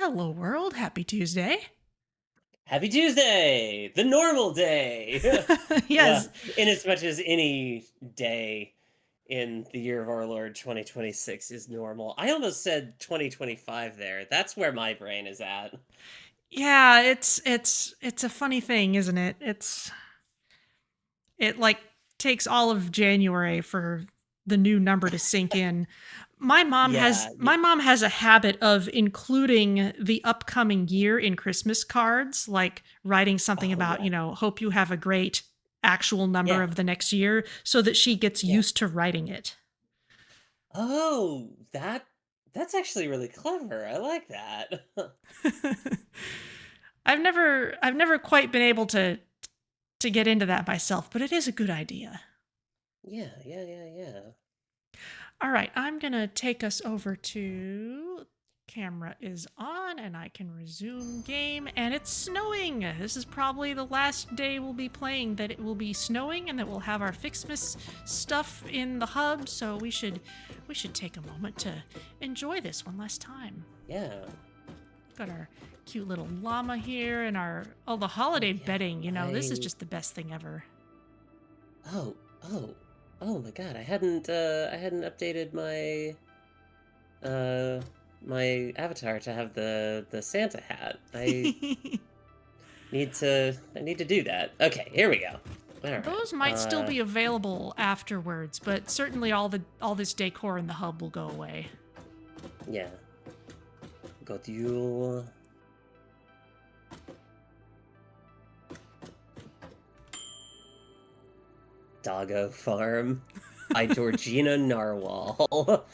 Hello, world. Happy Tuesday. Happy Tuesday, the normal day. Yes. Well, in as much as any day in the year of our Lord 2026 is normal. I almost said 2025 there. That's where my brain is at. Yeah, it's a funny thing, isn't it? It like takes all of January for the new number to sink in. My mom Yeah, has my mom has a habit of including the upcoming year in Christmas cards, like writing something oh about, yeah. hope you have a great actual number Yeah. of the next year so that she gets Yeah. used to writing it. Oh, that's actually really clever. I like that. I've never quite been able to get into that myself, but it is a good idea. Yeah, yeah, yeah, yeah. All right, I'm going to take us over to camera is on and I can resume game and it's snowing. This is probably the last day we'll be playing that it will be snowing and that we'll have our FICSMAS stuff in the hub, so we should take a moment to enjoy this one last time. Yeah. Got our cute little llama here and the Oh holiday yeah. bedding, this is just the best thing ever. Oh, oh. Oh my god, I hadn't updated uh my avatar to have the Santa hat. I need to do that. Okay, here we go. All right. Those might still be available afterwards, but certainly all this decor in the hub will go away. Yeah. Got you. Doggo Farm by Georgina Narwhal.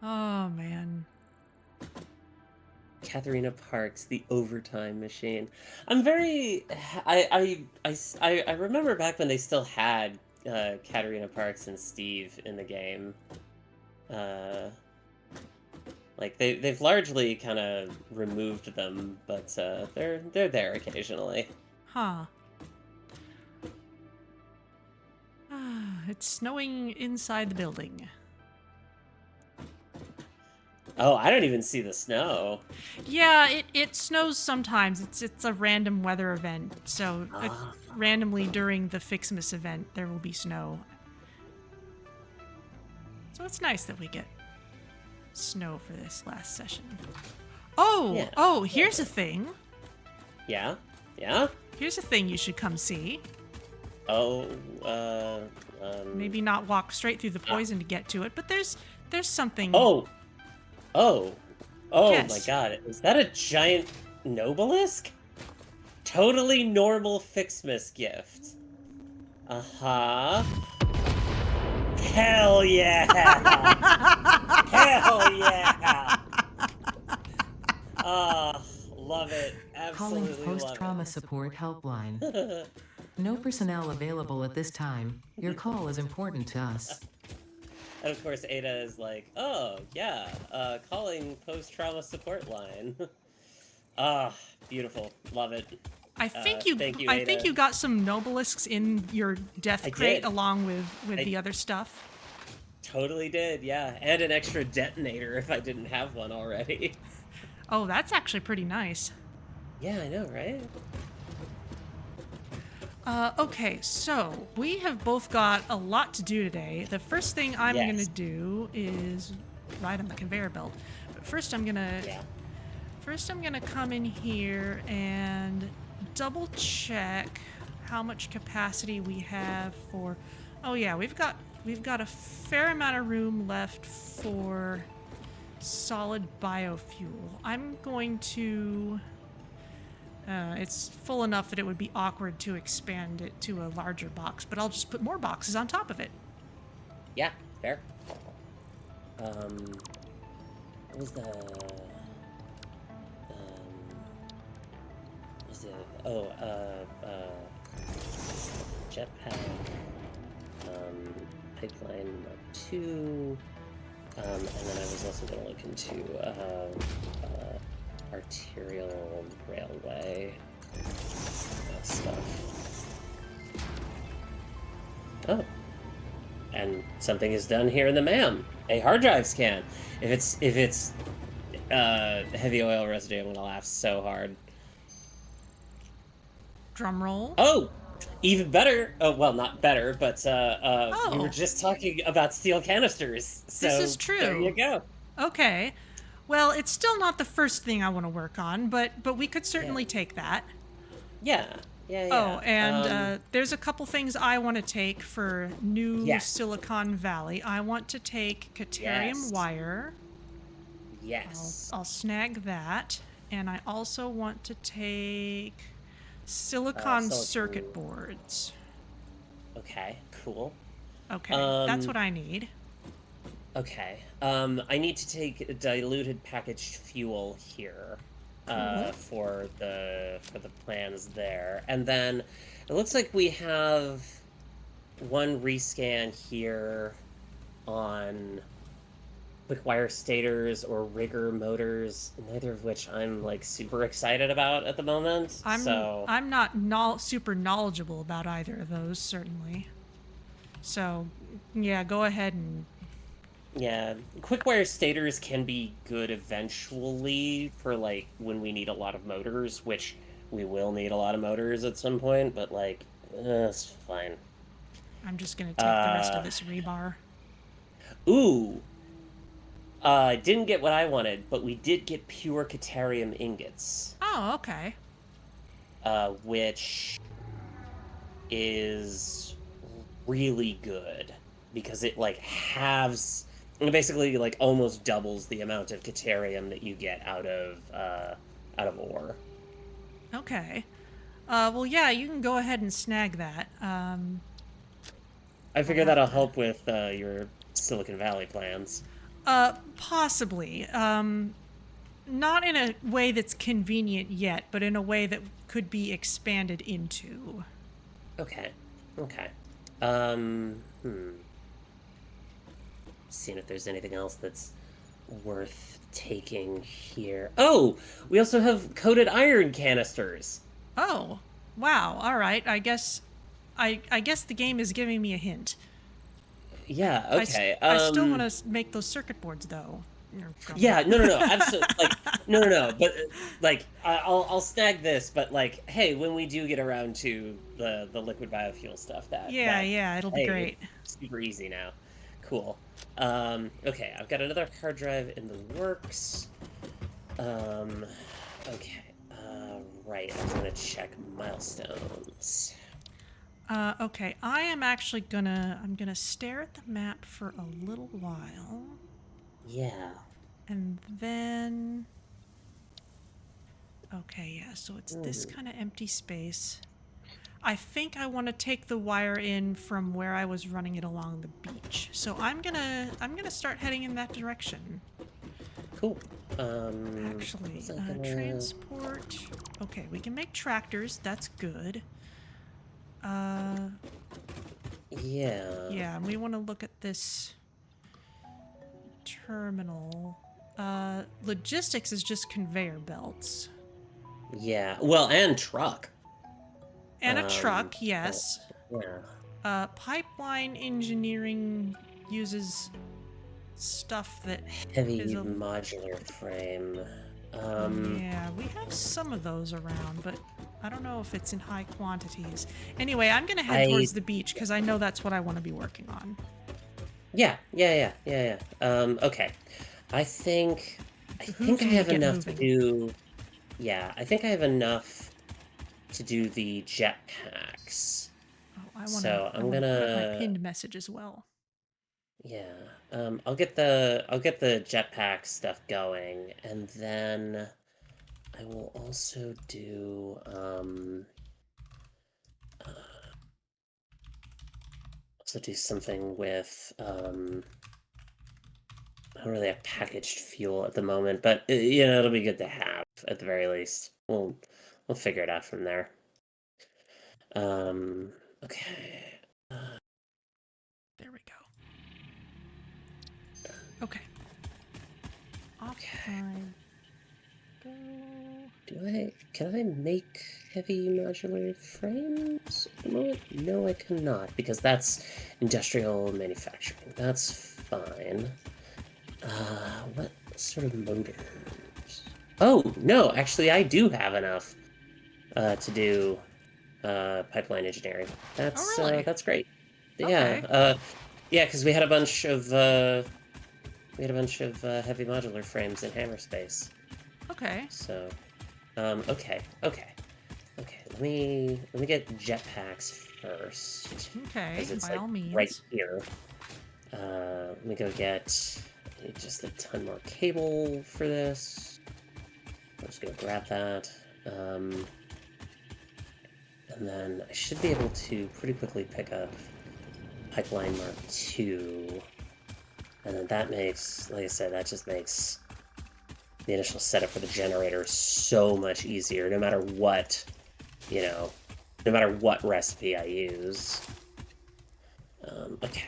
Oh man. Katharina Parks, the overtime machine. I'm very. I remember back when they still had Katharina Parks and Steve in the game. Uh, like they've largely kind of removed them, but they're there occasionally. Huh. It's snowing inside the building. Oh, I don't even see the snow. Yeah, it snows sometimes. It's a random weather event. So Ah, randomly during the FICSMAS event there will be snow. So it's nice that we get snow for this last session. yeah. Here's a thing. Yeah, yeah. Here's a thing you should come see. Oh, Maybe not walk straight through the ah, poison to get to it, but there's something. oh, oh, oh my Yes. God! Is that a giant Nobelisk? Totally normal FICSMAS gift. Uh huh. Hell yeah! Hell yeah! Ah, love it. Calling Absolutely love post-trauma support helpline. it. No personnel available at this time. Your call is important to us. And of course, Ada is like, "Oh yeah, calling post-trauma support line." Ah, beautiful, love it. I think you Thank you, I think Ada. you got some Nobelisks in your death I crate did. along with I the other stuff. totally did. Yeah, and an extra detonator if I didn't have one already. Oh, that's actually pretty nice. Yeah, I know, right? Okay, so we have both got a lot to do today. The first thing I'm gonna Yes. do is ride on the conveyor belt. But Yeah. first I'm gonna come in here and double check how much capacity we have for. Oh yeah, we've got a fair amount of room left for solid biofuel. I'm going to. It's full enough that it would be awkward to expand it to a larger box, but I'll just put more boxes on top of it. Yeah. Fair. What was the what was the jetpack pipeline Mark 2. And then I was also going to look into arterial railway stuff. Oh, and something is done here in the MAM. A hard drive scan. If it's heavy oil residue, I'm gonna laugh so hard. Drum roll. Oh, even better. Oh, well, not better, but we were Oh. just talking about steel canisters. So This is true. There you go. Okay. Well, it's still not the first thing I want to work on, but we could certainly take that. Yeah. Yeah. Oh, and there's a couple things I want to take for new Yes. Silicon Valley. I want to take Caterium Yes. wire. Yes. I'll snag that. And I also want to take silicon circuit boards. Okay. Cool. Okay, that's what I need. Okay. I need to take diluted packaged fuel here. Cool. For the plans there. And then it looks like we have one rescan here on quick wire stators or rigger motors, neither of which I'm like super excited about at the moment. I'm not super knowledgeable about either of those, certainly. So, yeah, go ahead and... Yeah, quick wire stators can be good eventually for like when we need a lot of motors, which we will need a lot of motors at some point, but like, it's fine. I'm just gonna take the rest of this rebar. Ooh! Didn't get what I wanted, but we did get pure Caterium ingots. Oh, okay. Which is really good because it like halves, basically like almost doubles the amount of Caterium that you get out of ore. Okay. Well, yeah, you can go ahead and snag that. I figure that'll help with your Silicon Valley plans. Possibly. Not in a way that's convenient yet, but in a way that could be expanded into. Okay. Seeing if there's anything else that's worth taking here. Oh, we also have coated iron canisters. Oh, wow. All right. I guess the game is giving me a hint. Yeah. Okay. I still want to make those circuit boards, though. Yeah. No. Absolutely. Like, no. But like, I'll snag this. But like, hey, when we do get around to the liquid biofuel stuff, it'll be great. Super easy now. Cool. Okay, I've got another hard drive in the works. Okay. Right. I was gonna check milestones. Okay, I am actually I'm gonna stare at the map for a little while. Yeah. And then... Okay, yeah, so it's this kind of empty space. I think I want to take the wire in from where I was running it along the beach. So I'm gonna start heading in that direction. Cool. Actually, transport. Okay, we can make tractors. That's good. Yeah. Yeah, and we want to look at this terminal. Logistics is just conveyor belts. Yeah. Well, and truck. And a truck, yes. Yeah. Pipeline engineering uses stuff that Heavy is modular frame. Yeah, we have some of those around, but I don't know if it's in high quantities. Anyway, I'm gonna head towards the beach because I know that's what I want to be working on. Yeah. Okay. I think I have enough to do. Yeah, I think I have enough to do the jetpacks. Oh, I want So I'm put gonna my pinned message as well. Yeah. I'll get the jetpack stuff going, and then I will also do something with I don't really have packaged fuel at the moment, but it'll be good to have at the very least. We'll figure it out from there. Okay. There we go. Okay. Off I go. Can I make heavy modular frames at the moment? No, I cannot, because that's industrial manufacturing. That's fine. What sort of motors? Oh, no, actually, I do have enough to do pipeline engineering. Oh, really? That's great. Okay. Yeah, because we had a bunch of heavy modular frames in Hammer Space. Okay. So, okay. Let me get jetpacks first. Okay, 'Cause it's by like all means. right here. Let me go get just a ton more cable for this. I'm just gonna grab that. And then I should be able to pretty quickly pick up Pipeline Mark II. And then that makes, like I said, that just makes the initial setup for the generator so much easier, no matter what, no matter what recipe I use. Okay.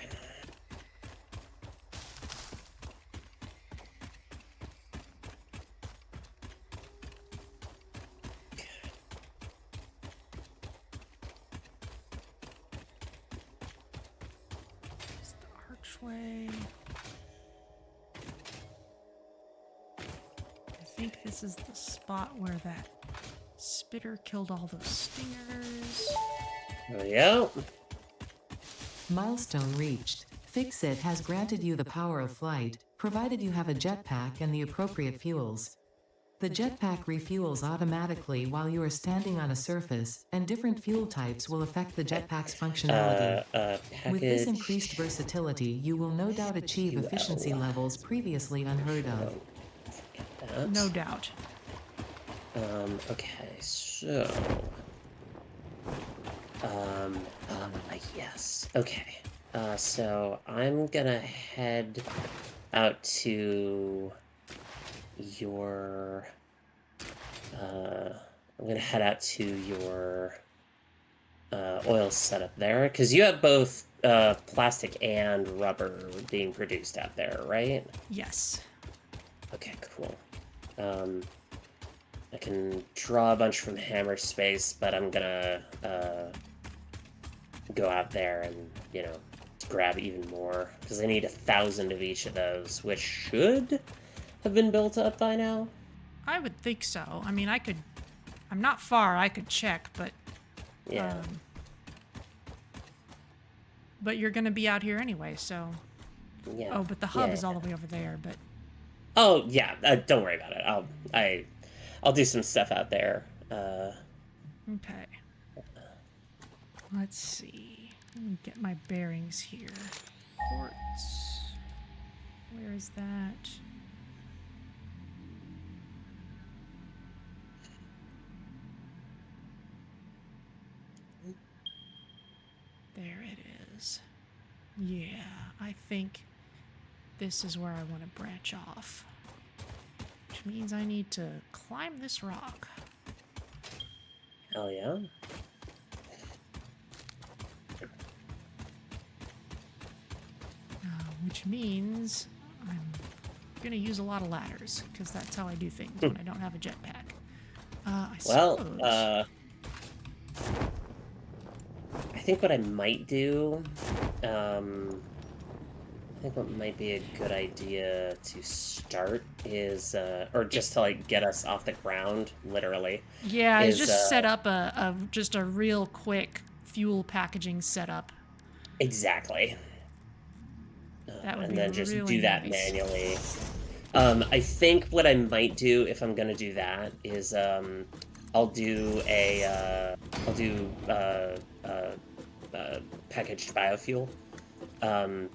There's the archway. I think this is the spot where that spitter killed all those stingers. There we go. Milestone reached. Fix-It has granted you the power of flight, provided you have a jetpack and the appropriate fuels. The jetpack refuels automatically while you are standing on a surface, and different fuel types will affect the jetpack's functionality. With this increased versatility, you will no doubt achieve efficiency levels previously unheard of. That. No doubt. Okay, so... yes. Okay. So I'm gonna head out to your... I'm gonna head out to your oil setup there, because you have both plastic and rubber being produced out there, right? Yes. Okay, cool. I can draw a bunch from Hammer Space, but I'm gonna go out there and, grab even more, because I need 1,000 of each of those, which should have been built up by now. I would think so. I mean, I'm not far, I could check, but... Yeah. But you're gonna be out here anyway, so... Yeah. Oh, but the hub is all the way over there, but... Oh, yeah, don't worry about it. I'll do some stuff out there. Okay. Let's see. Let me get my bearings here. Ports. Where is that? There it is. Yeah, I think this is where I want to branch off. Which means I need to climb this rock. Hell yeah. Which means I'm going to use a lot of ladders, because that's how I do things when I don't have a jetpack. I suppose... I think what I might do, I think what might be a good idea to start is, or just to, get us off the ground, literally. Yeah, is just set up just a real quick fuel packaging setup. Exactly. That would and be then just really do that nice. manually. I think what I might do if I'm gonna do that is I'll do packaged biofuel,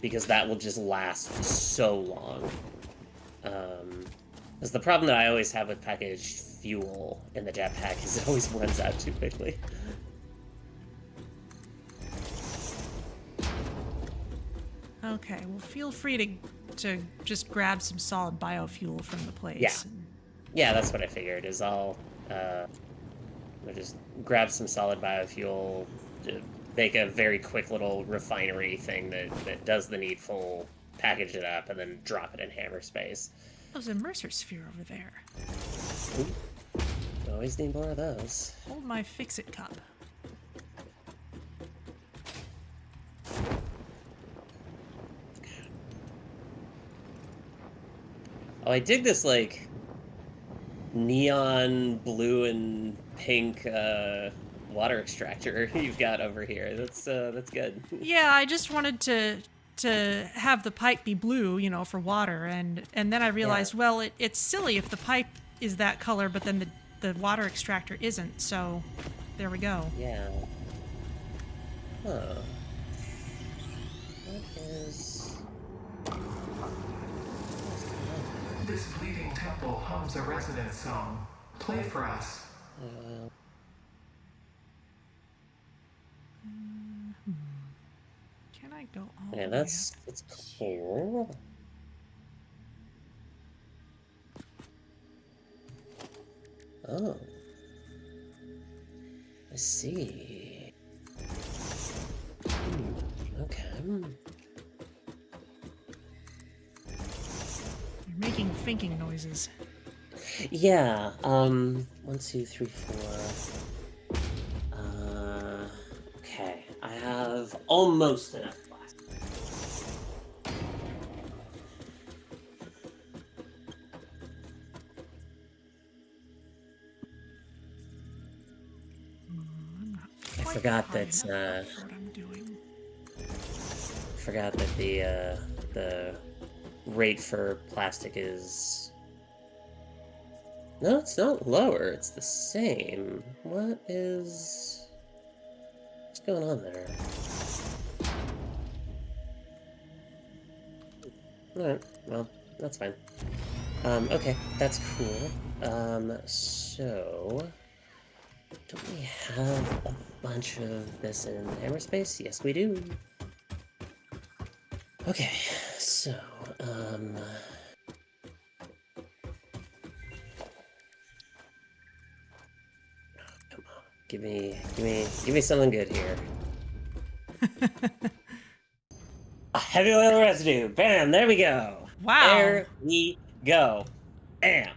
because that will just last so long. Because the problem that I always have with packaged fuel in the jetpack is it always runs out too quickly. Okay, well, feel free to just grab some solid biofuel from the place. Yeah. Yeah, that's what I figured, is I'll just grab some solid biofuel, make a very quick little refinery thing that does the needful, package it up, and then drop it in Hammer Space. There's a Mercer sphere over there. Ooh. Always need more of those. Hold my fix-it cup. Oh, I dig this, like, neon blue and pink water extractor you've got over here. That's good. Yeah, I just wanted to have the pipe be blue, you know, for water, and then I realized, well, it's silly if the pipe is that color, but then the water extractor isn't. So, there we go. Yeah. Huh. What is... This bleeding temple hums a resonance song. Play for us. Can I go all Yeah, the way that's cool. Oh. I see. Okay. You're making thinking noises. Yeah, 1, 2, 3, 4. Okay, I have almost enough plastic. I forgot that, what I'm doing. forgot that the rate for plastic is... No, it's not lower, it's the same. What's going on there? Alright, well, that's fine. Okay, that's cool. So... Don't we have a bunch of this in Hammerspace? Yes, we do. Okay, so, come on, give me something good here. A heavy oil residue. Bam, there we go. Wow. There we go. Bam.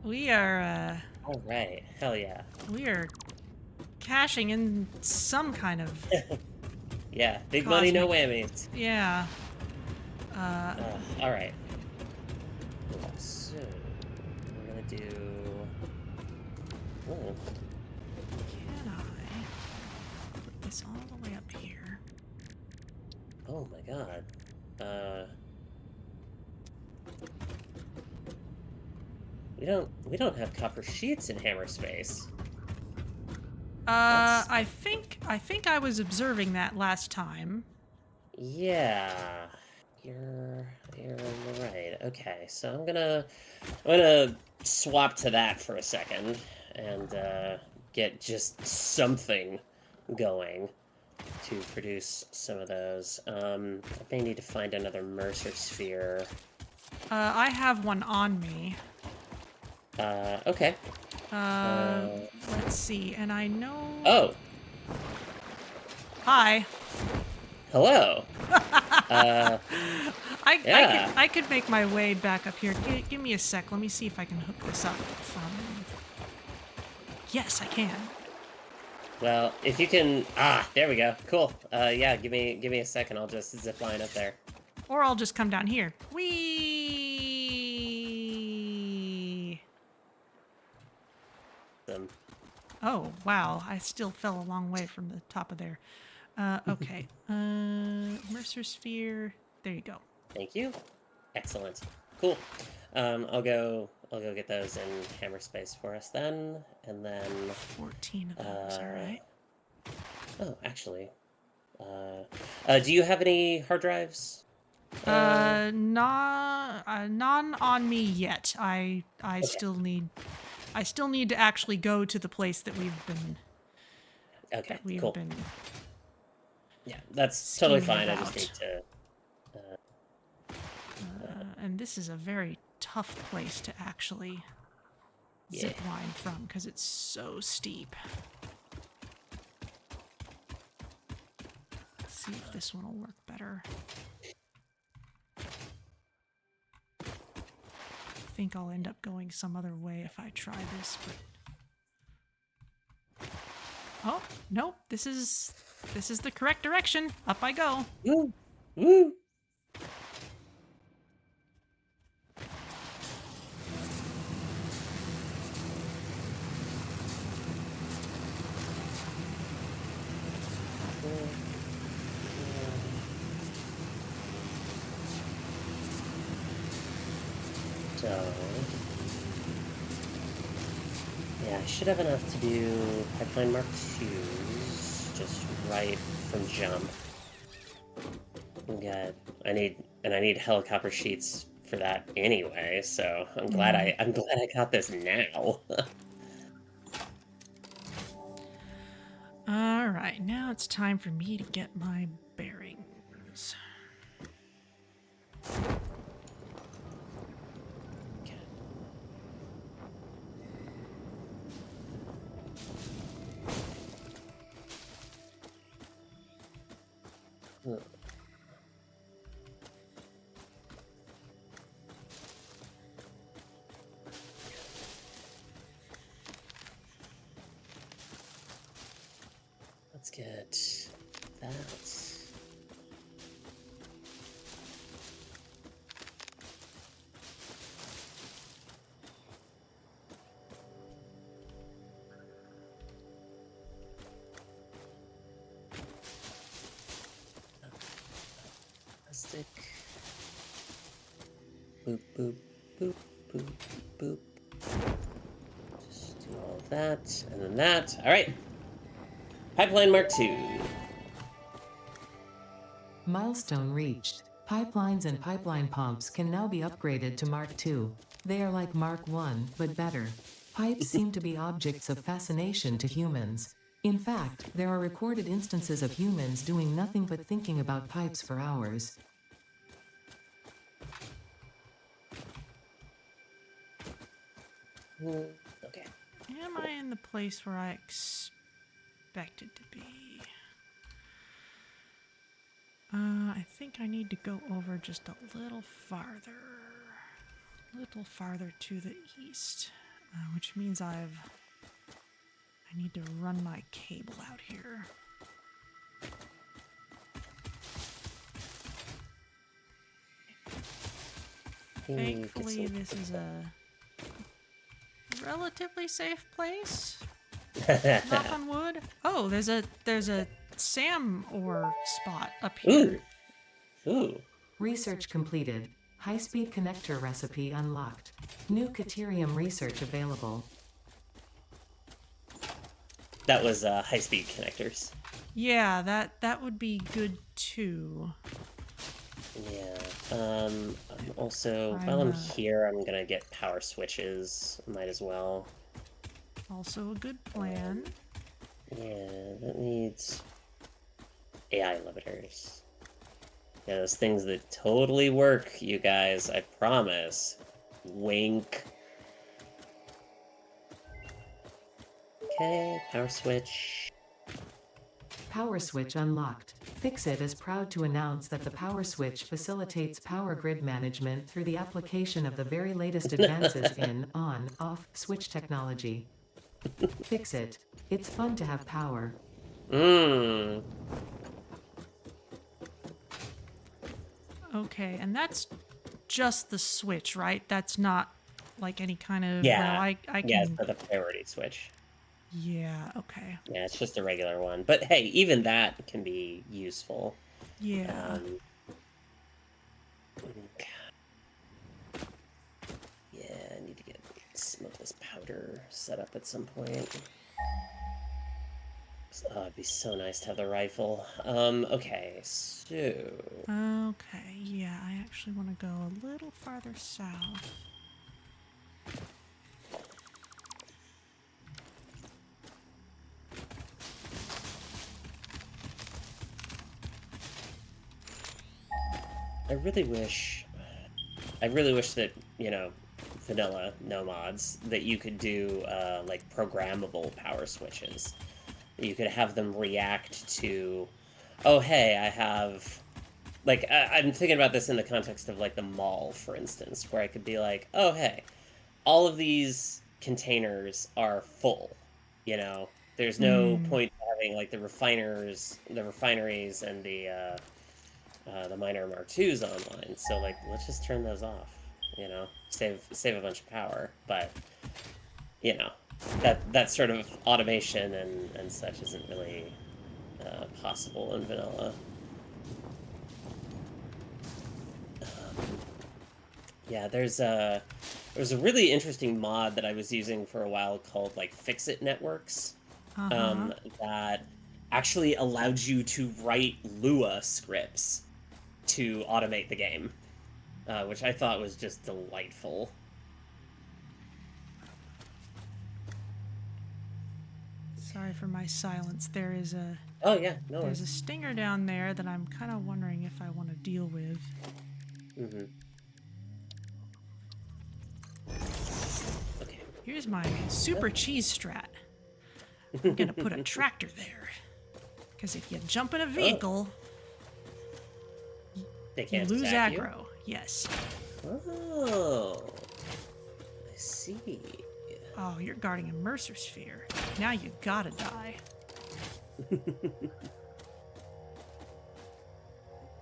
We are All right, hell yeah. we are cashing in some kind of Yeah, big money, no Cosmic. whammies. yeah. All right. So we're gonna do. Oh, Can I put this all the way up here? oh my God. We don't have copper sheets in Hammerspace. That's- I think I was observing that last time. Yeah, you're right. Okay, so I'm gonna swap to that for a second and get just something going to produce some of those. I may need to find another Mercer sphere. I have one on me. Okay. Let's see, and I know. Oh, Hi. hello. Yeah. I could make my way back up here. Give me a sec. Let me see if I can hook this up from. Yes, I can. Well, if you can, there we go. Cool. Yeah, give me a second. I'll just zip line up there. Or I'll just come down here. Whee! Oh, wow. I still fell a long way from the top of there. Okay. Mercer sphere. There you go. Thank you. Excellent. Cool. I'll go get those in Hammerspace for us then, and then 14 of those, all right. Oh, actually. Do you have any hard drives? None on me yet. I Okay. still need to actually go to the place that we've been Okay, we've cool. been Yeah, that's totally scheming fine. I just about. need to. And this is a very tough place to actually zip line from because it's so steep. Let's see if this one will work better. think I'll end up going some other way if I try this, but... Oh, nope, this is the correct direction. Up I go. Woo! Woo! So, yeah, I should have enough to do pipeline Mark 2s just right from jump. Good. I need helicopter sheets for that anyway, so I'm glad I got this now. All right, now it's time for me to get my bearings. Let's get that. Plastic. Boop, boop, boop, boop, boop. Just do all of that, and then that. All right. Pipeline Mark 2. Milestone reached. Pipelines and pipeline pumps can now be upgraded to Mark II. They are like Mark I, but better. Pipes seem to be objects of fascination to humans. In fact, there are recorded instances of humans doing nothing but thinking about pipes for hours. Okay. Am I in the place where I expected to be? I think I need to go over just a little farther. A little farther to the east, which means I need to run my cable out here. Thankfully, this is a relatively safe place. Knock on wood. Oh, there's a SAM ore spot up here. Ooh. Ooh. Research completed. High-speed connector recipe unlocked. New Caterium research available. That was high-speed connectors. Yeah, that would be good too. Yeah. I'm also, while I'm here, I'm gonna get power switches. Might as well. Also a good plan. Yeah, that needs AI limiters. Yeah, those things that totally work, you guys. I promise. Wink. Okay, power switch. Power switch unlocked. FICSIT is proud to announce that the power switch facilitates power grid management through the application of the very latest advances in on-off switch technology. FICSIT. It's fun to have power. Mmm. Okay, and that's just the switch, right? That's not like any kind of... Yeah. Well, I can... Yeah, it's for the priority switch. Yeah, okay. Yeah, it's just a regular one. But hey, even that can be useful. Yeah. Yeah, I need to get some of this powder set up at some point. Oh, it'd be so nice to have the rifle. Okay, so... Okay, yeah, I actually want to go a little farther south. I really wish that, you know, vanilla, no mods, that you could do, like, programmable power switches. You could have them react to, oh, hey, I have like I'm thinking about this in the context of like the mall, for instance, where I could be like, oh hey, all of these containers are full. You know, there's no Hmm. point having like the refineries, and the minor Mark IIs online. So like, let's just turn those off. You know, save a bunch of power. But you know, that sort of automation and such isn't really possible in vanilla. Yeah, there's a really interesting mod that I was using for a while called like Fix-It Networks, Uh-huh. that actually allowed you to write Lua scripts to automate the game, which I thought was just delightful. Sorry for my silence. Oh yeah, no There's a worries. stinger down there that I'm kind of wondering if I want to deal with. Hmm. Okay. Here's my super cheese strat. I'm gonna put a tractor there. Because if you jump in a Oh, vehicle, they you can't lose attack you? aggro. Yes. Oh, I see. Oh, you're guarding a Mercer sphere. Now you gotta die. Let's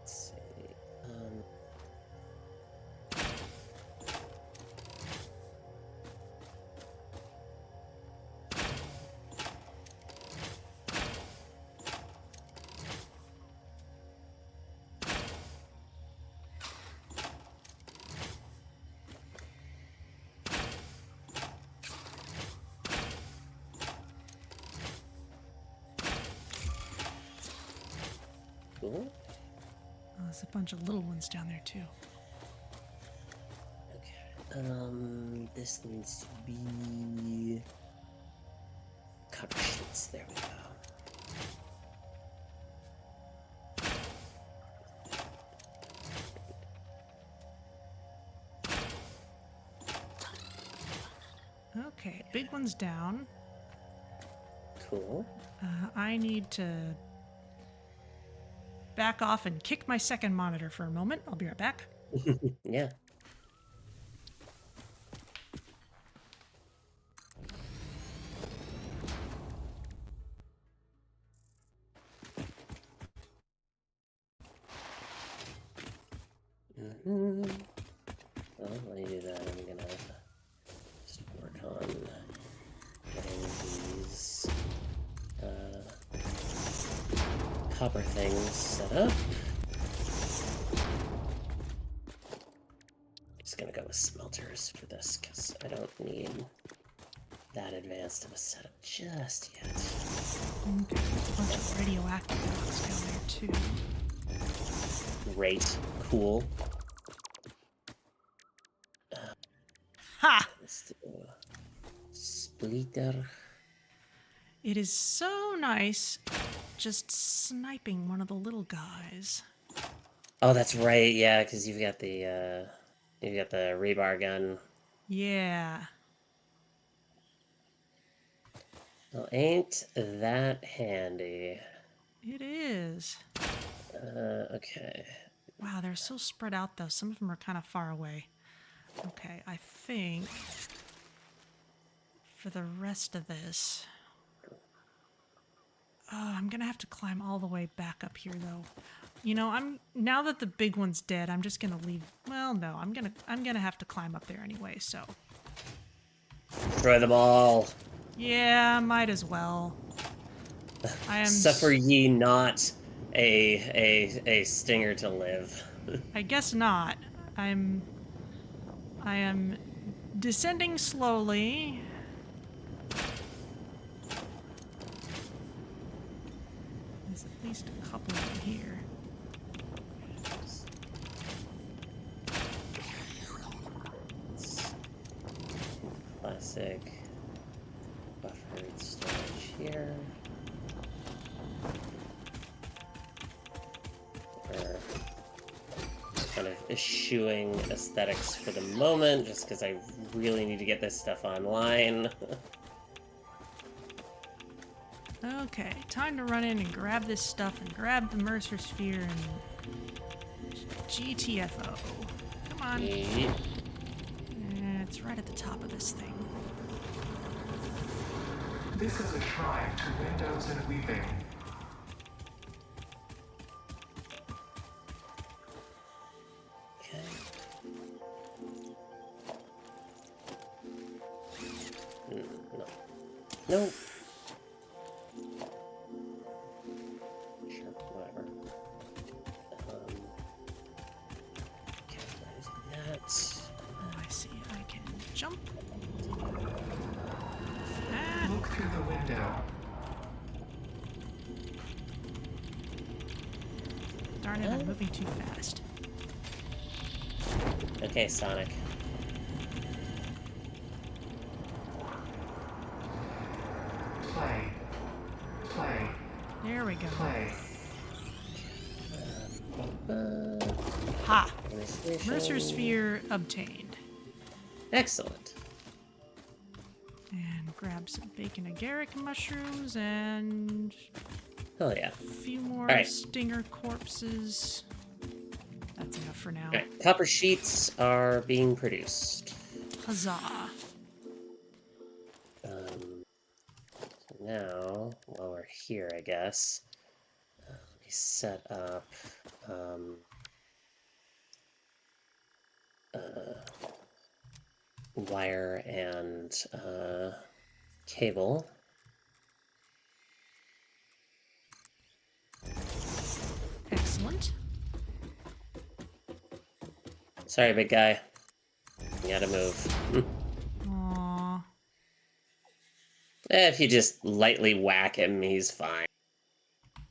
see. Cool. Oh, there's a bunch of little ones down there too. Okay. This needs to be cover sheets. There we go. Okay, big one's down. Cool. I need to back off and kick my second monitor for a moment. I'll be right back. Yeah. Mm-hmm. Well, while you do that, I'm gonna just work on getting these copper things set up. Just gonna go with smelters for this because I don't need that advanced of a setup just yet. Okay, there's a bunch of radioactive rocks down there too. Great. Cool. Ha! Let's do splitter. It is so nice just sniping one of the little guys. Oh, that's right. Yeah, because you've got the rebar gun. Yeah. Well, ain't that handy? It is. Okay. Wow, they're so spread out though. Some of them are kind of far away. Okay, I think for the rest of this, I'm gonna have to climb all the way back up here though. You know, now that the big one's dead, I'm just gonna leave. Well, no, I'm gonna have to climb up there anyway. So Destroy them all. yeah, might as well. Suffer ye not a stinger to live. I guess not. I am descending slowly. There's at least a couple in here. Classic buffered storage here. We're kind of eschewing aesthetics for the moment, just because I really need to get this stuff online. Okay, time to run in and grab this stuff and grab the Mercer sphere and GTFO. Come on. Yeet. It's right at the top of this thing. This is a shrine to windows and weaving. Okay. No. No. Sure, whatever. Okay, that. Oh, I see. I can jump. Ah, Look through the window. darn it, I'm moving too fast. Okay, Sonic. Play. Play. There we go. Play. Ha! Organization. Mercer Sphere obtained. Excellent. And grab some bacon agaric mushrooms and Hell yeah. a few more Alright. stinger corpses. That's enough for now. Alright, copper sheets are being produced. Huzzah. So now, while we're here, I guess, let me set up wire and cable. Excellent. Sorry, big guy. You gotta move. Aww. If you just lightly whack him, he's fine.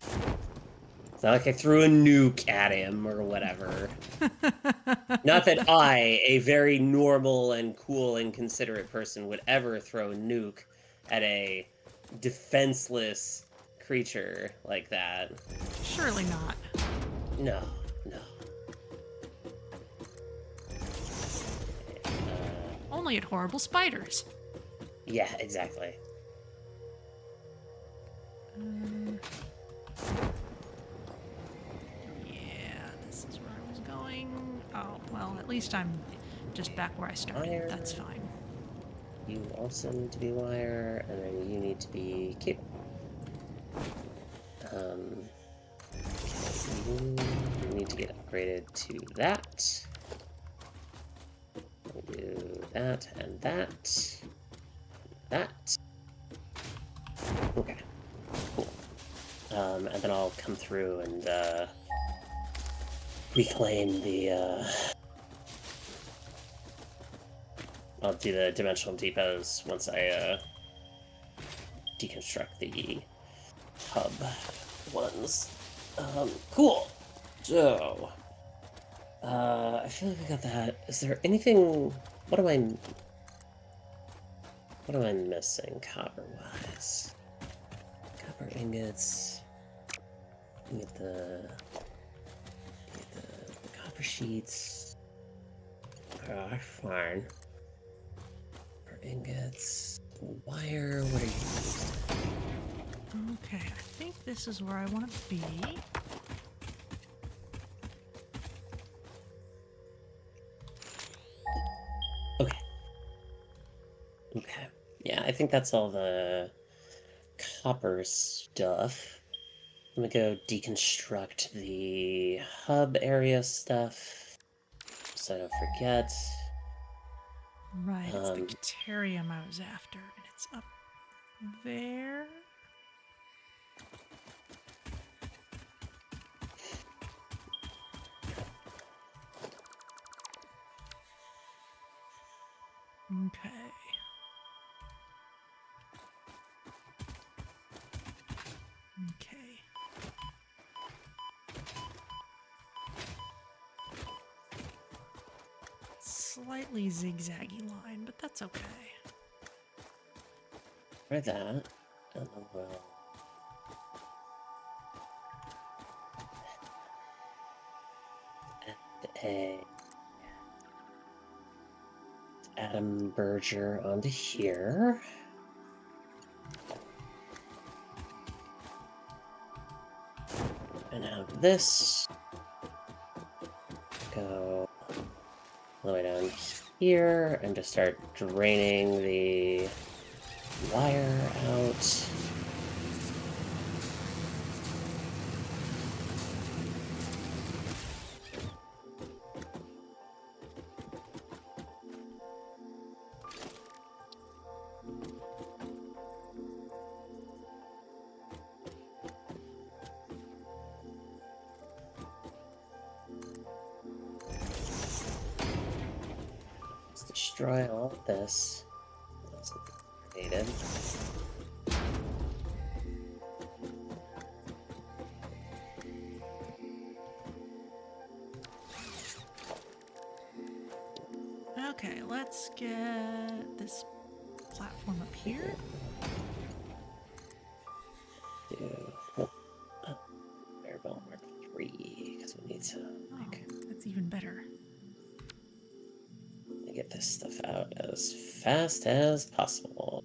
It's not like I threw a nuke at him or whatever. Not that I, a very normal and cool and considerate person, would ever throw a nuke at a defenseless creature like that. Surely not. No, no. Only at horrible spiders. Yeah, exactly. Yeah, this is where I was going. Oh, well, at least I'm just back where I started. Wire. That's fine. You also need to be wire, and then you need to be cable. Okay, you need to get upgraded to that. We'll do that and that. That. Okay, cool. And then I'll come through and reclaim the I'll do the dimensional depots once I deconstruct the hub ones. Cool. So, I feel like we got that. Is there anything? What am I missing copper-wise? Copper ingots. Get the copper sheets. Fine. Ingots, wire, what are you using? Okay, I think this is where I want to be. Okay. Okay. Yeah, I think that's all the copper stuff. Let me go deconstruct the hub area stuff so I don't forget. Right, it's the Caterium I was after, and it's up there. Okay. Okay. Slightly zigzaggy line, but that's okay. Try that. And then we'll add Adam Berger onto here. And have this. here and just start draining the wire out. Destroy all of this. That's needed. Okay, let's get this platform up here. Marble Mark 3, because we need to like, That's even better. get this stuff out as fast as possible.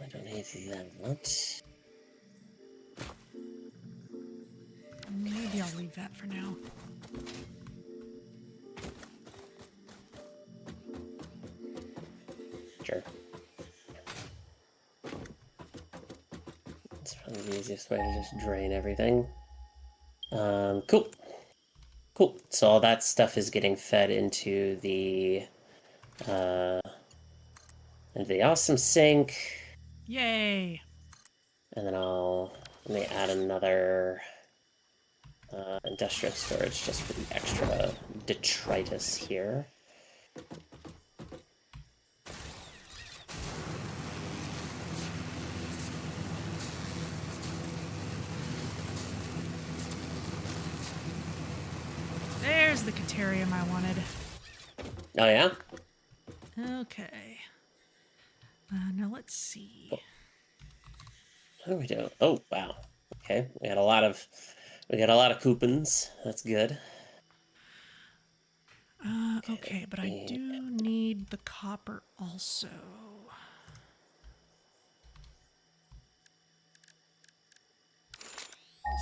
I don't need that much. Maybe I'll leave that for now. Sure. It's probably the easiest way to just drain everything. Cool. Cool. So all that stuff is getting fed into the awesome sink. Yay! And then let me add another industrial storage just for the extra detritus here. There's the Caterium I wanted. Oh yeah? Okay. Now let's see. What do we do? Oh wow. Okay, we got a lot of coupons. That's good. Okay, but I do need the copper also.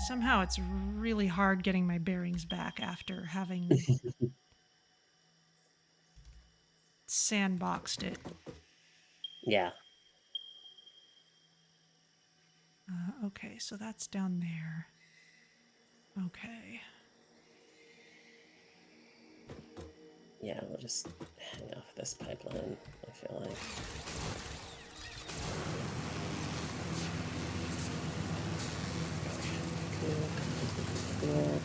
Somehow it's really hard getting my bearings back after having sandboxed it. Yeah. Okay, so that's down there. Okay. Yeah, we'll just hang off this pipeline, I feel like. Cool.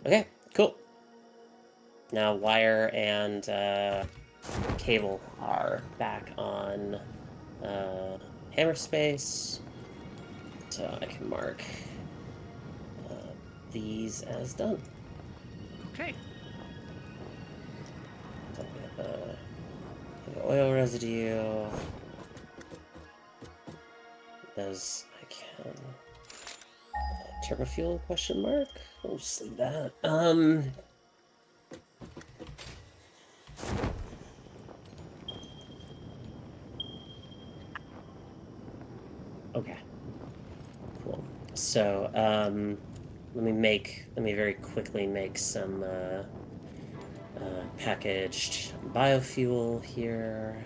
Okay, cool. Now wire and cable are back on hammer space, so I can mark these as done. Okay. So we have the oil residue. Those I can turbo fuel question mark. We'll just leave that. Okay. Cool. So let me very quickly make some packaged biofuel here.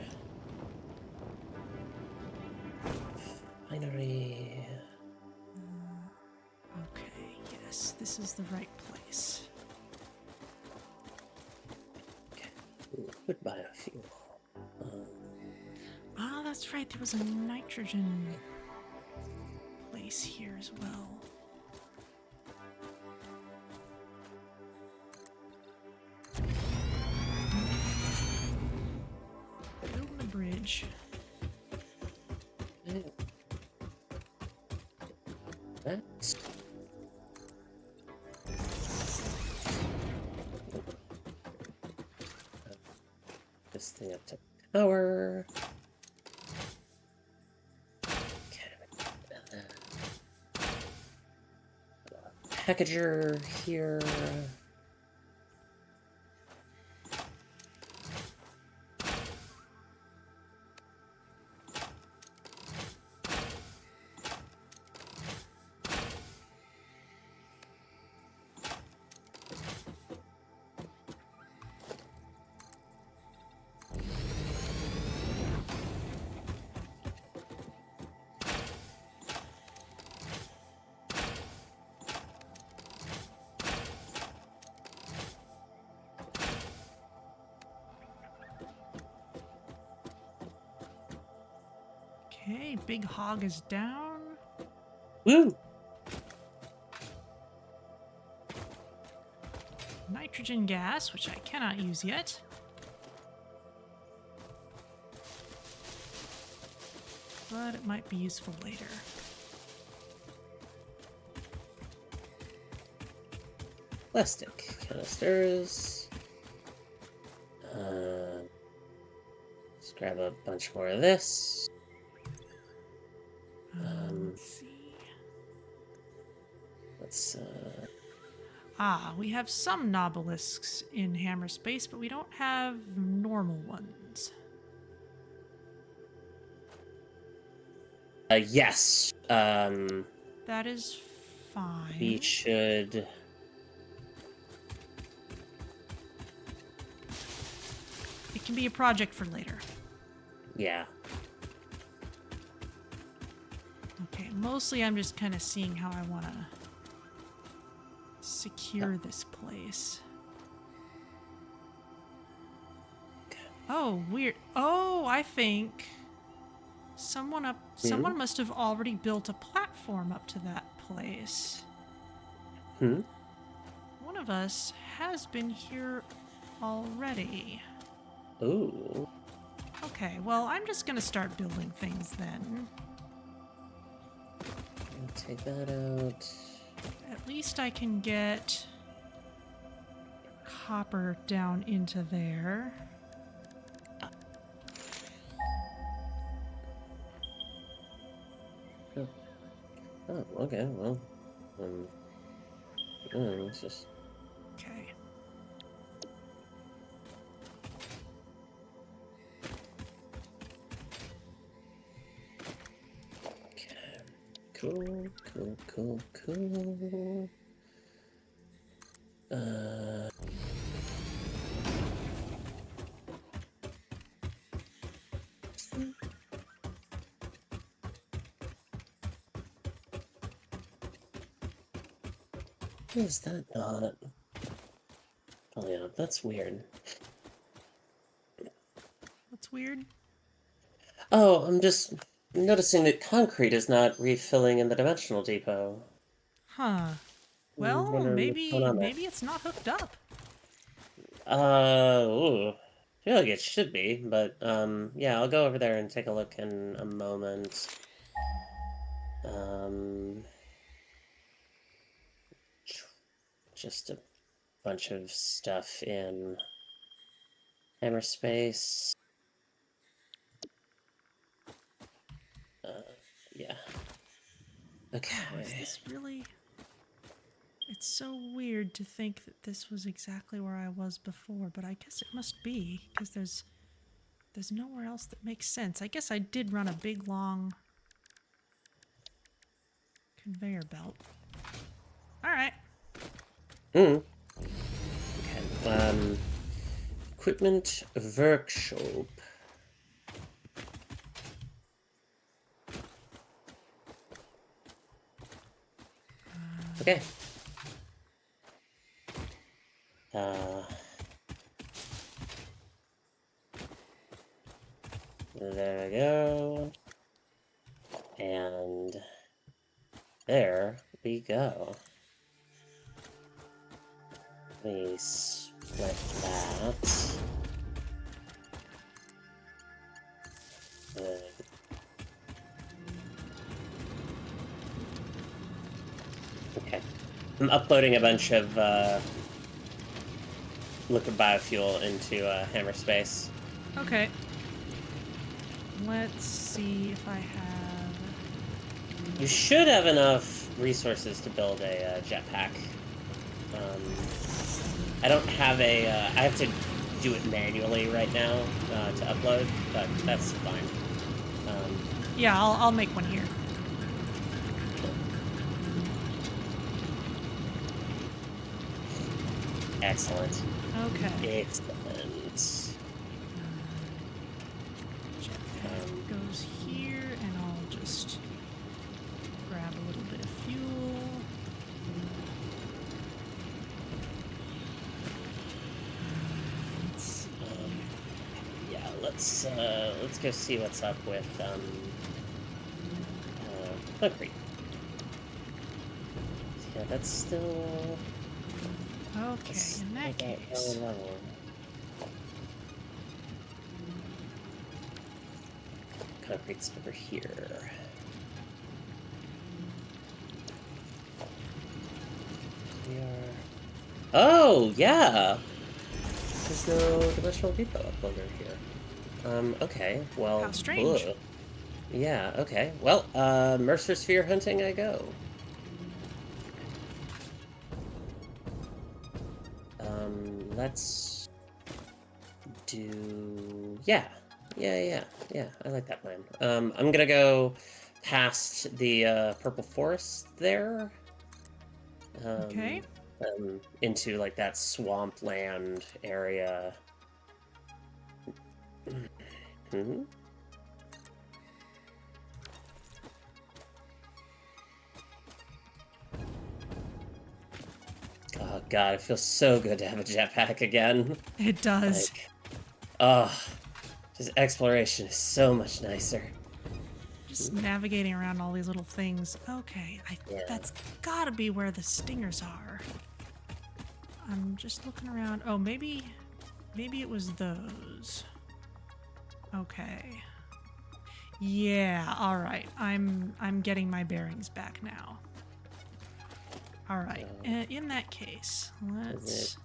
Binary. Okay, yes, this is the right place. Okay. Liquid biofuel. Ah, that's right, there was a nitrogen place here as well. Building a bridge. That's this thing up to power. Okay. And then packager here. Okay, big hog is down. Woo! Nitrogen gas, which I cannot use yet. But it might be useful later. Plastic canisters. Let's grab a bunch more of this. Let's see. Let's We have some nobelisks in Hammer Space, but we don't have normal ones. yes. That is fine. We should. It can be a project for later. Yeah. Okay, mostly I'm just kind of seeing how I want to secure this place. Oh, weird. Oh, I think someone must have already built a platform up to that place. Hmm? One of us has been here already. Ooh. Okay, well, I'm just gonna start building things then. Take that out. At least I can get copper down into there. Oh, okay, well. Let's just. Okay. Okay. Cool. What is that not? Oh yeah, that's weird. What's weird? Oh, I'm just noticing that concrete is not refilling in the dimensional depot. Huh. Well, Wondering what's going on there. maybe it's not hooked up. Ooh. I feel like it should be, but, yeah, I'll go over there and take a look in a moment. Just a bunch of stuff in hammer space. Yeah. Okay. Oh, is this really... It's so weird to think that this was exactly where I was before, but I guess it must be, because there's nowhere else that makes sense. I guess I did run a big, long conveyor belt. Alright. Okay. Equipment workshop. Okay. There we go. And there we go. Let me split that. Okay. I'm uploading a bunch of liquid biofuel into hammer space. Okay. Let's see if I have... You should have enough resources to build a jetpack. I don't have a... I have to do it manually right now to upload, but that's fine. Yeah, I'll make one here. Excellent. Okay. Excellent. Jetpack goes here, and I'll just grab a little bit of fuel. Let's see. Yeah, let's go see what's up with concrete. Yeah, that's still... Okay, in that case. Level. Concrete's over here. We are... Oh, yeah! There's no dimensional depot uploader here. Okay, well... How strange. Ugh. Yeah, okay. Well, Mercer Sphere hunting I go. Let's do... Yeah, I like that plan. I'm gonna go past the Purple Forest there. Okay. Into, like, that swampland area. Mm-hmm. Oh god, it feels so good to have a jetpack again. It does. Like, oh, just exploration is so much nicer. Just navigating around all these little things. Okay, Yeah. that's gotta be where the stingers are. I'm just looking around. Oh, maybe it was those. Okay. Yeah, all right. I'm getting my bearings back now. All right. In that case, let's...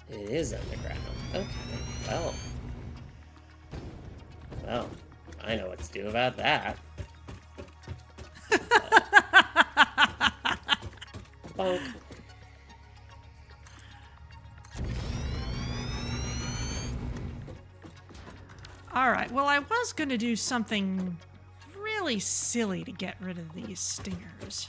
It is underground. Okay. Well, I know what to do about that. Bonk. All right. Well, I was going to do something really silly to get rid of these stingers.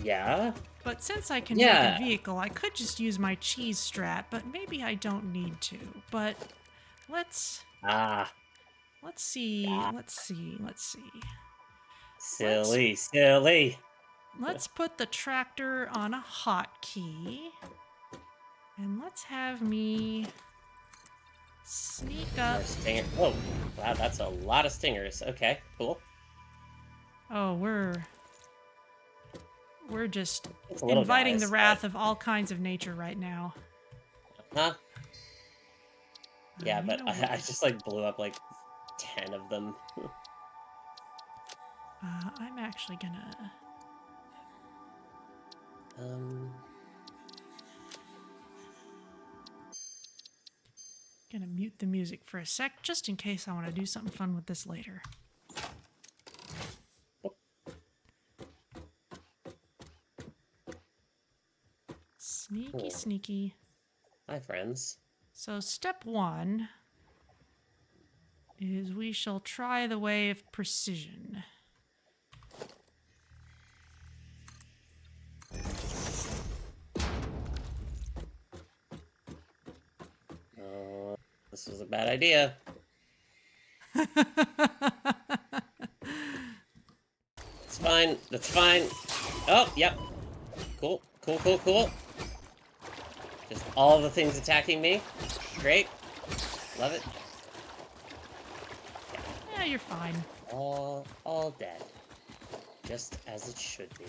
Yeah? But since I can Yeah. make a vehicle, I could just use my cheese strat, but maybe I don't need to. But let's see. Silly. Let's put the tractor on a hotkey. And let's have me sneak up. More stinger. Oh, wow, that's a lot of stingers. Okay, cool. Oh, we're just It's little inviting guys, the wrath of all kinds of nature right now. Huh? Yeah, You but know what? I just, like, blew up, like, 10 of them. I'm actually gonna... Gonna mute the music for a sec, just in case I want to do something fun with this later. Sneaky, Cool. sneaky. Hi, friends. So step one is we shall try the way of precision. This was a bad idea. It's fine. That's fine. Oh, yep. Cool. Just all the things attacking me. Great. Love it. Yeah, you're fine. All dead. Just as it should be.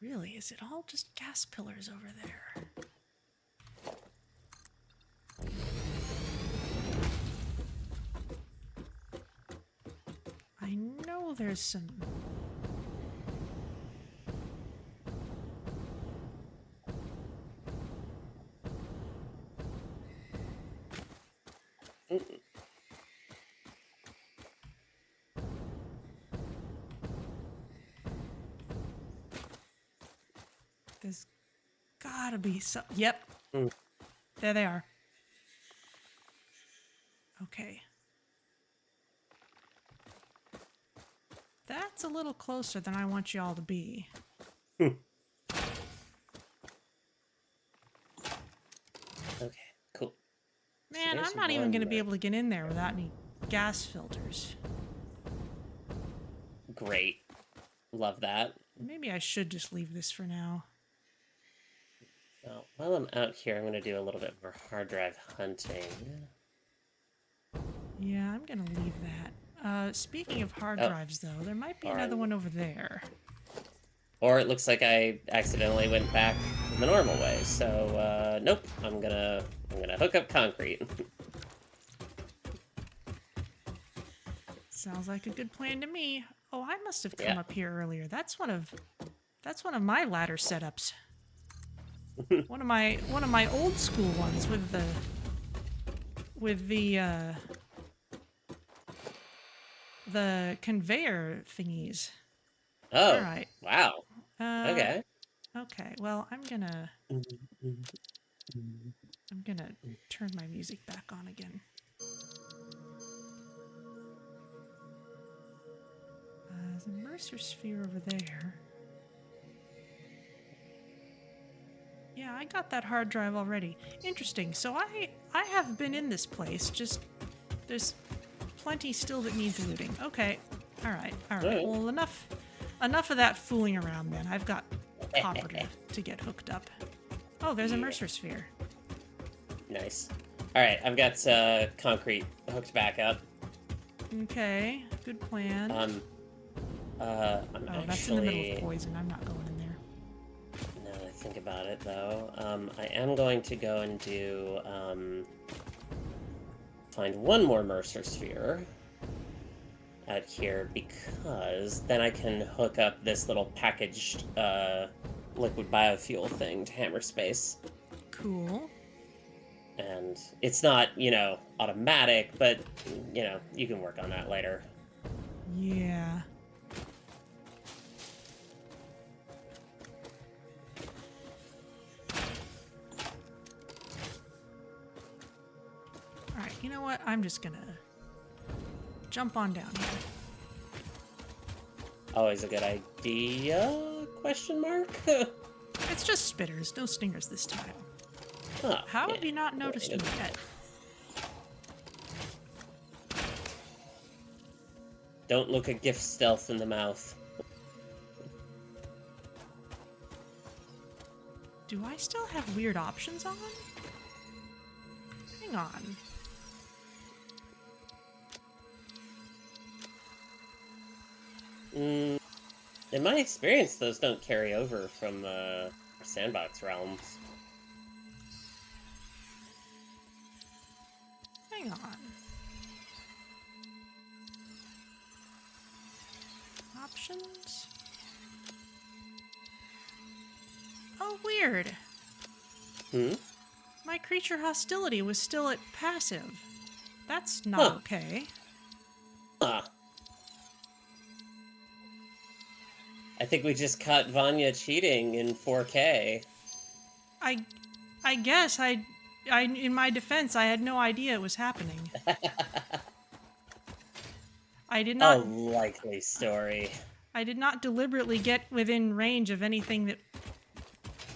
Really, is it all just gas pillars over there? I know there's some... gotta be so. Yep. Mm. There they are. Okay. That's a little closer than I want y'all to be. Okay, cool. So Man, there's I'm not even going to be one able to get in there without any gas filters. Great. Love that. Maybe I should just leave this for now. Well, while I'm out here, I'm going to do a little bit more hard drive hunting. Yeah, I'm going to leave that. Speaking of hard Oh. drives, though, there might be Darn. another one over there. Or it looks like I accidentally went back the normal way. So, nope. I'm gonna hook up concrete. Sounds like a good plan to me. Oh, I must have come Yeah. up here earlier. That's one of my ladder setups. one of my old school ones with the conveyor thingies. Oh, All right. wow. Uh, Okay. Okay. Well, I'm gonna turn my music back on again. There's a Mercer sphere over there. Yeah, I got that hard drive already. Interesting. So I have been in this place. Just there's plenty still that needs looting. Okay. All right. Alright. Well, enough of that fooling around then. I've got copper to get hooked up. Oh, there's a Yeah. Mercer sphere. Nice. All right, I've got concrete hooked back up. Okay. Good plan. I'm Oh, actually. that's in the middle of poison. I'm not going in there. Now that I think about it, though, I am going to go and do find one more Mercer sphere out here, because then I can hook up this little packaged liquid biofuel thing to hammer space. Cool. And it's not, automatic, but, you can work on that later. Yeah. Alright, you know what? I'm just gonna jump on down here. Always a good idea? Question mark? It's just spitters, no stingers this time. Oh, How yeah. have you not noticed me yet? Don't look a gift stealth in the mouth. Do I still have weird options on? Hang on. In my experience, those don't carry over from sandbox realms. Hang on. Options? Oh, weird. My creature hostility was still at passive. That's not Huh. okay. Huh. I think we just caught Vanya cheating in 4K. I guess I in my defense, I had no idea it was happening. I did A not likely story. I did not deliberately get within range of anything that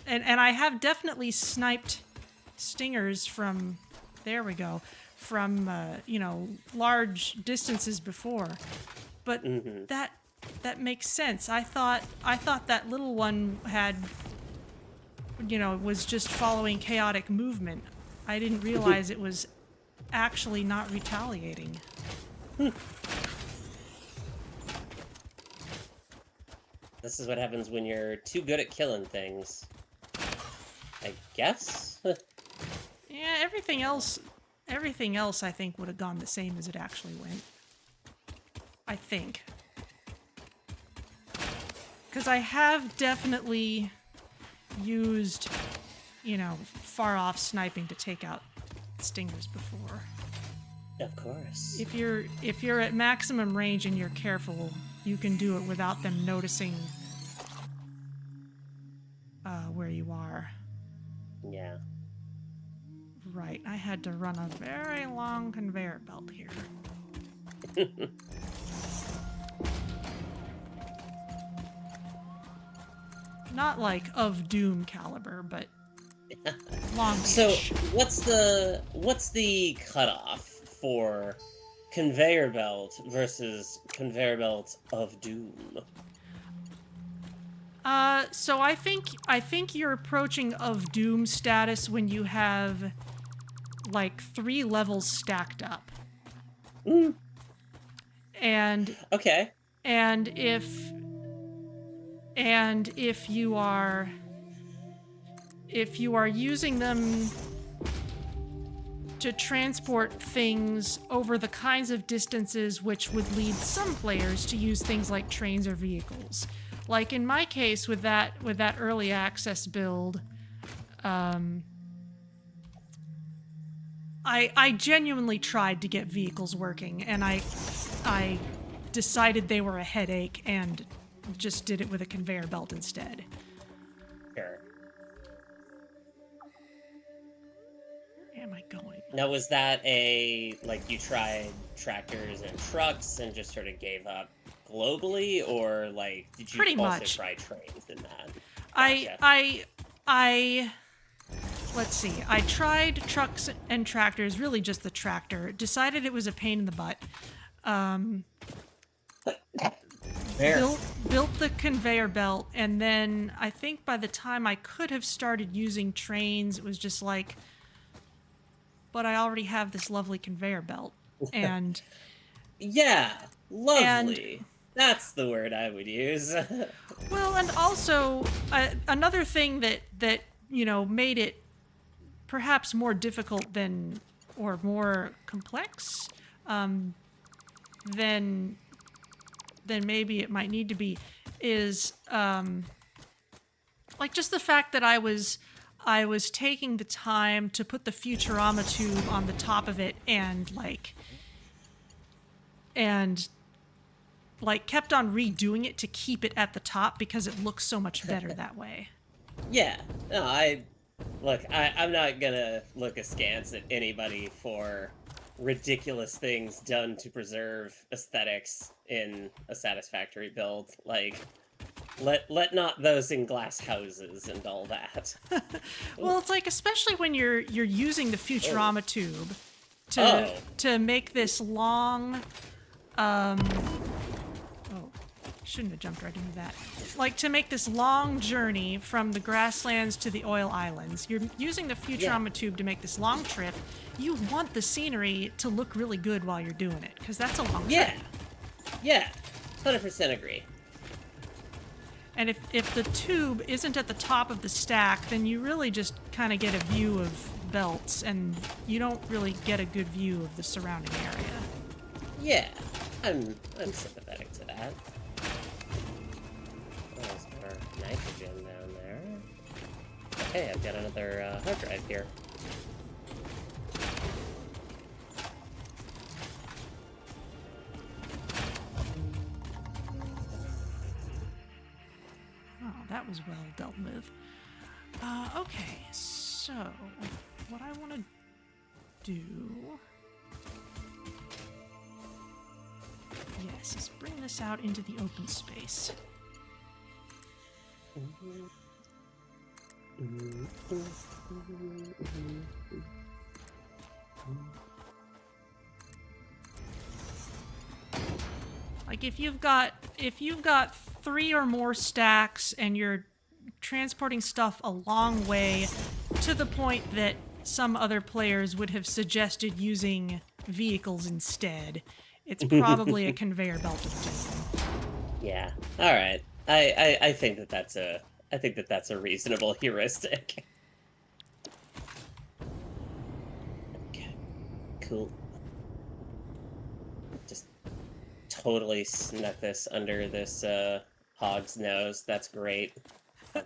and I have definitely sniped stingers from there we go from large distances before. But that makes sense. I thought that little one had was just following chaotic movement. I didn't realize it was actually not retaliating. This is what happens when you're too good at killing things. I guess? Yeah, everything else I think would have gone the same as it actually went. I think. Because I have definitely used, far off sniping to take out stingers before. Of course. If you're at maximum range and you're careful, you can do it without them noticing where you are. Yeah. Right, I had to run a very long conveyor belt here. Not like of Doom caliber, but So longish. what's the cutoff for conveyor belt versus conveyor belt of doom? So I think you're approaching of Doom status when you have like 3 levels stacked up. Mm, And okay. and if you are using them to transport things over the kinds of distances which would lead some players to use things like trains or vehicles. Like in my case with that early access build, I genuinely tried to get vehicles working, and I decided they were a headache and just did it with a conveyor belt instead. Sure. Where am I going? Now, was that like you tried tractors and trucks and just sort of gave up globally, or like did you Pretty also much. try trains in that? Gotcha. I let's see. I tried trucks and tractors, really just the tractor. Decided it was a pain in the butt. There. Built the conveyor belt, and then I think by the time I could have started using trains, it was just like, but I already have this lovely conveyor belt. And Yeah, lovely. That's the word I would use. well, and also another thing that made it perhaps more difficult than, or more complex than maybe it might need to be, is like just the fact that I was taking the time to put the Futurama tube on the top of it and kept on redoing it to keep it at the top because it looks so much better that way. Yeah. No, I'm not gonna look askance at anybody for ridiculous things done to preserve aesthetics in a Satisfactory build. Like, let not those in glass houses and all that. Well, it's like, especially when you're using the Futurama tube Oh. to make this long shouldn't have jumped right into that. Like, to make this long journey from the grasslands to the oil islands. You're using the Futurama tube to make this long trip. You want the scenery to look really good while you're doing it, because that's a long trip. Yeah. 100% agree. And if the tube isn't at the top of the stack, then you really just kind of get a view of belts, and you don't really get a good view of the surrounding area. Yeah, I'm sympathetic to that. There's more nitrogen down there. Okay, I've got another hard drive here. Oh, that was well dealt with. Okay, so what I want to do, yes, is bring this out into the open space. Like, if you've got 3 or more stacks and you're transporting stuff a long way to the point that some other players would have suggested using vehicles instead, it's probably a conveyor belt of doom. Yeah. All right. I think that's a reasonable heuristic. Okay. Cool. Just totally snuck this under this hog's nose. That's great.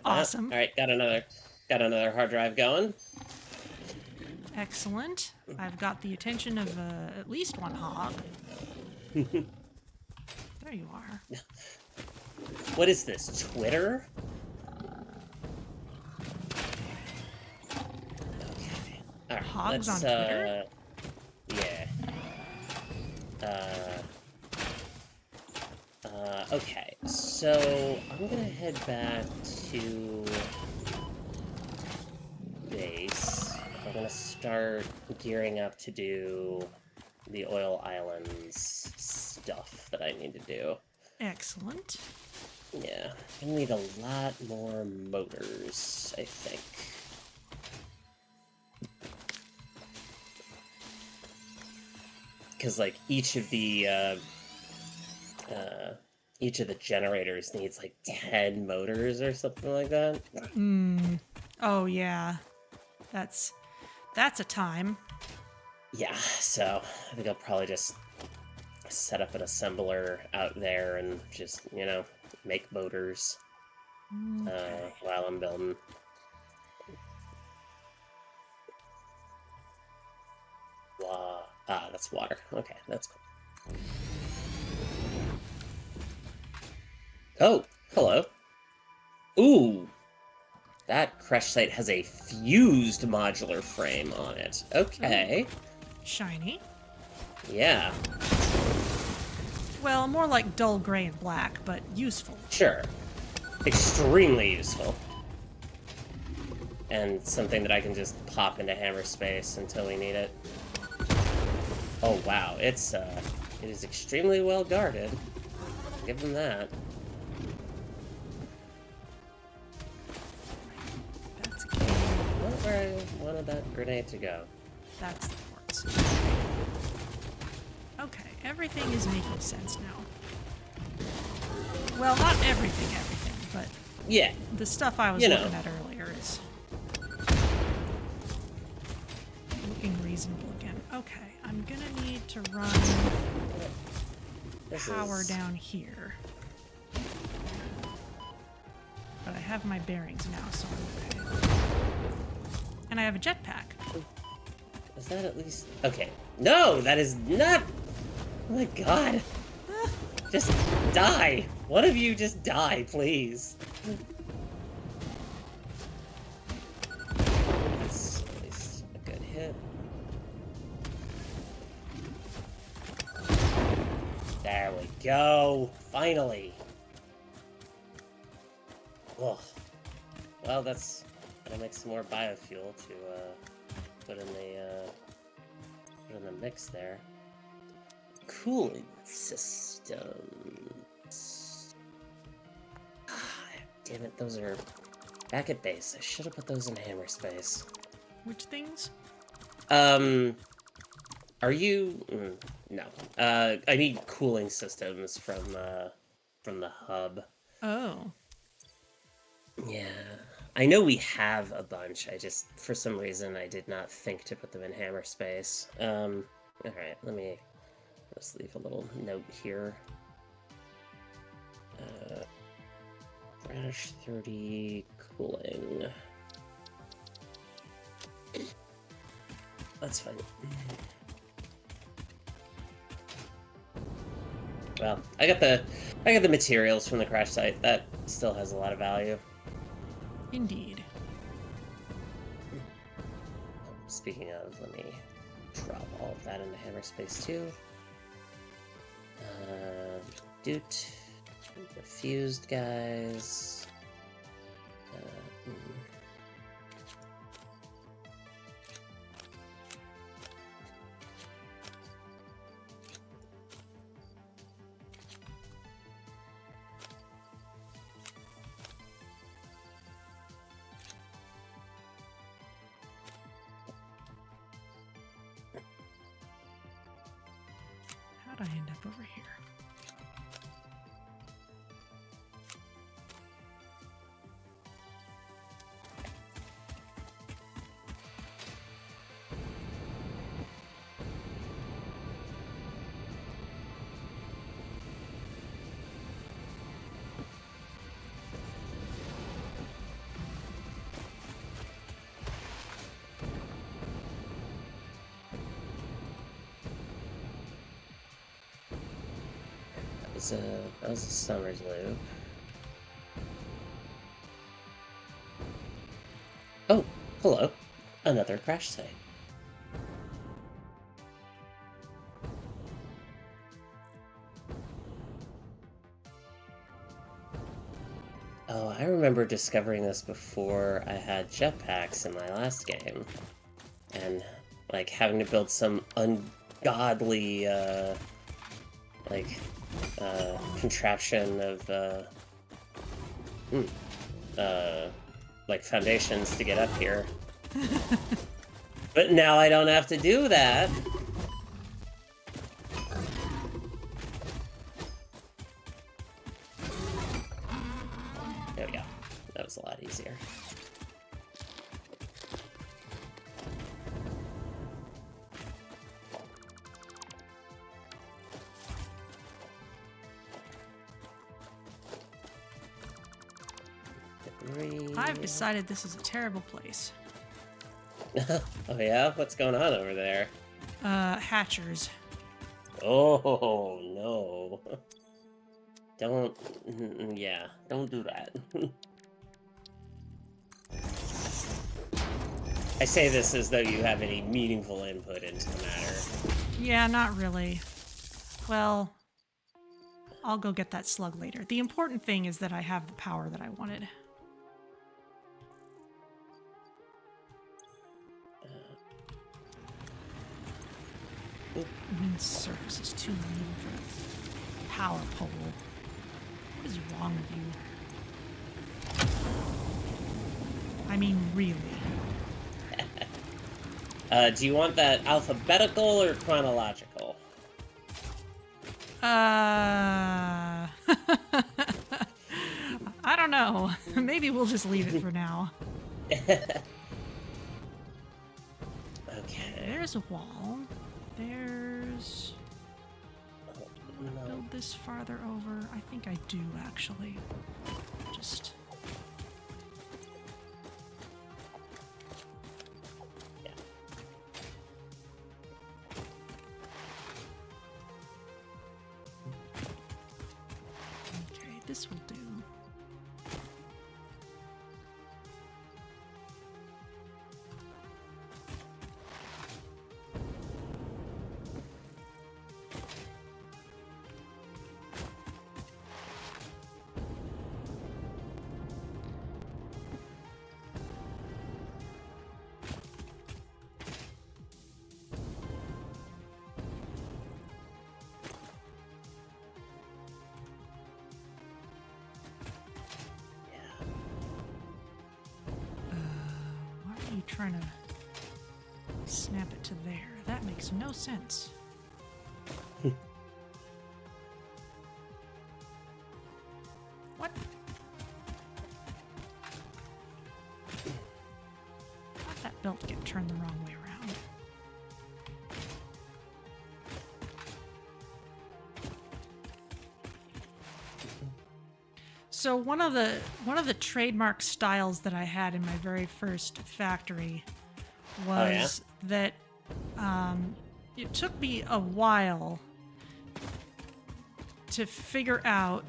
Awesome. All right, got another hard drive going. Excellent. I've got the attention of at least one hog. There you are. What is this, Twitter? Hogs let's, on Twitter? Yeah. Okay, so I'm gonna head back to base. I'm gonna start gearing up to do the Oil Islands stuff that I need to do. Excellent. Yeah, I'm gonna need a lot more motors, I think. Because, like, each of the generators needs, like, 10 motors or something like that. Oh, yeah. That's a time. Yeah, so I think I'll probably just set up an assembler out there and just, you know, make motors while I'm building. That's water. Okay, that's cool. Oh, hello. Ooh, that crash site has a fused modular frame on it. Okay. Shiny. Yeah, Well, more like dull gray and black, but useful. sure. Extremely useful. And something that I can just pop into hammer space until we need it. Oh wow, it is extremely well guarded. Give them that. That's a key. Not where I wanted that grenade to go. That's the quartz. Okay, everything is making sense now. Well, not everything, but Yeah, the stuff I was You know. looking at earlier is looking reasonable again. Okay, I'm gonna need to run this power is... down here. But I have my bearings now, so I'm okay. And I have a jetpack. Is that at least... Okay. No, that is not... Oh my god. Just die. One of you just die, please. That's at least a good hit. There we go. Finally. Ugh. Well, that's gonna make some more biofuel to put in the mix there. Cooling systems. Damn it, those are back at base. I should have put those in hammer space. Which things? Are you? No. I need cooling systems from the hub. Oh. Yeah. I know we have a bunch. I just, for some reason, I did not think to put them in hammer space. Alright, let me just leave a little note here. Crash 30 cooling. That's fine. Well, I got the materials from the crash site. That still has a lot of value. Indeed. Speaking of, let me drop all of that into hammer space too. Doot. The fused guys. How'd I end up over here? That was a summer's loop. Oh, hello. Another crash site. Oh, I remember discovering this before I had jetpacks in my last game. And, like, having to build some ungodly, contraption of, like, foundations to get up here. But now I don't have to do that. There we go. That was a lot easier. I've decided this is a terrible place. Oh yeah? What's going on over there? Hatchers. Oh, no. Don't... yeah, don't do that. I say this as though you have any meaningful input into the matter. Yeah, not really. Well, I'll go get that slug later. The important thing is that I have the power that I wanted. Surface is too mean for a power pole. What is wrong with you? I mean, really. Do you want that alphabetical or chronological? I don't know. Maybe we'll just leave it for now. Okay. There's a wall. There's... No. Build this farther over. I think I do, actually. Just... Yeah. Okay, this will do. Trying to snap it to there. That makes no sense. What? How'd that belt get turned the wrong way around? So one of the trademark styles that I had in my very first factory was that it took me a while to figure out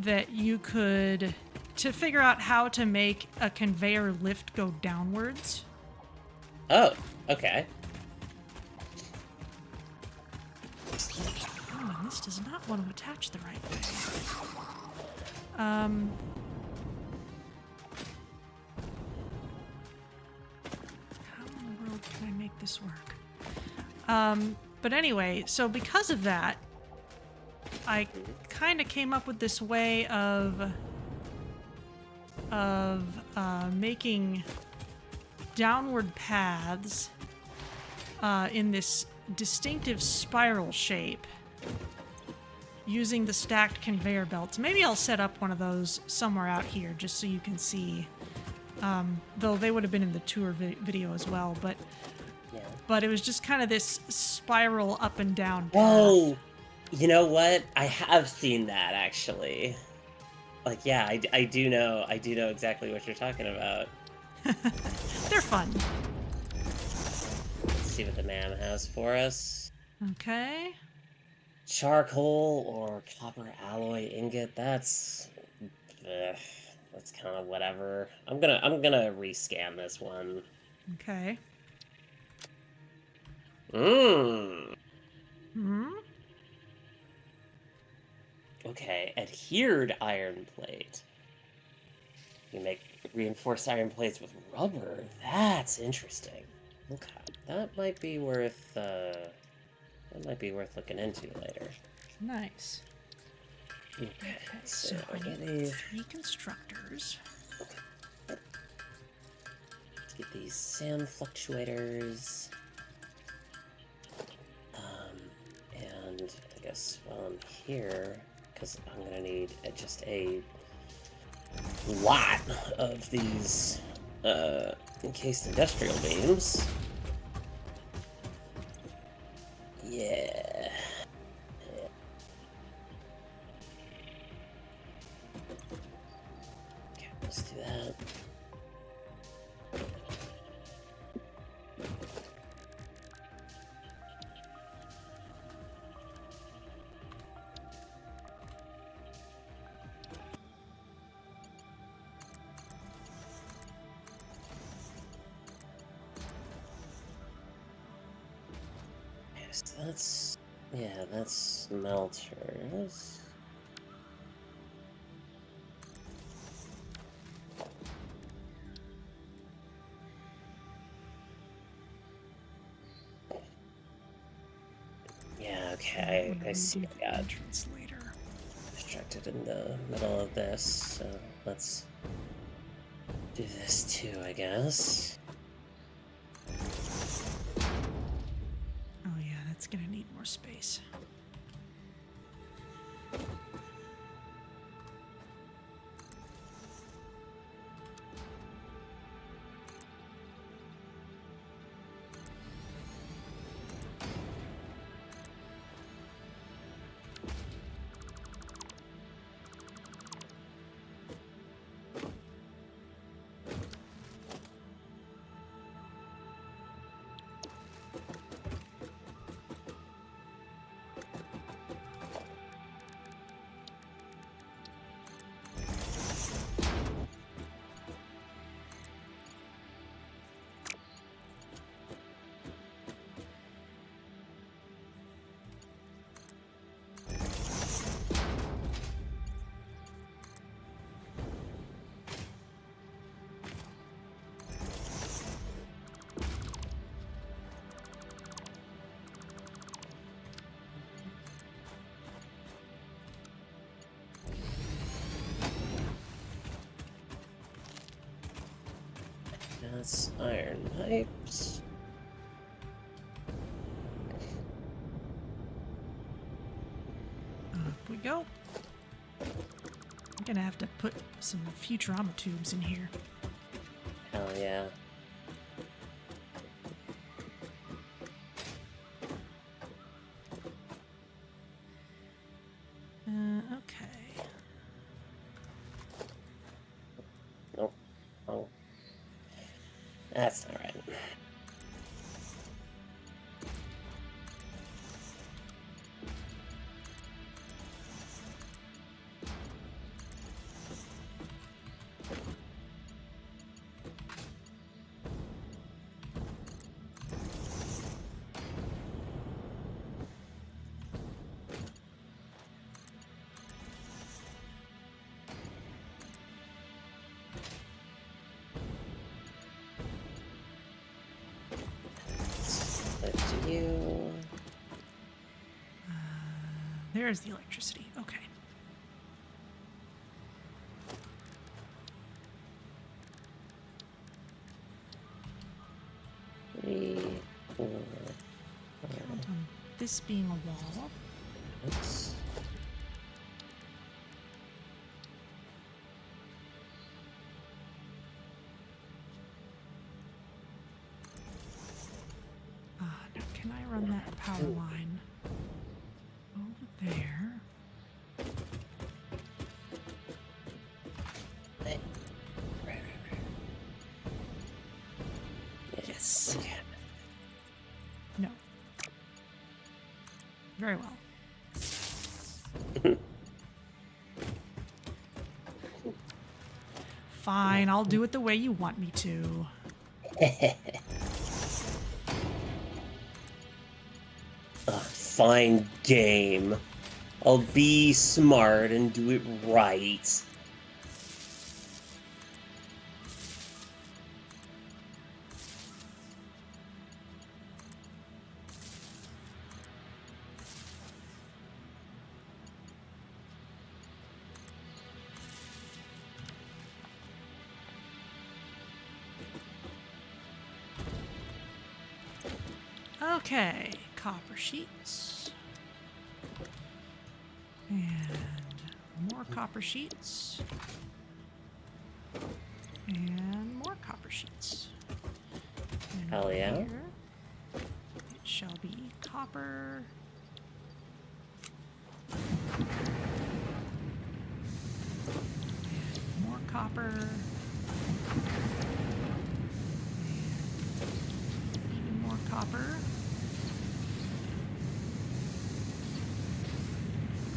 that you could figure out how to make a conveyor lift go downwards. Oh, okay. Oh, and this does not want to attach the right way. How in the world can I make this work? But anyway, so because of that, I kind of came up with this way of making downward paths in this distinctive spiral shape using the stacked conveyor belts. Maybe I'll set up one of those somewhere out here just so you can see. Though they would have been in the tour video as well, but it was just kind of this spiral up and down path. Whoa! You know what? I have seen that, actually. Like, yeah, I do know exactly what you're talking about. They're fun. Let's see what the man has for us. Okay. Charcoal or copper alloy ingot, that's kind of whatever. I'm gonna rescan this one. Okay. Okay, adhered iron plate. You make reinforced iron plates with rubber. That's interesting. Okay, that might be worth looking into later. Nice. Okay, So I need 3 constructors. Let's get these sand fluctuators. And I guess while I'm here, because I'm gonna need just a lot of these encased industrial beams. Yeah. Okay, let's do that. So that's smelters. Yeah, okay, I see. The entrance later. Distracted in the middle of this, so let's do this too, I guess. Oh yeah, that's gonna need more space. That's iron pipes. Up we go. I'm gonna have to put some Futurama tubes in here. Hell yeah. Okay. Nope. Oh. That's not right. You. There's the electricity. Okay. Three, four, Count on this being a wall. six. Now can I run that power line over there? Yes. Okay. No. Very well. Fine, I'll do it the way you want me to. Fine game. I'll be smart and do it right. Okay, copper sheets. And more copper sheets. And more copper sheets. And Hell over yeah. here, it shall be copper. And more copper. And even more copper.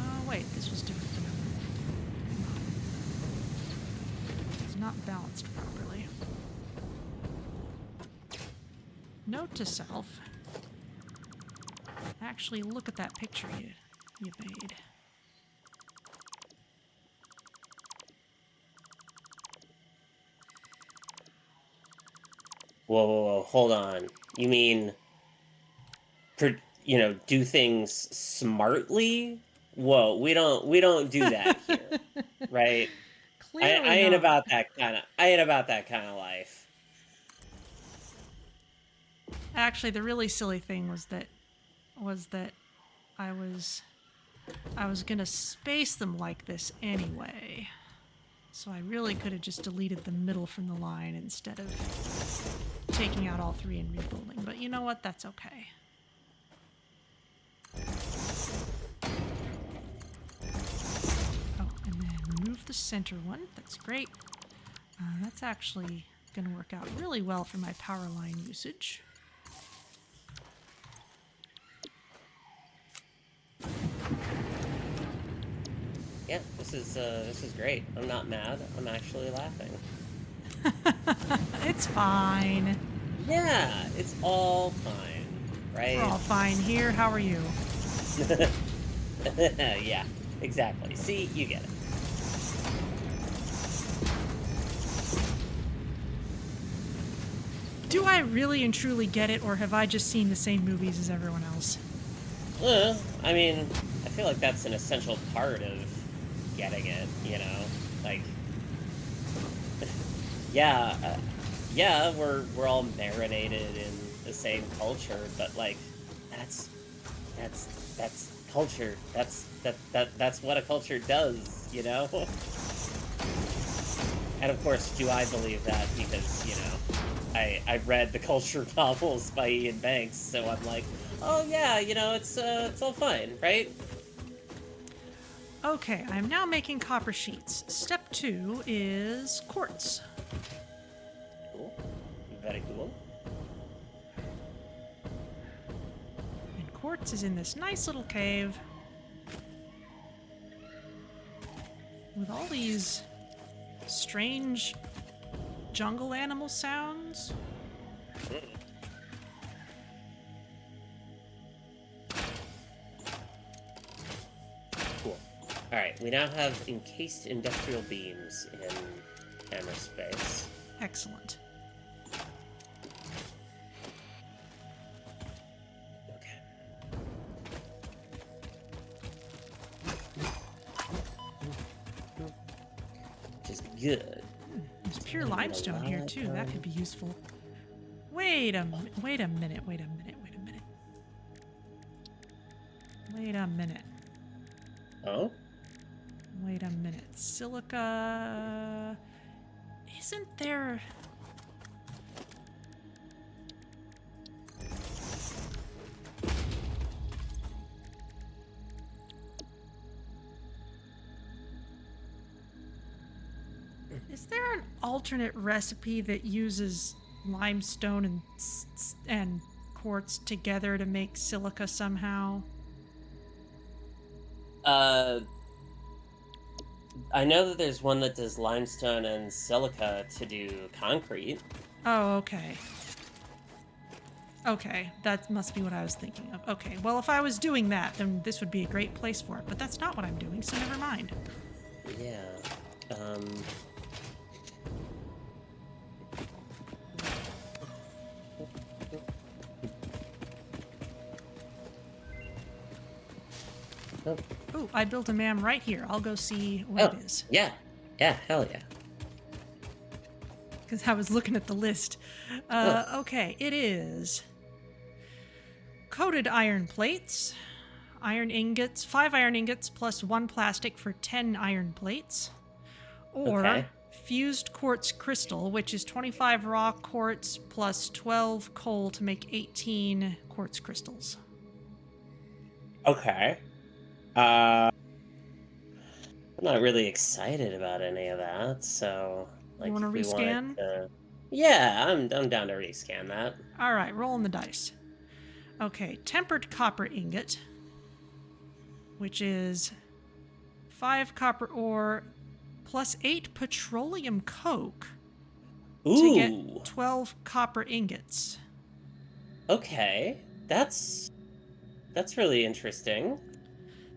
Oh, wait, this was different than hang on. It's not balanced properly. Note to self. Actually, look at that picture you made. Whoa, whoa, whoa, hold on. You mean, do things smartly? Whoa, we don't do that here, right? I Clearly ain't not. about that kind of life. Actually, the really silly thing was that I was gonna space them like this anyway. So I really could have just deleted the middle from the line instead of taking out all three and rebuilding. But you know what? That's okay. Oh, and then remove the center one. That's great. That's actually going to work out really well for my power line usage. Yeah, this is great. I'm not mad. I'm actually laughing. It's fine. Yeah, it's all fine, We're all right? fine here. How are you? Yeah, exactly. See, you get it. Do I really and truly get it, or have I just seen the same movies as everyone else? I mean, I feel like that's an essential part of getting it, you know? Like, yeah, yeah, we're all marinated in the same culture, but like, that's culture. That's what a culture does, you know? And of course, do I believe that because, I read the culture novels by Ian Banks, so I'm like, oh yeah, it's all fine, right? Okay, I'm now making copper sheets. Step 2 is quartz. Cool. Very cool. And quartz is in this nice little cave with all these strange jungle animal sounds. Cool. Alright, we now have encased industrial beams in hammer space. Excellent. Okay. Which is good. There's pure limestone here too. That could be useful. Wait a minute. Wait a minute. Oh? Wait a minute. Silica. Isn't there. Is there an alternate recipe that uses limestone and quartz together to make silica somehow? I know that there's one that does limestone and silica to do concrete. Oh, okay. Okay, that must be what I was thinking of. Okay, well, if I was doing that, then this would be a great place for it, but that's not what I'm doing, so never mind. Yeah. Oh. Ooh, I built a MAM right here. I'll go see what it is. Yeah. Yeah, hell yeah. Because I was looking at the list. Okay, it is coated iron plates, iron ingots, 5 iron ingots plus 1 plastic for 10 iron plates, or Okay. fused quartz crystal, which is 25 raw quartz plus 12 coal to make 18 quartz crystals. Okay. I'm not really excited about any of that, so You like want to if we wanted rescan? to, yeah, I'm down to rescan that. All right, rolling the dice. Okay, tempered copper ingot, which is 5 copper ore plus 8 petroleum coke to get Ooh. 12 copper ingots. Okay. That's really interesting.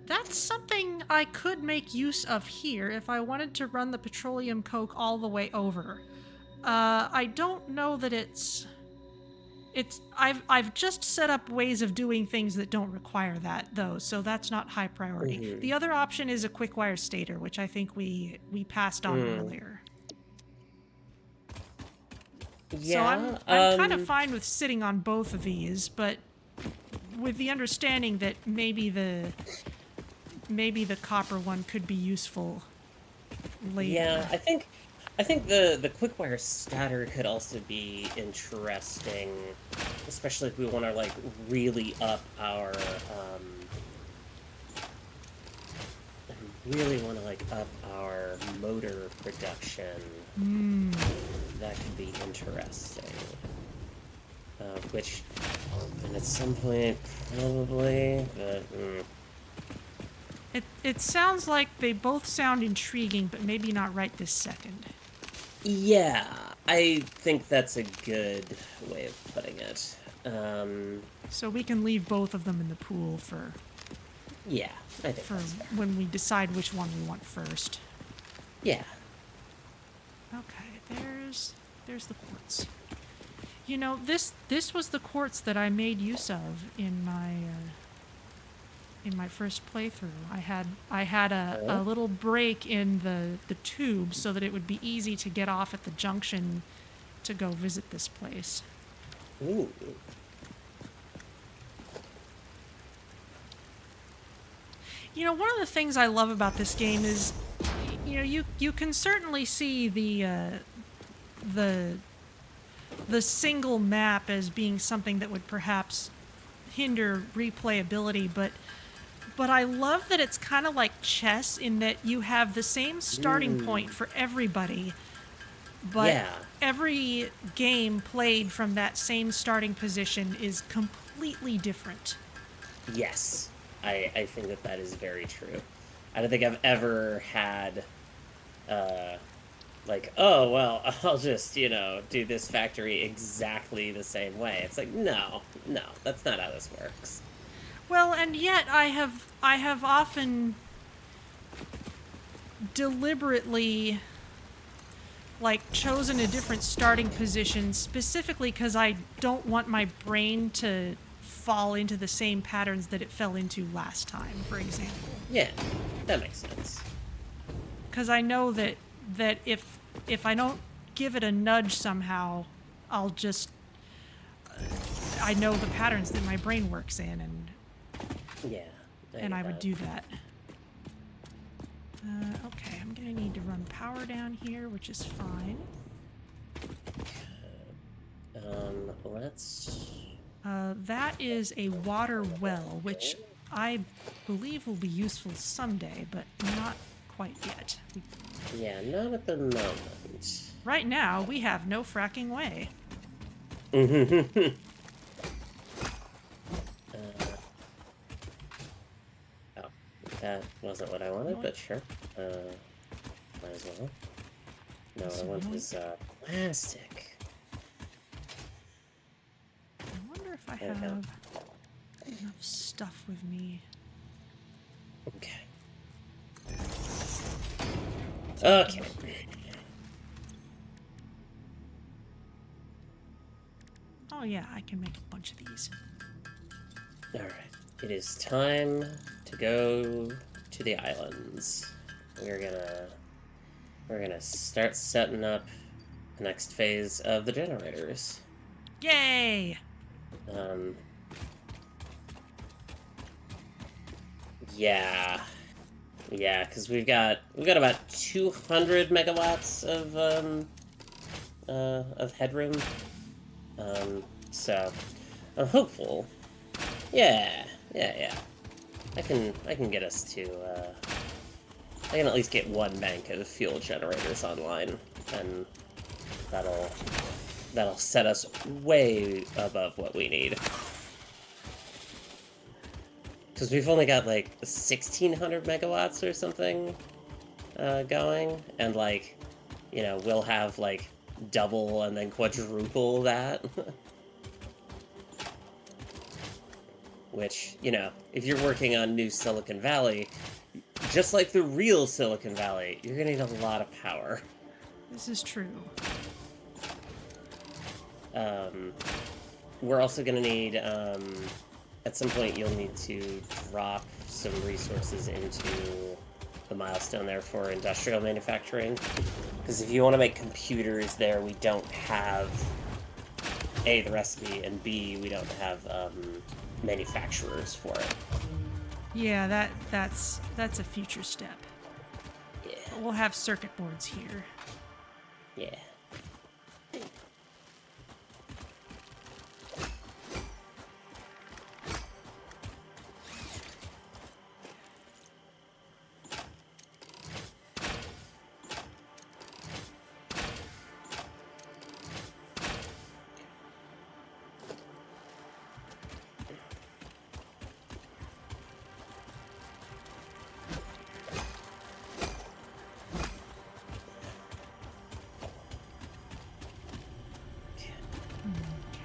That's something I could make use of here if I wanted to run the petroleum coke all the way over. I don't know that it's I've just set up ways of doing things that don't require that though, so that's not high priority. Mhm. The other option is a quick wire stator, which I think we passed on earlier. So Yeah. I'm kind of fine with sitting on both of these, but with the understanding that maybe the copper one could be useful later. Yeah, I think the quick wire statter could also be interesting, especially if we want to like really up our motor production. That could be interesting. Which, and at some point, probably, but. It sounds like they both sound intriguing, but maybe not right this second. Yeah, I think that's a good way of putting it. So we can leave both of them in the pool for Yeah, I think that's fair. when we decide which one we want first. Yeah. Okay, there's the quartz. You know, this was the quartz that I made use of in my first playthrough. I had a little break in the tube so that it would be easy to get off at the junction to go visit this place. Ooh. You know, one of the things I love about this game is, you know, you can certainly see the single map as being something that would perhaps hinder replayability, but I love that it's kind of like chess in that you have the same starting point for everybody, but Yeah. every game played from that same starting position is completely different. Yes, I think that is very true. I don't think I've ever had, like, oh, well, I'll just, do this factory exactly the same way. It's like, no, that's not how this works. Well, and yet I have often deliberately chosen a different starting position specifically because I don't want my brain to fall into the same patterns that it fell into last time, for example. Yeah, that makes sense. Because I know that if I don't give it a nudge somehow, I'll just I know the patterns that my brain works in, Yeah. and I would do that. Okay, I'm gonna need to run power down here, which is fine. Let's... That is a water well, which I believe will be useful someday, but not quite yet. Yeah, not at the moment. Right now, we have no fracking way. Oh, that wasn't what I wanted, but sure. Might as well. No, what I want was plastic. I wonder if I There we go. have enough stuff with me. Okay. Okay. Oh yeah, I can make a bunch of these. Alright. It is time to go to the islands. We're gonna start setting up the next phase of the generators. Yay! Yeah. Yeah, because we've got about 200 megawatts of headroom. So I'm hopeful. Yeah. I can get us to I can at least get one bank of fuel generators online, and that'll set us way above what we need. Because we've only got like 1,600 megawatts or something going, and like, you know, we'll have like double and then quadruple that. Which, you know, if you're working on New Silicon Valley, just like the real Silicon Valley, you're gonna need a lot of power. This is true. We're also gonna need, at some point you'll need to drop some resources into the milestone there for industrial manufacturing. Because if you want to make computers there, we don't have, A, the recipe, and B, we don't have manufacturers for it. Yeah, that's a future step. Yeah. But we'll have circuit boards here. Yeah.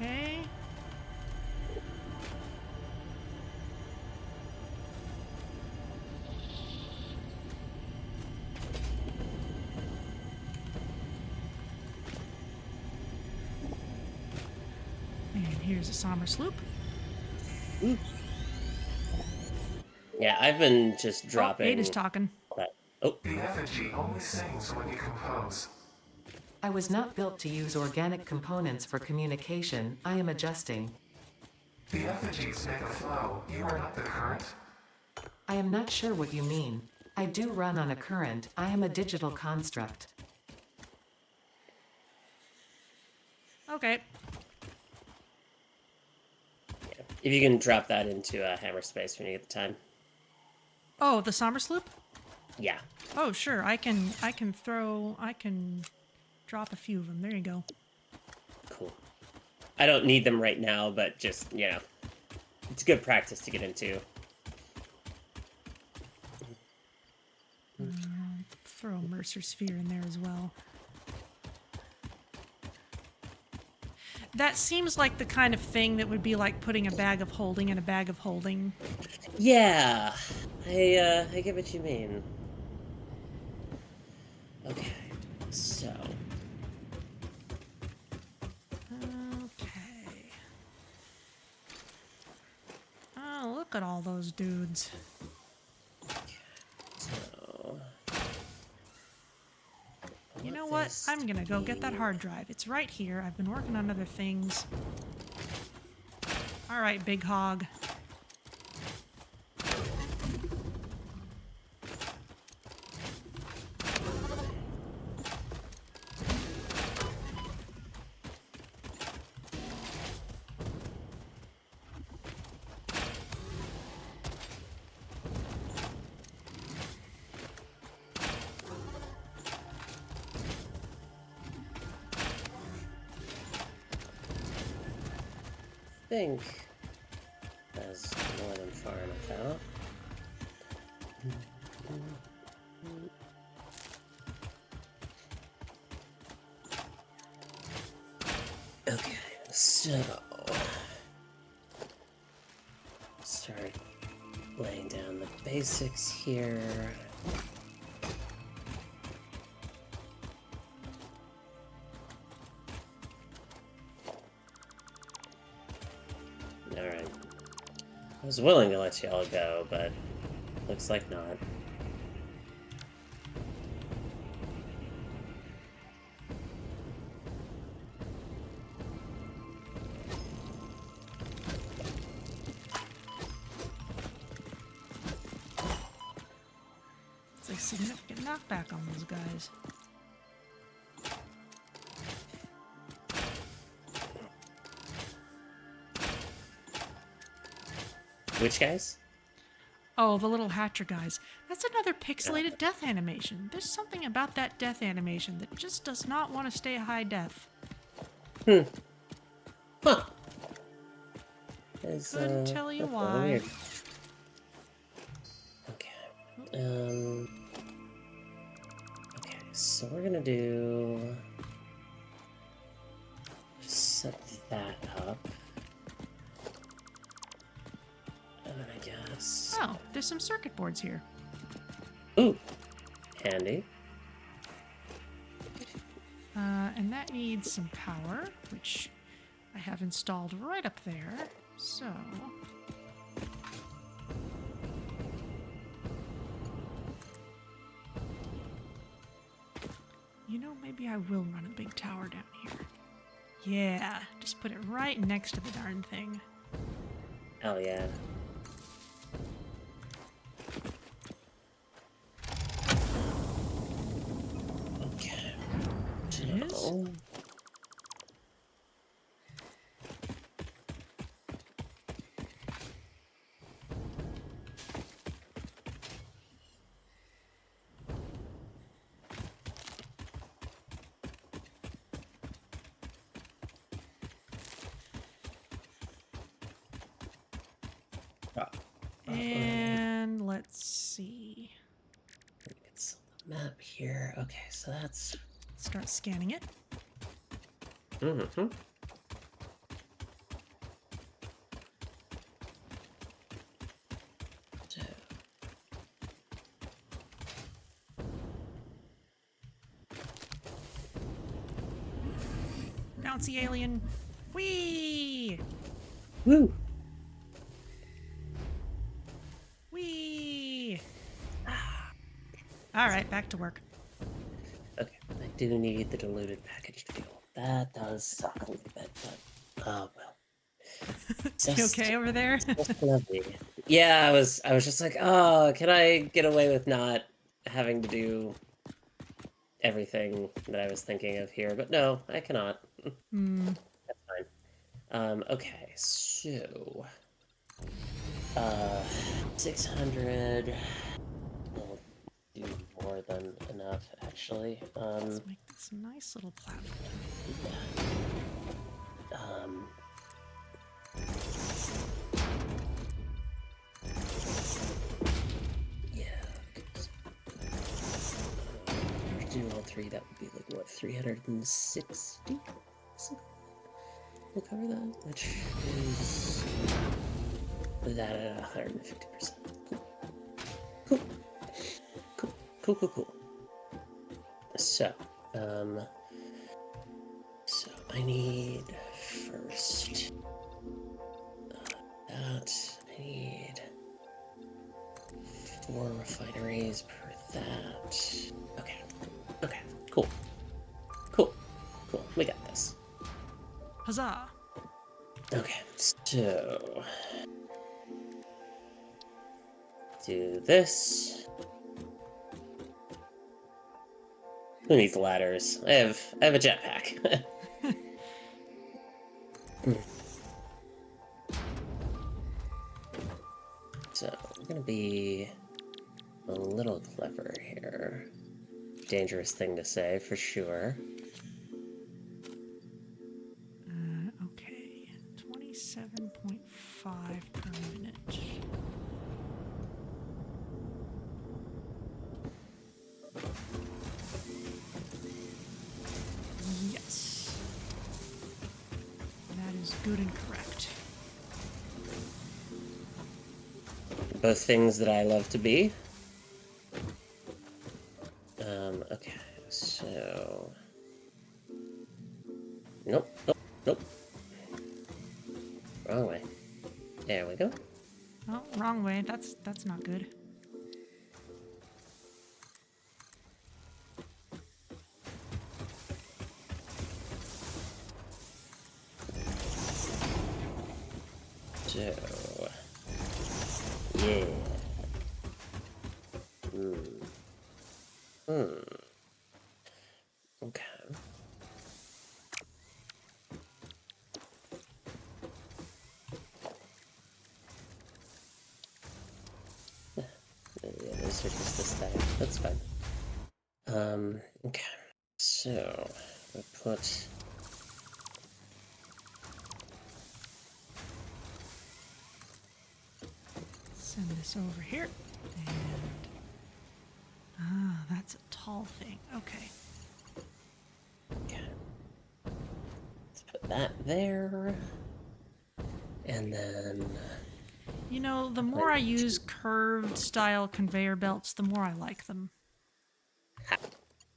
Okay. And here's a somber sloop. Yeah, I've been just dropping... Oh, Ada's talking. that. Oh, The effigy only sings when you compose. I was not built to use organic components for communication. I am adjusting. The effigies make a flow. You are not the current. I am not sure what you mean. I do run on a current. I am a digital construct. Okay. yeah. If you can drop that into hammer space when you get the time. Oh, the somber sloop? Yeah. Oh, sure. I can drop a few of them. There you go. Cool. I don't need them right now, but just, you know, it's good practice to get into. Throw a Mercer sphere in there as well. That seems like the kind of thing that would be like putting a bag of holding in a bag of holding. Yeah, I get what you mean. Okay, so... Okay. Oh, look at all those dudes. So... You know what? I'm gonna go get that hard drive. It's right here. I've been working on other things. All right, big hog. I think that's more than far enough out. Okay, so start laying down the basics here. Alright. I was willing to let y'all go, but looks like not. significant knockback on those guys. Which guys? Oh, the little hatcher guys. That's another pixelated death animation. There's something about that death animation that just does not want to stay high def. Huh. Couldn't tell you that's why. weird. Okay. Okay, so we're gonna do... Just set that up. And then I guess... Oh, there's some circuit boards here. Ooh! Handy. And that needs some power, which I have installed right up there. So... You know, maybe I will run a big tower down here. Yeah, just put it right next to the darn thing. Hell yeah. Okay. It is? So... And let's see. It's the map here. Okay, so that's... Start scanning it. Mm-hmm. Bouncy alien. Whee! Woo! Whee! Alright, back to work. Okay, I do need the diluted packaged fuel. That does suck a little bit, but oh well. You okay over there? Just lovely. Yeah, I was just like, oh, can I get away with not having to do everything that I was thinking of here? But no, I cannot. Hmm. That's fine. Okay, so 600 will do more than enough, actually. Let's make this a nice little platform. Yeah. If we do all three, that would be like what, 360? We'll cover that, which is that at 150%. Cool. Cool. So, so I need first that. I need 4 refineries per that. Okay. Cool. We got this. Huzzah! Okay, so do this. Who needs ladders? I have a jetpack. So I'm gonna be a little clever here. Dangerous thing to say for sure. Okay. 27.5 per minute. Yes. That is good and correct. Both things that I love to be. Okay, so... Nope. Wrong way. There we go. Oh, wrong way. That's not good. So... Yeah. So, we put... Send this over here. And that's a tall thing. Okay. Okay. Let's put that there. And then... You know, the more I use curved style conveyor belts, the more I like them.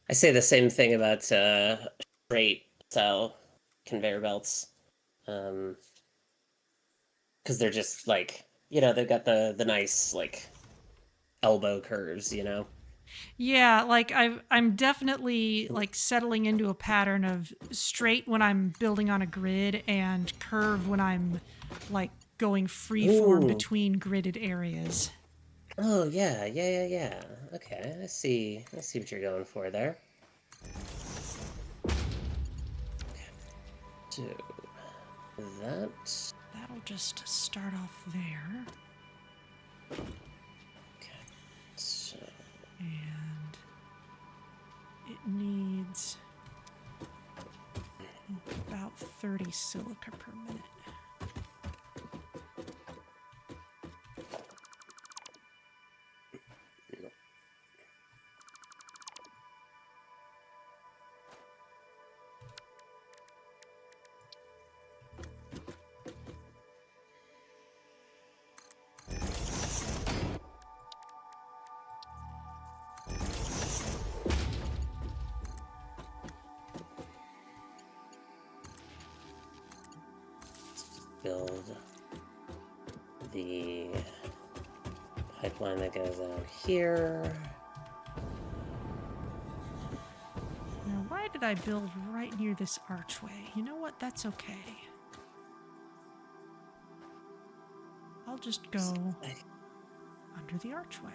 I say the same thing about straight style conveyor belts. Because they're just like, they've got the nice like elbow curves, Yeah, like I'm definitely like settling into a pattern of straight when I'm building on a grid and curve when I'm like going freeform Ooh. between gridded areas. Oh yeah. Okay, I see what you're going for there. Okay. So That'll just start off there. Okay. So And it needs about 30 silica per minute. build the pipeline that goes out here. Now, why did I build right near this archway? You know what? That's okay. I'll just go under the archway.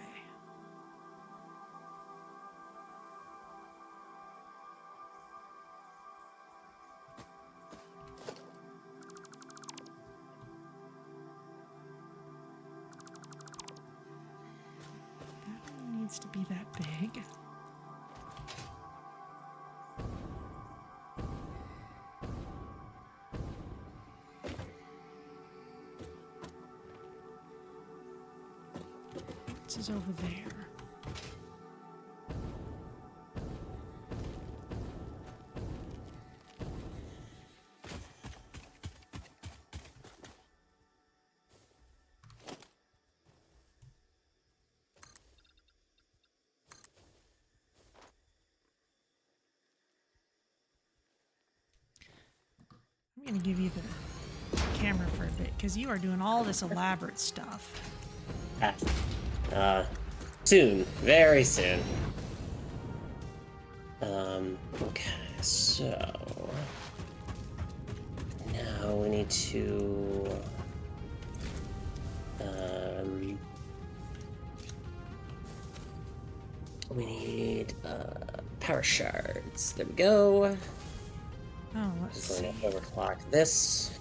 That one needs to be that big. This is over there. I'm going to give you the camera for a bit because you are doing all this elaborate stuff. Soon, very soon. Okay, so now we need to we need power shards. There we go. Oh, let's Just see. going to overclock this.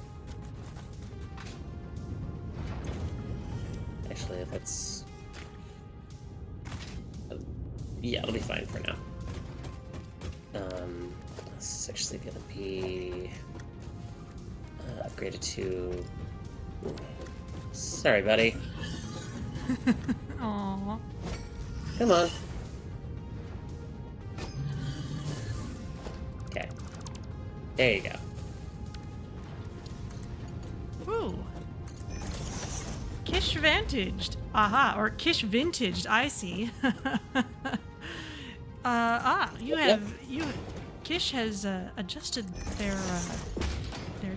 Actually, that's yeah, it'll be fine for now. This is actually gonna be upgraded to. Sorry, buddy. Aww. Come on. Okay. There you go. Ooh. Kish vantaged. Aha, or Kish vintaged, I see. Kish has adjusted their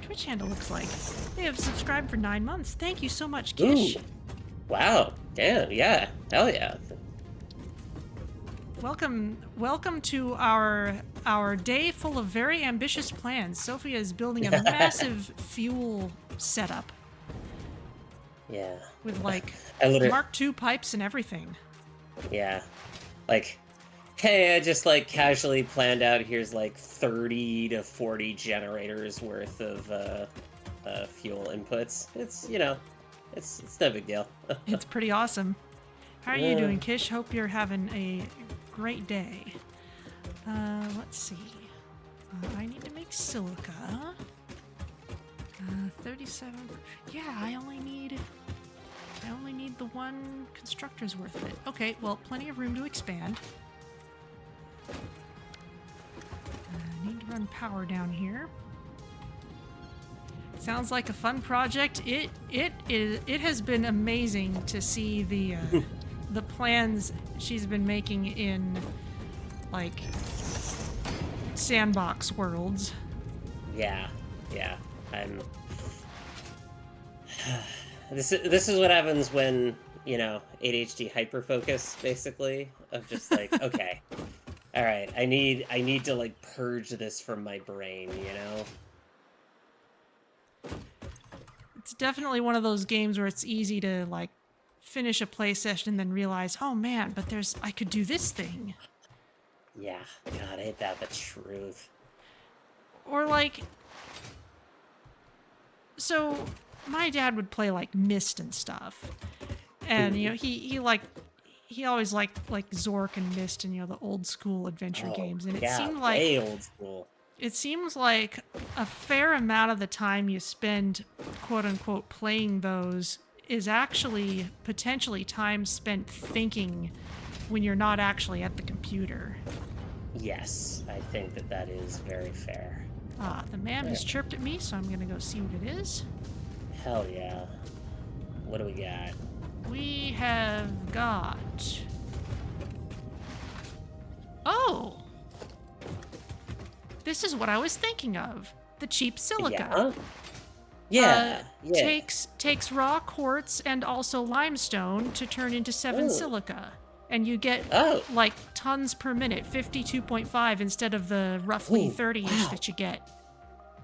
Twitch handle, looks like. They have subscribed for 9 months. Thank you so much, Kish. Ooh. Wow. Damn, yeah. Hell yeah. Welcome to our day full of very ambitious plans. Sophia is building a massive fuel setup. Yeah. With like Mark II pipes and everything. Yeah. Like, hey, I just like casually planned out here's like 30 to 40 generators worth of fuel inputs. It's, it's no big deal. It's pretty awesome. How are you doing, Kish? Hope you're having a great day. Let's see. I need to make silica. 37. Yeah, I only need the one constructor's worth of it. Okay, well, plenty of room to expand. Need to run power down here. Sounds like a fun project. It has been amazing to see the the plans she's been making in like sandbox worlds. Yeah. I'm. This is what happens when, you know, ADHD hyperfocus, basically, of just like, okay, all right, I need to like purge this from my brain, you know. It's definitely one of those games where it's easy to like finish a play session and then realize, oh man, but I could do this thing. Yeah, God, ain't that the truth? Or like, so my dad would play like Myst and stuff, and you know he always liked like Zork and Myst and, you know, the old school adventure games, and it seemed like way old school. it seems like a fair amount of the time you spend, quote unquote, playing those is actually potentially time spent thinking when you're not actually at the computer. Yes, I think that is very fair. Ah, the man has chirped at me, so I'm gonna go see what it is. Hell yeah. What do we got? We have got... Oh! This is what I was thinking of. The cheap silica. Yeah. Takes raw quartz and also limestone to turn into 7 silica. And you get like tons per minute, 52.5 instead of the roughly 30-ish that you get.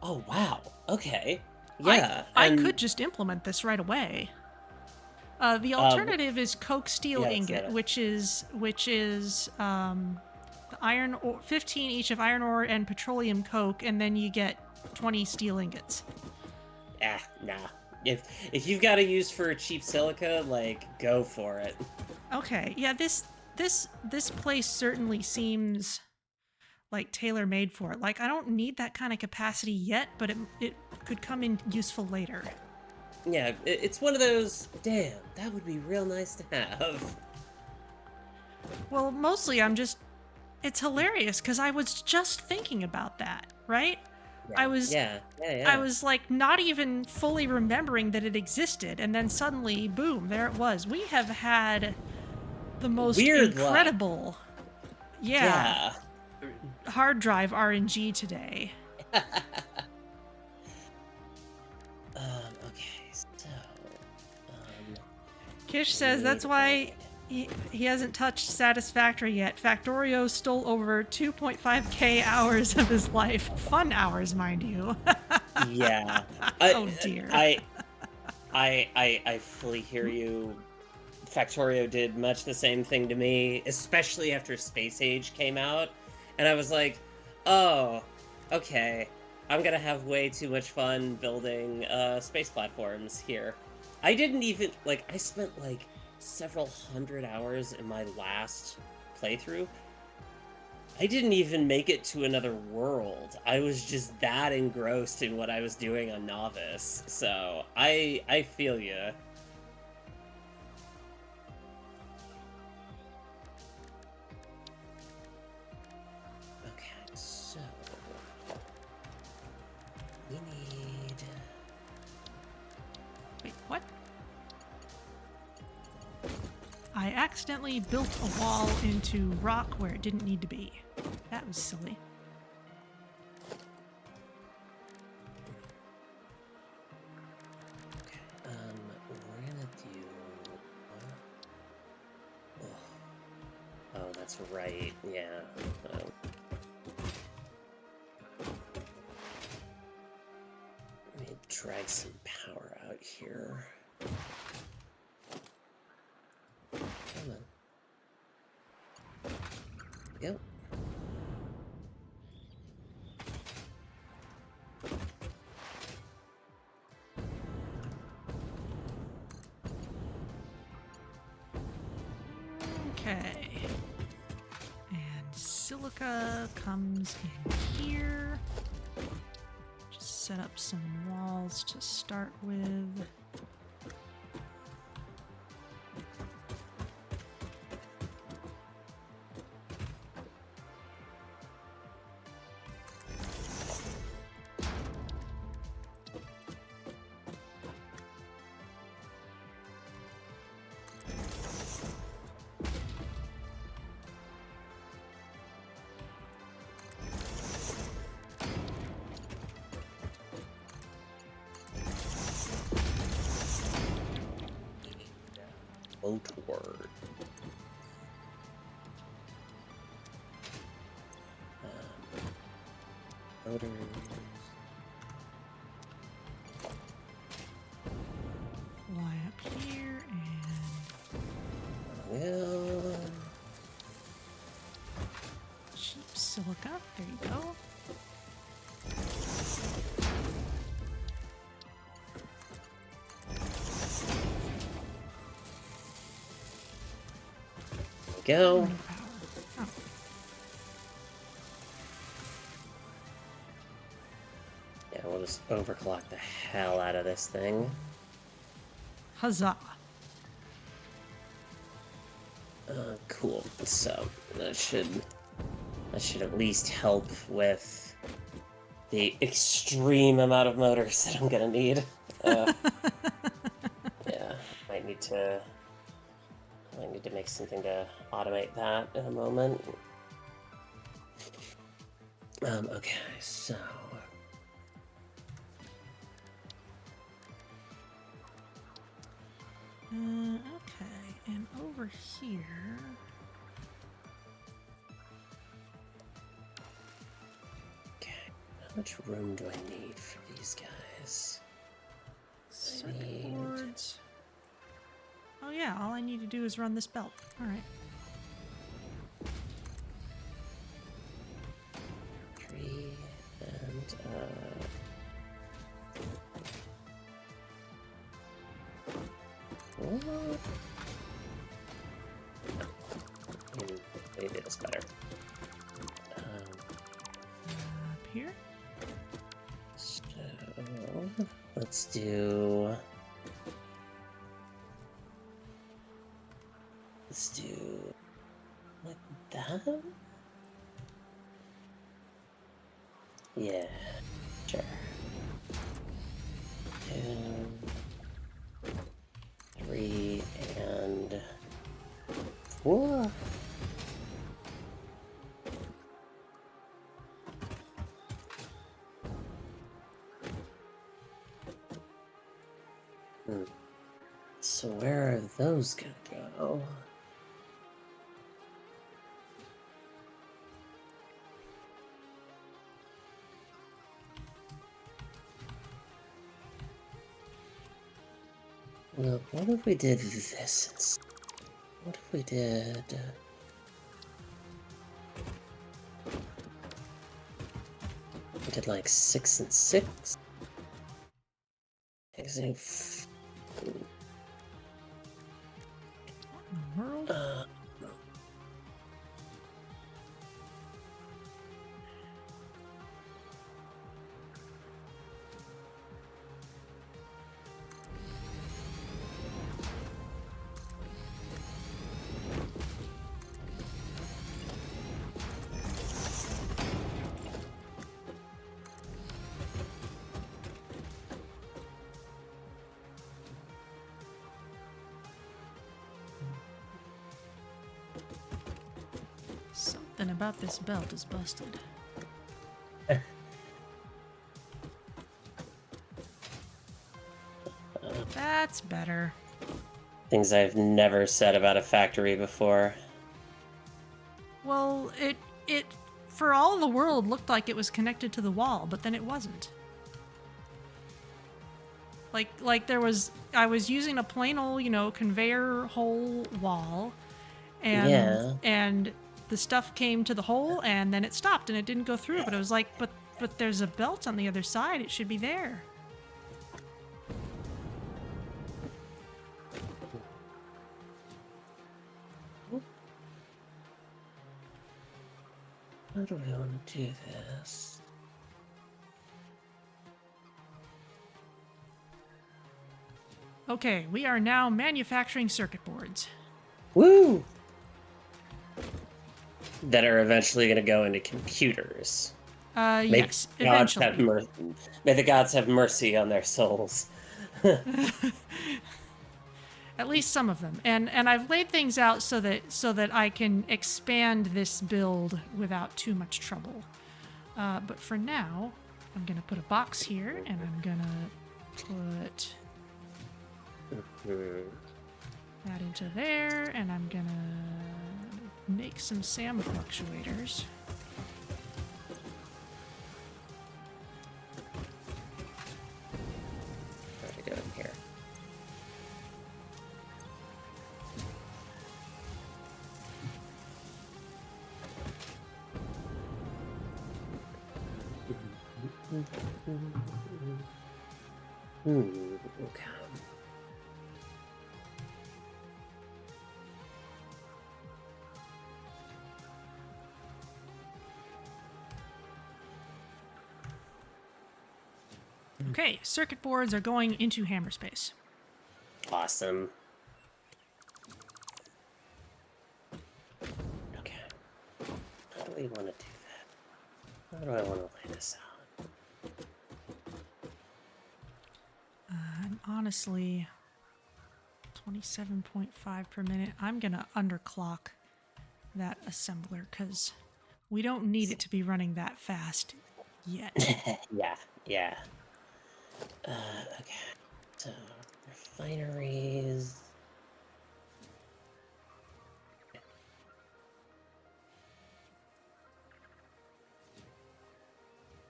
Oh, wow. Okay. Yeah. I could just implement this right away. The alternative is coke steel ingot, which is iron ore, 15 each of iron ore and petroleum coke, and then you get 20 steel ingots. Nah. If you've got a use for cheap silica, like, go for it. Okay, yeah, this place certainly seems like tailor-made for it. Like, I don't need that kind of capacity yet, but it could come in useful later. Yeah, it's one of those, damn, that would be real nice to have. Well, mostly it's hilarious because I was just thinking about that, right? Yeah, I was I was like not even fully remembering that it existed, and then suddenly, boom, there it was. We have had the most weird incredible hard drive RNG today. Okay, so Kish says that's why he hasn't touched Satisfactory yet. Factorio stole over 2.5k hours of his life. Fun hours, mind you. Yeah. Oh dear. I fully hear you. Factorio did much the same thing to me, especially after Space Age came out. And I was like, oh, okay. I'm gonna have way too much fun building space platforms here. I didn't even, like, I spent like several hundred hours in my last playthrough. I didn't even make it to another world. I was just that engrossed in what I was doing on Novice. So I feel ya. Okay, so we need... Wait, what? I accidentally built a wall into rock where it didn't need to be. That was silly. Okay, we're gonna do... Oh, that's right, yeah. Let me drag some power out here. Come on. Yep. Okay. And silica comes in here. set up some walls to start with. Motor. Motors. Fly up here and Well, cheap silica. There you go. go. No power. Oh, Yeah, we'll just overclock the hell out of this thing. huzzah. Cool. So that should at least help with the extreme amount of motors that I'm gonna need. Yeah, might need to make something to automate that in a moment. Okay, so Okay, and over here. okay, how much room do I need for these guys? Circuit need- boards. Oh yeah, all I need to do is run this belt. All right. 3 and what? Maybe that's better. Up here. So let's do like that. Yeah, sure. 2, 3, and 4. So where are those gonna go? Well, what if we did this instead? What if we did... we did like 6 and 6? World. Something about this belt is busted. That's better. Things I've never said about a factory before. Well, it for all the world looked like it was connected to the wall, but then it wasn't. Like there was, I was using a plain old, conveyor hole wall, and Yeah. and the stuff came to the hole and then it stopped and it didn't go through. But it was like, but there's a belt on the other side. It should be there. How do we want to do this? Okay, we are now manufacturing circuit boards. Woo! That are eventually going to go into computers. Yes, Gods have eventually. May the gods have mercy on their souls. At least some of them. And I've laid things out so that I can expand this build without too much trouble. But for now, I'm gonna put a box here, and I'm gonna put that into there, and I'm gonna make some SAM fluctuators. What are we doing here? Okay. Okay, circuit boards are going into hammer space. Awesome. Okay. How do we want to do that? How do I want to lay this out? And honestly, 27.5 per minute. I'm gonna underclock that assembler because we don't need it to be running that fast yet. Yeah. Okay. So, refineries.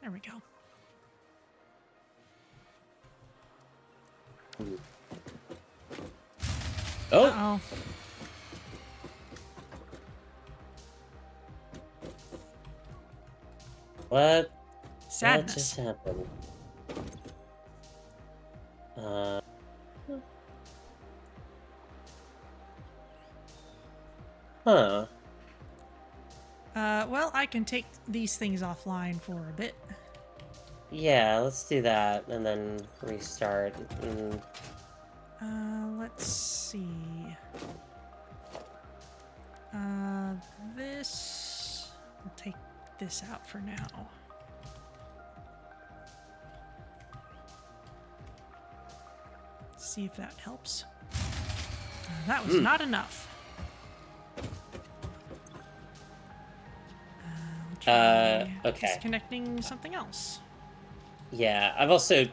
There we go. Oh! Uh-oh. What Sadness. just happened? Huh. Well, I can take these things offline for a bit. Yeah, let's do that and then restart. Let's see. This... I'll take this out for now. See if that helps. That was not enough. I'll try okay. disconnecting something else. Yeah, I've also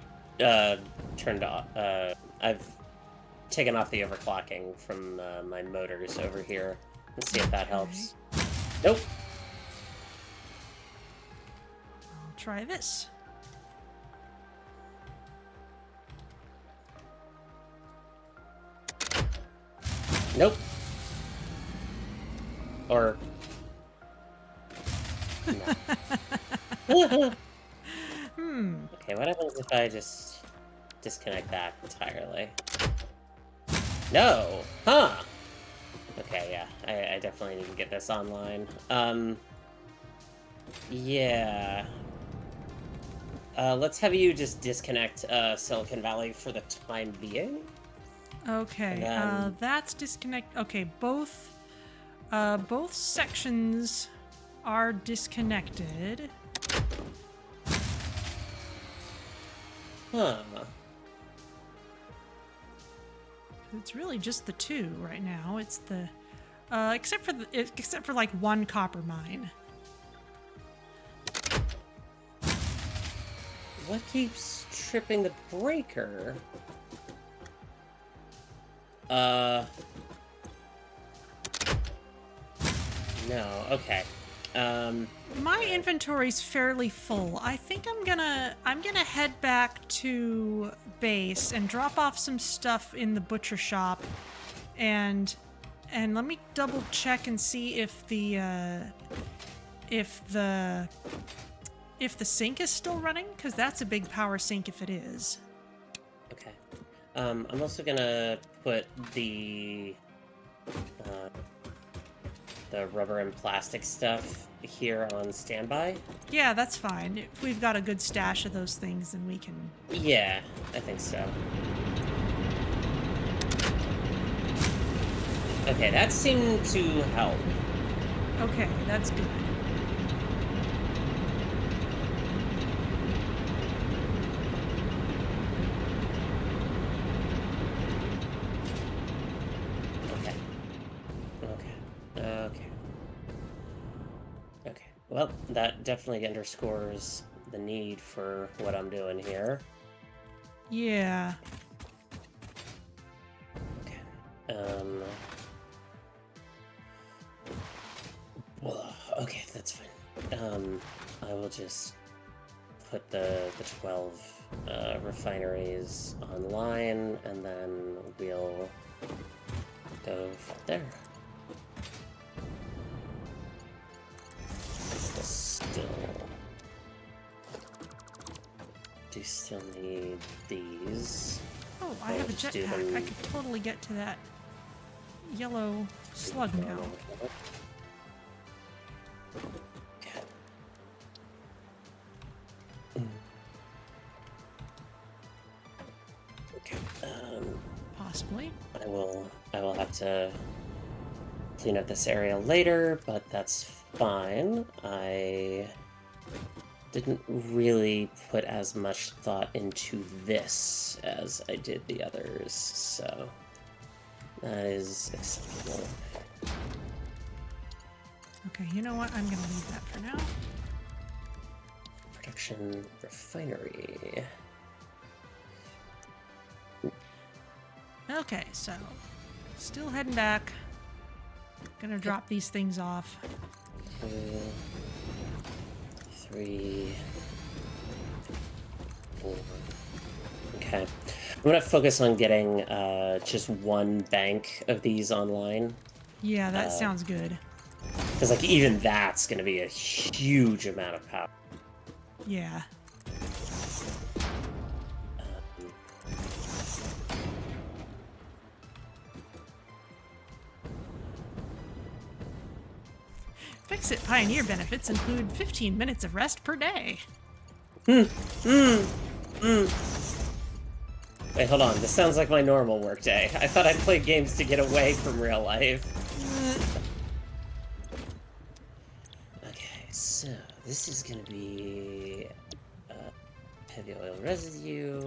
turned off. I've taken off the overclocking from my motors over here. Let's see if that helps. Nope. I'll try this. Nope. Or. No. Okay, what happens if I just disconnect that entirely? No! Huh! Okay, yeah, I definitely need to get this online. Yeah. Let's have you just disconnect Silicon Valley for the time being. Okay, then- that's disconnect. Okay, both sections are disconnected. Huh. It's really just the two right now. It's the except for like one copper mine. What keeps tripping the breaker? No, okay. My inventory's fairly full. I think I'm gonna head back to base and drop off some stuff in the butcher shop, and let me double check and see if the sink is still running, because that's a big power sink if it is. Okay. I'm also gonna put the rubber and plastic stuff here on standby. Yeah, that's fine. If we've got a good stash of those things, then we can... Yeah, I think so. Okay, that seemed to help. Okay, that's good. Okay. Okay. Okay. Okay. Well, that definitely underscores the need for what I'm doing here. Yeah. Okay. Okay, that's fine. I will just put the 12 refineries online, and then we'll go from there. Do still need these. Oh, I I'll have a just do jetpack. them- I could totally get to that yellow slug now. Okay. Okay. Possibly. I will have to clean up this area later, but that's fine. I didn't really put as much thought into this as I did the others, so that is acceptable. Okay, you know what? I'm gonna leave that for now. Production refinery. Okay, so still heading back. Gonna drop these things off. 2, 3, 4. Okay. I'm gonna focus on getting just one bank of these online. Yeah, that sounds good. Because, like, even that's gonna be a huge amount of power. Yeah. Fix-It Pioneer benefits include 15 minutes of rest per day. Wait, hold on. This sounds like my normal workday. I thought I'd play games to get away from real life. Okay, so this is gonna be heavy oil residue.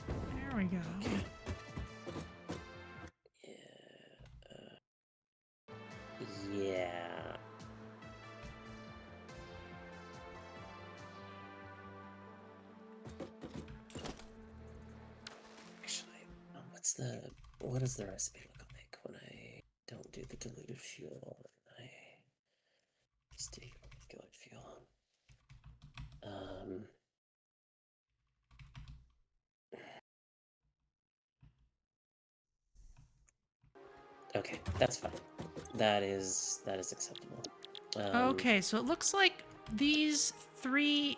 There we go. Yeah. Actually, what does the recipe look like when I don't do the diluted fuel and I just do regular fuel? Okay, that's fine. That is acceptable. Okay, so it looks like these three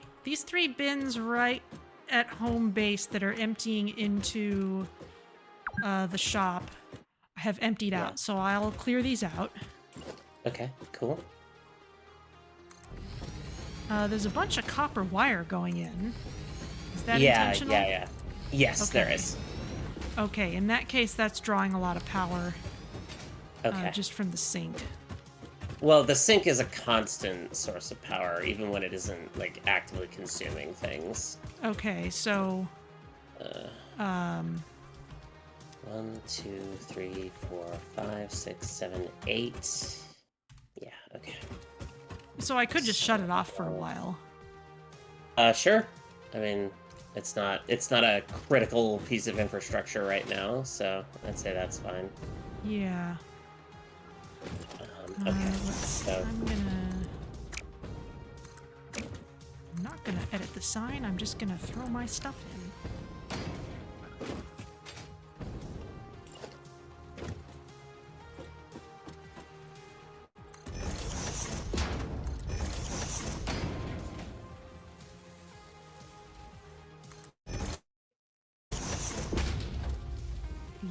bins right at home base that are emptying into the shop have emptied Yeah. out. So I'll clear these out. Okay, cool. There's a bunch of copper wire going in. Is that Yeah, intentional? yeah. Yes, there Okay. is. Okay, in that case, that's drawing a lot of power Okay. just from the sink. Well, the sink is a constant source of power, even when it isn't, like, actively consuming things. Okay, so 1, 2, 3, 4, 5, 6, 7, 8. Yeah, okay. so I could just shut it off for a while. Sure. I mean, it's not a critical piece of infrastructure right now, so I'd say that's fine. Yeah. Okay, Let's see. so I'm not gonna edit the sign. I'm just gonna throw my stuff in.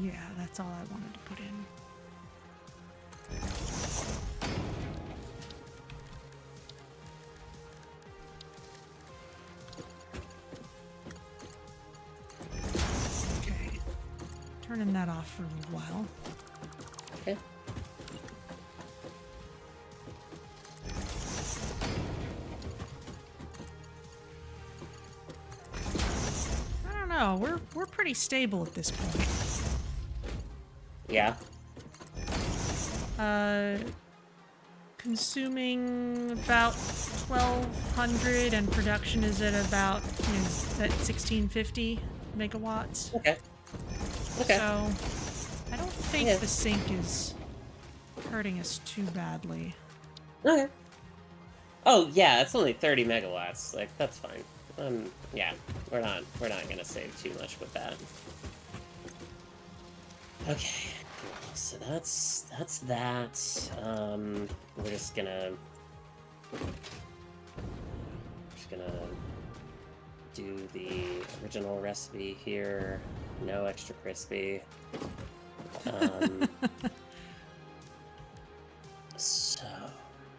Yeah, that's all I wanted to put in. Turning that off for a little while. Okay. I don't know. We're pretty stable at this point. Yeah. Consuming about 1,200, and production is at about at 1,650 megawatts. Okay. Okay. So I don't think Yeah. the sink is hurting us too badly. Okay. Oh yeah, it's only 30 megawatts. Like that's fine. Yeah, we're not gonna save too much with that. Okay. Cool. So that's that. We're just gonna do the original recipe here. No extra crispy. So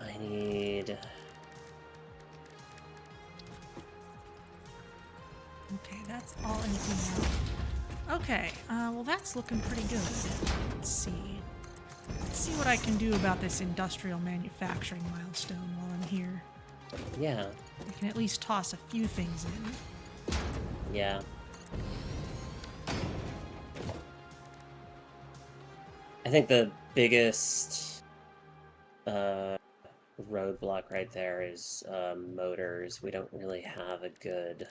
I need. Okay, that's all empty now. Okay, well that's looking pretty good. Let's see. Let's see what I can do about this industrial manufacturing milestone while I'm here. Yeah. I can at least toss a few things in. Yeah. I think the biggest roadblock right there is motors. We don't really have a good.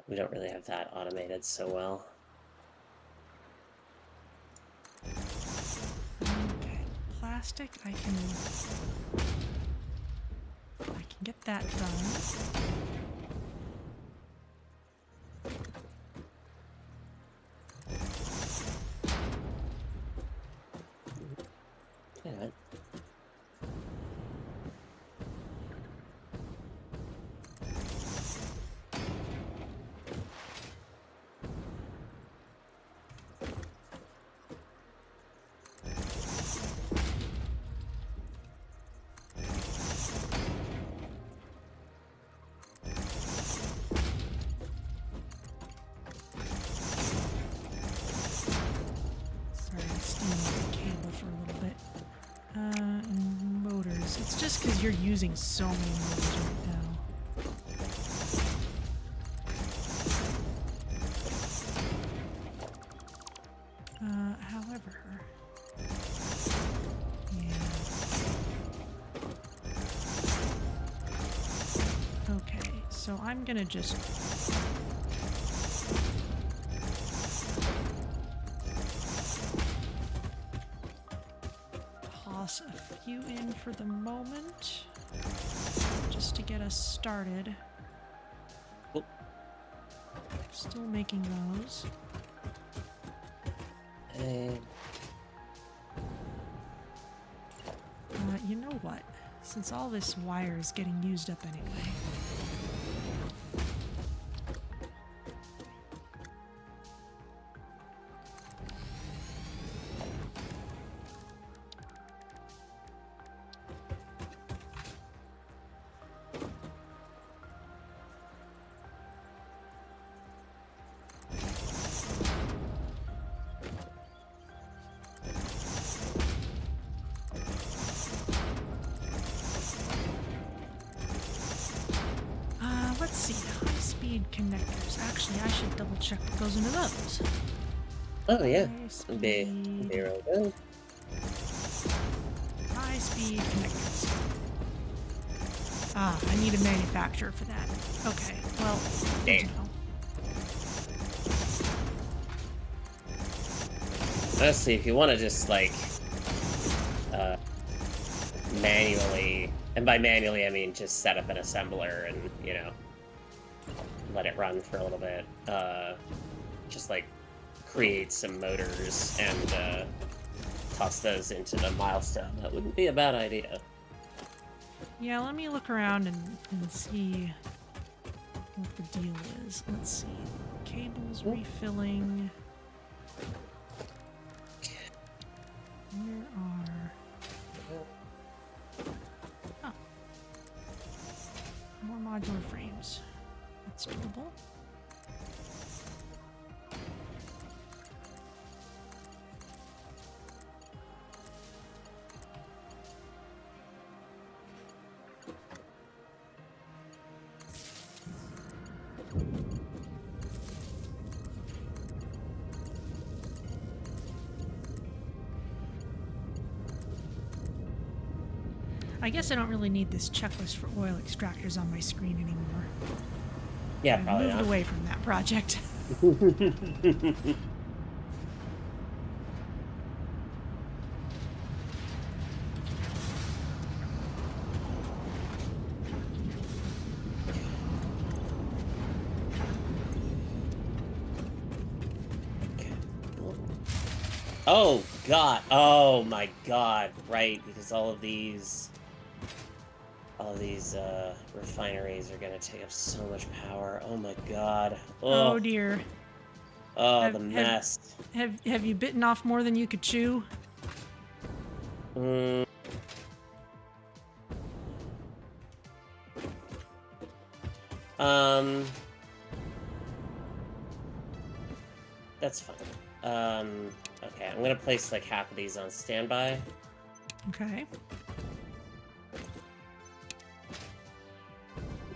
We don't really have that automated so well. Okay, plastic, I can get that done. Yeah. Sorry, I'm stealing the cable for a little bit. And motors. It's just because you're using so many motors right now. However, yeah. Okay, so I'm gonna just toss a few in for the moment, just to get us started. Cool. Still making those. You know what? Since all this wire is getting used up anyway. Let's see, high-speed connectors. Actually, I should double check what goes into those. Oh yeah. High-speed Be real good. high-speed connectors. Ah, I need a manufacturer for that. Okay, well, good to Damn. know. Honestly, if you want to just like manually, and by manually I mean just set up an assembler and let it run for a little bit, just like create some motors and toss those into the milestone. That wouldn't be a bad idea. Yeah, let me look around and see what the deal is. Let's see. Cables refilling. Where are... Oh. More modular frames. That's doable. I guess I don't really need this checklist for oil extractors on my screen anymore. Yeah, I probably moved not. away from that project. Oh god. Oh my god. Right, because all of these refineries are gonna take up so much power. Oh my god. Oh Oh, dear. oh, the Have, have, mess. have you bitten off more than you could chew? Mm. That's fine. Okay, I'm gonna place like half of these on standby. Okay.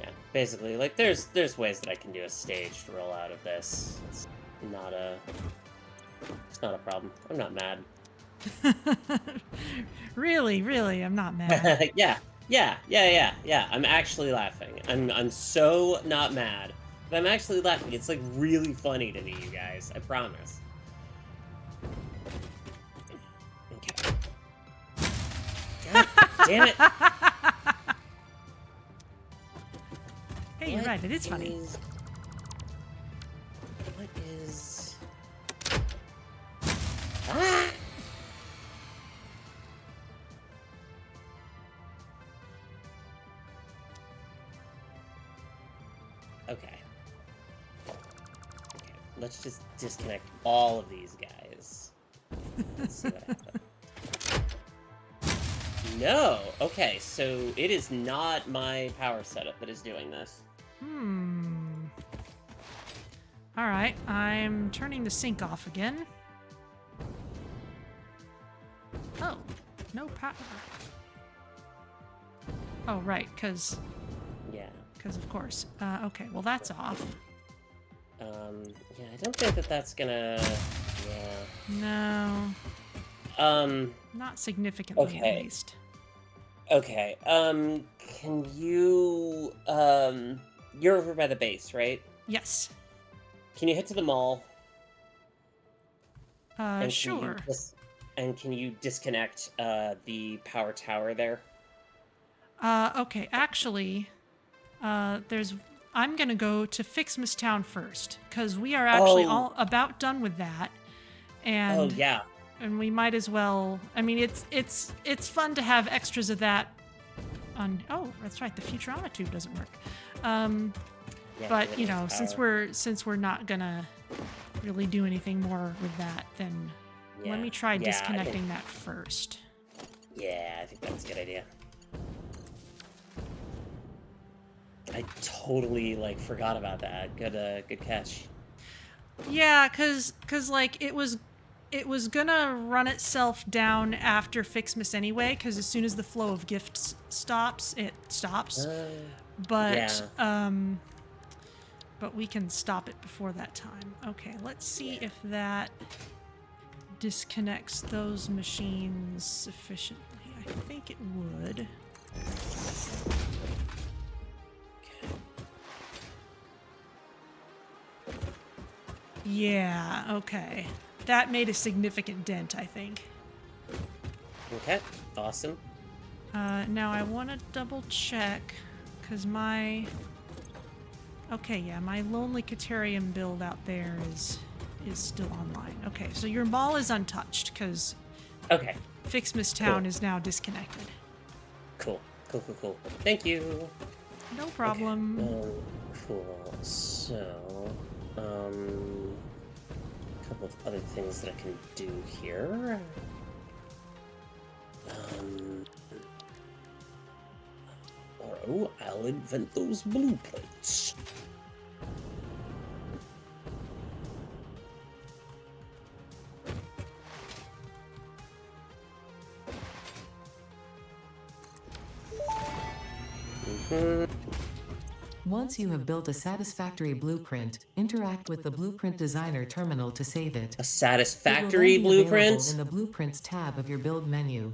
Yeah, basically, like there's ways that I can do a staged rollout of this. It's not a problem. I'm not mad. Really, I'm not mad. Yeah. I'm actually laughing. I'm so not mad. But I'm actually laughing. It's like really funny to me, you guys. I promise. Okay. God damn it. Hey, you're right, it is funny. What is... Ah! Okay. Let's just disconnect all of these guys. Let's see what happens. No! Okay, so it is not my power setup that is doing this. Alright, I'm turning the sink off again. Oh, no power. Oh, right, because Yeah. of course. Okay, well that's off. Yeah, I don't think that that's gonna... Yeah. No, not significantly at Okay. least. Okay, can you, you're over by the base, right? Yes. Can you head to the mall? Sure. Can you disconnect, the power tower there? Okay, actually, I'm gonna go to FICSMAS Town first, because we are actually all about done with that. And Oh, yeah. and we might as well. I mean, it's fun to have extras of that on. Oh, that's right. The Futurama tube doesn't work. Yeah, But you know, power. since we're not gonna really do anything more with that, then let me try disconnecting that first. Yeah, I think that's a good idea. I totally like forgot about that. Good catch. Yeah, cause like it was gonna run itself down after FICSMAS anyway, because as soon as the flow of gifts stops, it stops. But we can stop it before that time. Okay, let's see if that disconnects those machines sufficiently. I think it would. Yeah, okay. That made a significant dent, I think. Okay, awesome. Now I want to double check, because my... Okay, yeah, my Lonely Caterium build out there is still online. Okay, so your mall is untouched, because Okay, FICSMAS Town is now disconnected. cool. Thank you. No problem. Okay. Cool. So, a couple of other things that I can do here. Or I'll invent those blueprints. Once you have built a satisfactory blueprint, interact with the Blueprint Designer terminal to save it. A It satisfactory will then be available blueprint? in the Blueprints tab of your build menu.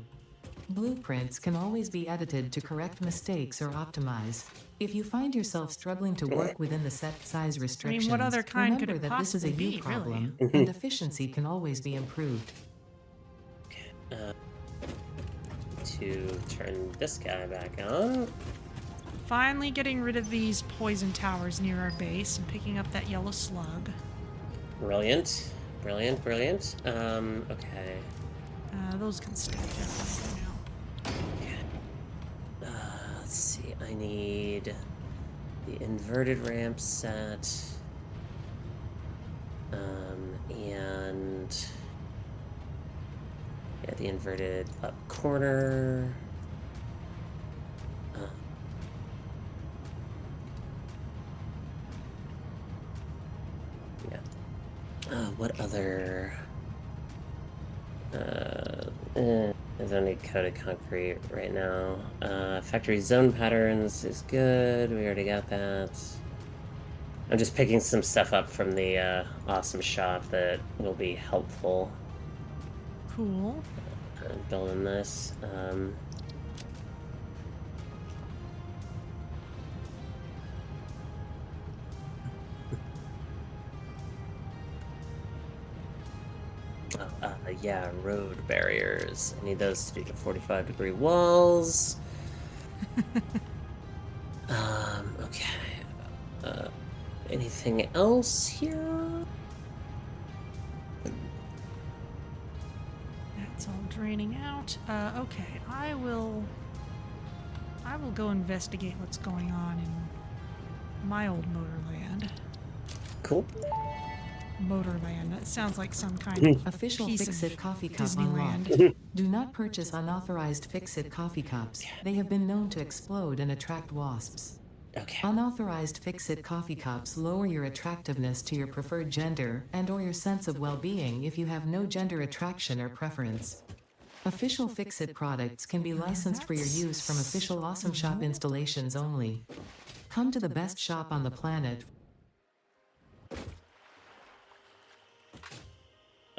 Blueprints can always be edited to correct mistakes or optimize. If you find yourself struggling to work within the set size restrictions, what other kind could remember it that this is a possibly you be, problem, really? and efficiency can always be improved. To turn this guy back on. Finally getting rid of these poison towers near our base and picking up that yellow slug. Brilliant. Brilliant, brilliant. Okay. Those can stay there for now. Let's see, I need the inverted ramp set. And yeah, the inverted up corner. What other? I don't need coated concrete right now. Factory zone patterns is good. We already got that. I'm just picking some stuff up from the awesome shop that will be helpful. Cool. Building this. Yeah, road barriers. I need those to be to 45-degree walls. Okay. Anything else here? That's all draining out. Okay, I will go investigate what's going on in my old Motorland. Cool. Motorland. That sounds like some kind of Official piece Fix-It of coffee cup Disneyland. unlocked. Do not purchase unauthorized Fix-It coffee cups. They have been known to explode and attract wasps. Okay. Unauthorized Fix-It coffee cups lower your attractiveness to your preferred gender and/or your sense of well-being if you have no gender attraction or preference. Official Fix-It products can be licensed for your use from official Awesome Shop installations only. Come to the best shop on the planet.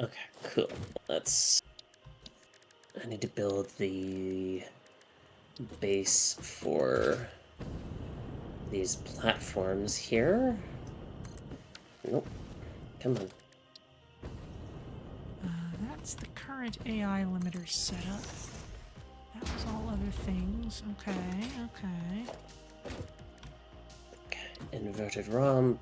Okay, cool. I need to build the base for these platforms here. Nope. Come on. That's the current AI limiter setup. That was all other things. Okay. Okay, inverted rump.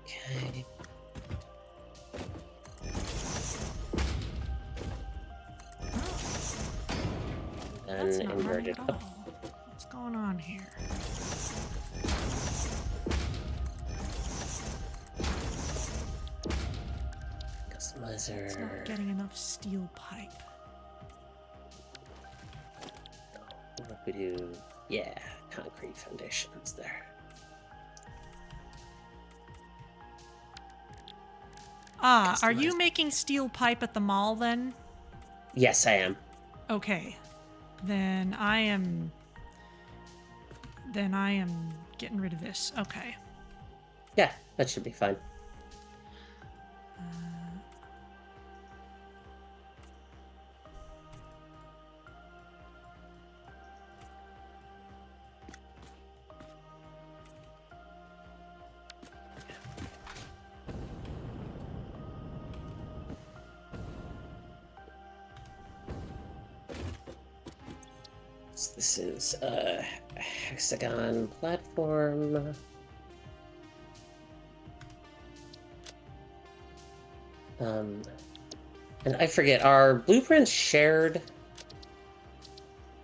Okay. That's And not inverted right at up. all. What's going on here? It's not Customizer. getting enough steel pipe. What if we do? Yeah, concrete foundations there. Are you making steel pipe at the mall then? Yes, I am. Okay. Then I am getting rid of this. Okay. Yeah, that should be fine. So this is a hexagon platform. And I forget, are blueprints shared?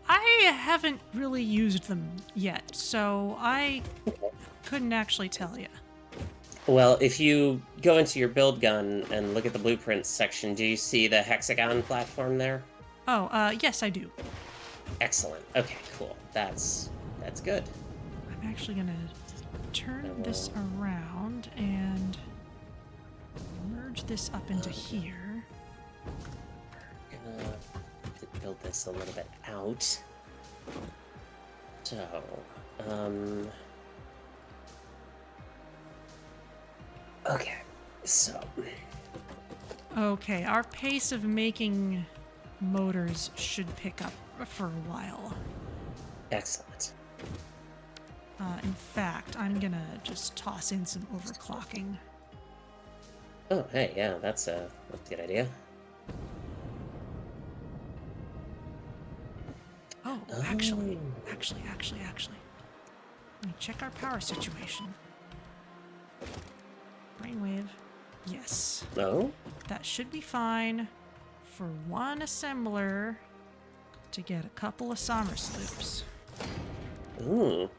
I haven't really used them yet, so I couldn't actually tell you. Well, if you go into your build gun and look at the blueprints section, do you see the hexagon platform there? Oh, yes, I do. Excellent. Okay, cool. That's good. I'm actually gonna turn this around and merge this up into here. Gonna build this a little bit out. So, um... okay, so... Okay, our pace of making motors should pick up for a while. Excellent. In fact, I'm gonna just toss in some overclocking. Oh, hey, yeah, that's a good idea. Oh, actually. Let me check our power situation. Brainwave. Yes. Oh? That should be fine for one assembler to get a couple of Somers loops. Ooh.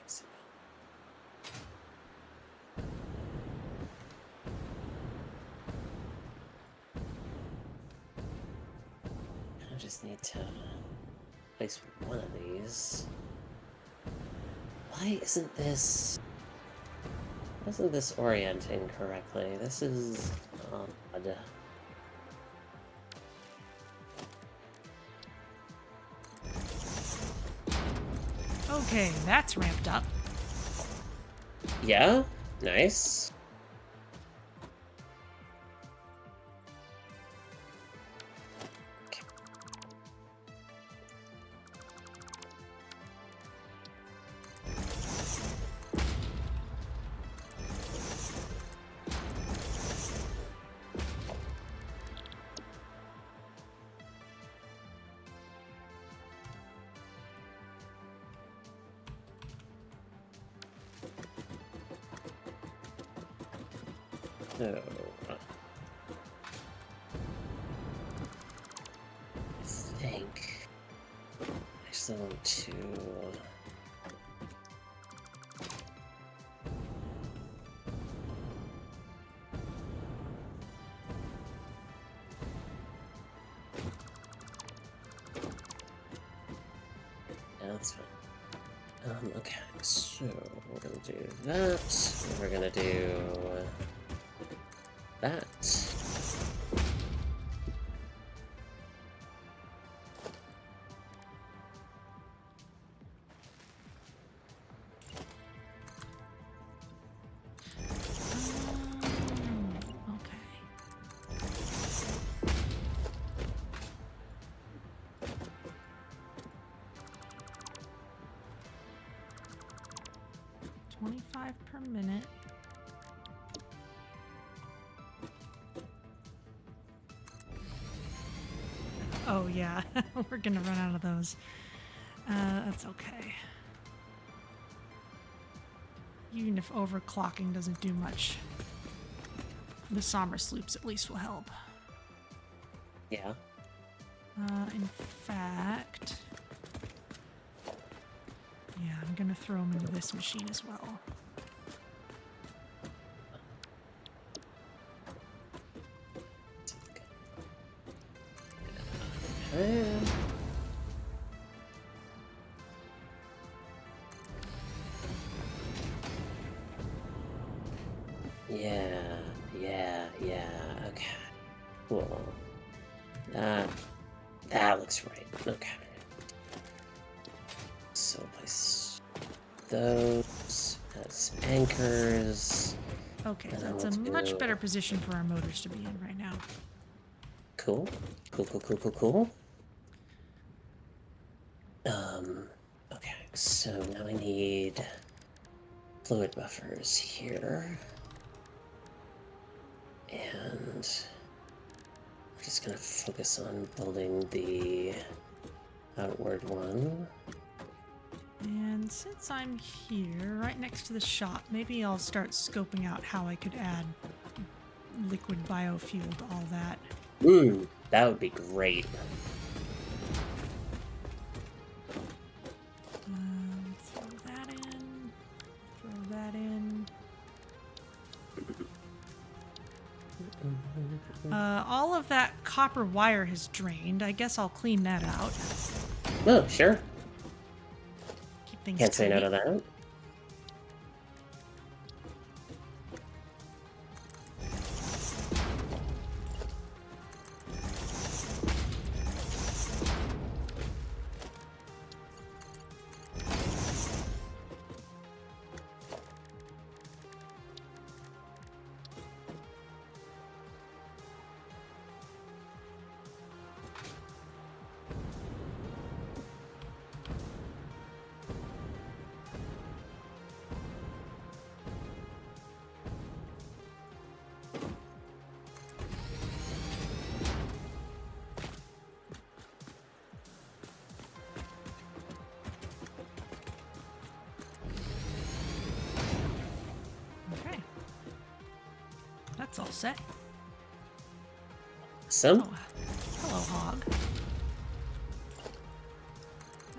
Excellent. I just need to place one of these. Why isn't this orienting correctly? This is odd. Okay, that's ramped up. Yeah? Nice. So, I think I still want to. Yeah, that's fine. Okay, so we're gonna do that. We're gonna do that. Okay. $25 per minute. Oh yeah, we're gonna run out of those. That's okay. Even if overclocking doesn't do much, the Somers loops at least will help. Yeah. In fact, yeah, I'm gonna throw them into this machine as well. Yeah, okay. Cool. That looks right. Okay. So place those as anchors. Okay, And that's a let's much do- better position for our motors to be in right now. Cool. Cool. Okay, so now I need fluid buffers here. And we're just gonna focus on building the outward one. And since I'm here, right next to the shop, maybe I'll start scoping out how I could add liquid biofuel to all that. That would be great. Throw that in. Throw that in. All of that copper wire has drained. I guess I'll clean that out. Oh, sure. Keep things Can't say no tidy. to that. That's all set. Some. Oh, hello, hog.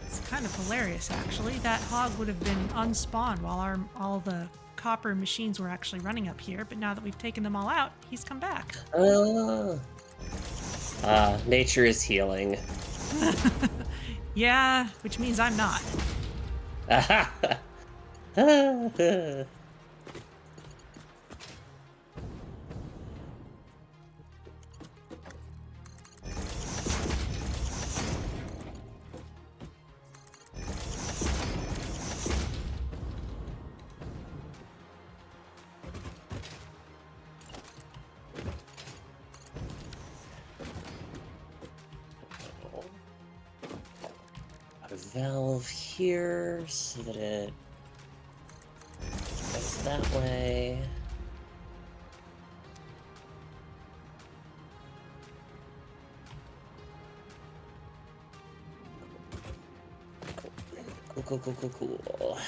It's kind of hilarious, actually. That hog would have been unspawned while all the copper machines were actually running up here, but now that we've taken them all out, he's come back. Nature is healing. Yeah, which means I'm not. A valve here so that it goes that way. Cool.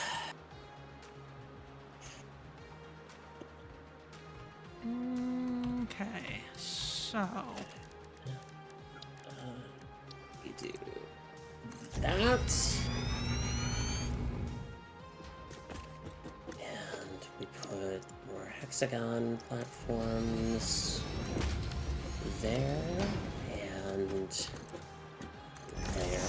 Okay, so We do that. And we put more hexagon platforms there and there.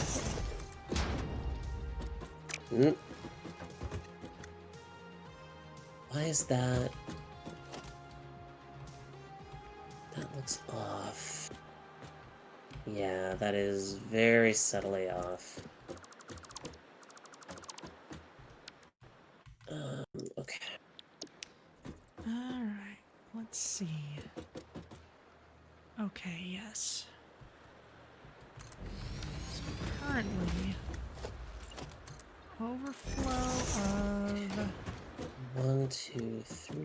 Why is that? That looks off. Yeah, that is very subtly off. Okay. alright, let's see. Okay, yes. So currently, overflow of 1, 2, 3.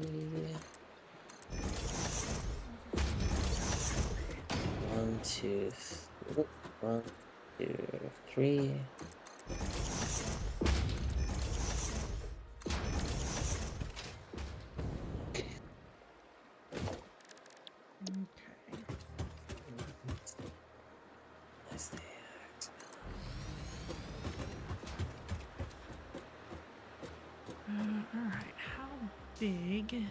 1, 2, 1, 2, 3. okay. Nice there. Alright, how big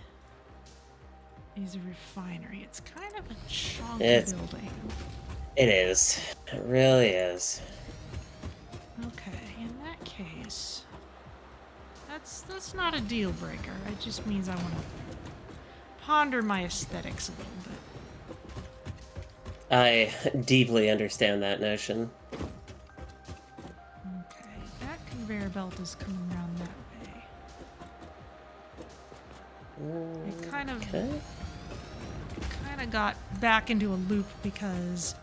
is a refinery? It's kind of a chunky building. It is. It really is. Okay, in that case, that's not a deal breaker. It just means I want to ponder my aesthetics a little bit. I deeply understand that notion. Okay, that conveyor belt is coming around that way. It kind of got back into a loop because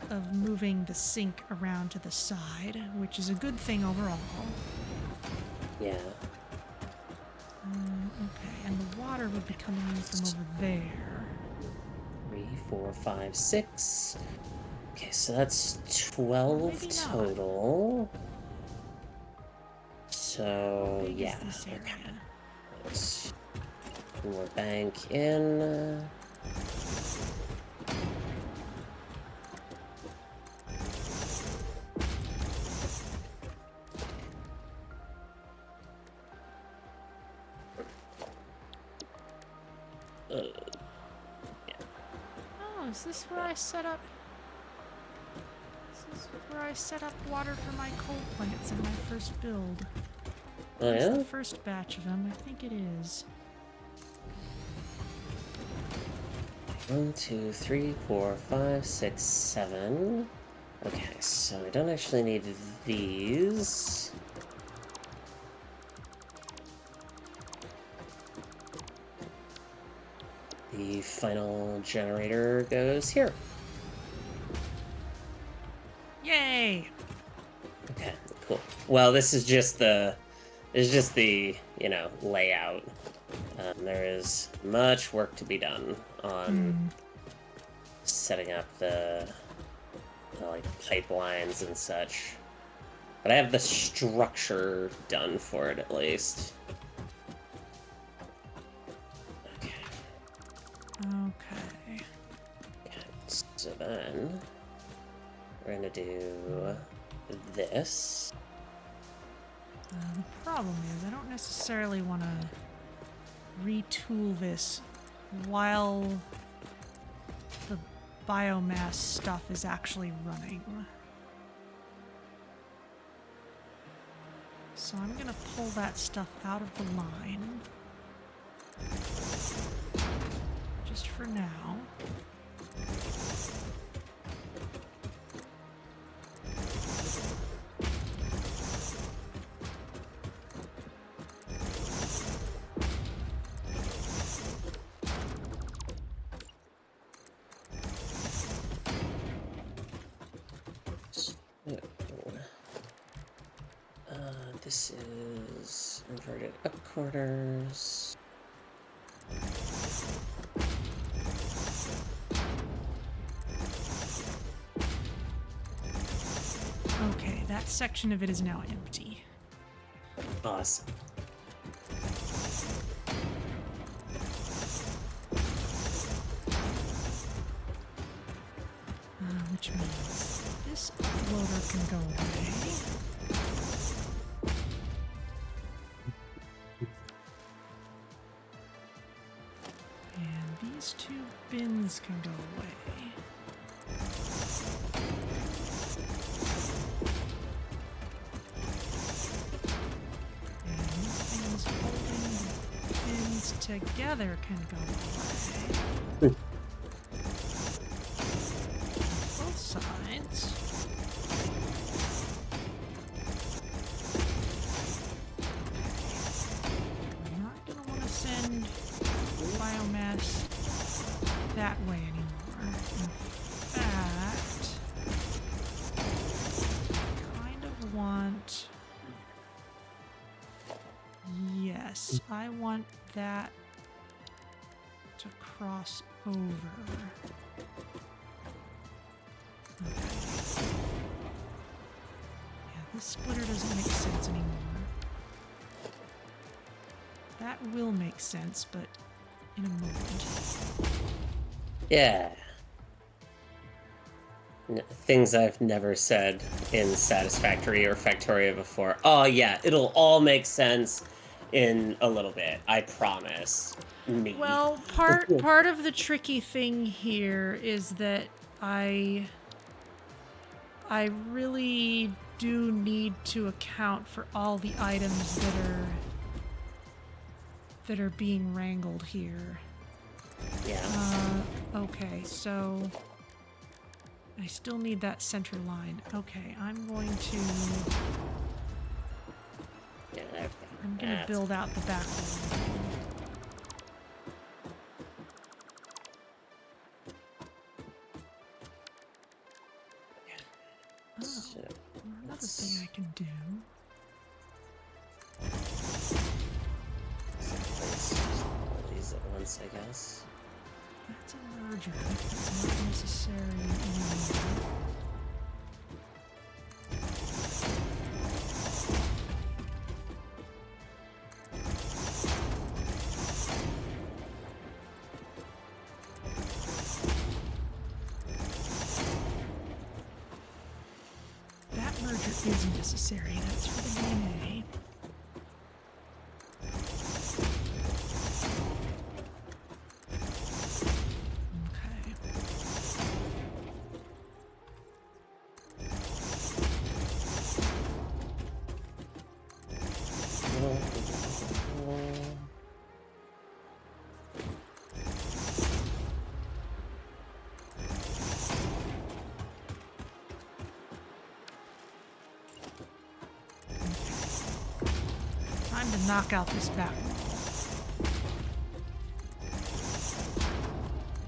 of moving the sink around to the side, which is a good thing overall. Yeah. Okay, and the water would be coming in from over there. 3, 4, 5, 6. Okay, so that's 12 Maybe not. total. So, How big yeah. is this area? Let's put more bank in. Oh, is this where I set up? This is where I set up water for my coal plants in my first build. Oh, It's yeah? the first batch of them. I think it is. 1, 2, 3, 4, 5, 6, 7. Okay, so I don't actually need these. The final generator goes here. Yay! Okay, cool. Well, this is just the layout. There is much work to be done on setting up the like pipelines and such. But I have the structure done for it at least. Okay. Okay. So then we're gonna do this. The problem is I don't necessarily want to retool this while the biomass stuff is actually running. So I'm gonna pull that stuff out of the line. Just for now. This is inverted up quarters. Okay, that section of it is now empty. Awesome. Which means this loader can go away. And these two bins can go away. And these things holding the bins together can go away. Both sides. I'm not going to want to send biomass that way anymore. In fact, I kind of want... Yes, I want that to cross over. Okay. Yeah, this splitter doesn't make sense anymore. That will make sense, but in a moment. Yeah. Things I've never said in Satisfactory or Factoria before. Oh yeah, it'll all make sense in a little bit. I promise. Me. Well, part of the tricky thing here is that I really do need to account for all the items that are being wrangled here. Yeah. Okay, so I still need that center line. Okay, I'm going to Yeah, there we go. I'm going to build out the back wall. So, Another thing I can do. place all these at once, I guess. That's a merger. That's not necessary anymore. That merger is necessary. That's for the DNA. Okay. Time to knock out this back wall.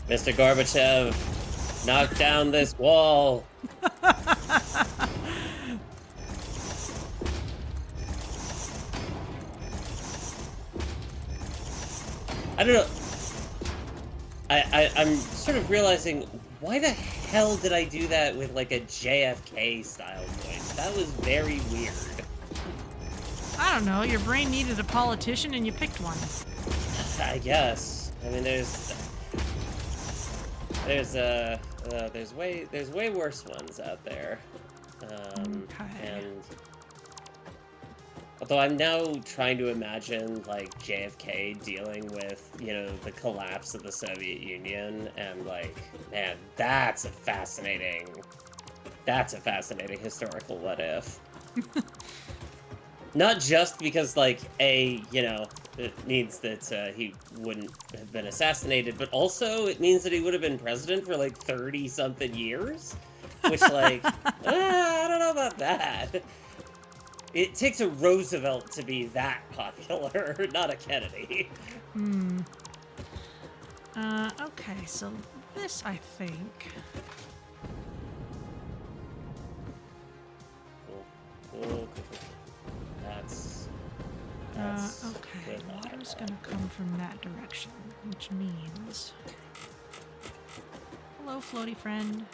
Mr. Gorbachev, knock down this wall. I don't know. I'm sort of realizing, why the hell did I do that with like a JFK style voice? That was very weird. I don't know, your brain needed a politician and you picked one. I guess. I mean, there's... there's way worse ones out there. Okay. And although I'm now trying to imagine like JFK dealing with, the collapse of the Soviet Union, and like, man, that's a fascinating historical what if. Not just because, like, it means that he wouldn't have been assassinated, but also it means that he would have been president for, like, 30-something years? Which, like, I don't know about that. It takes a Roosevelt to be that popular, not a Kennedy. Okay, so this, I think... Cool. That's okay, good. water's gonna come from that direction, which means... Hello, floaty friend.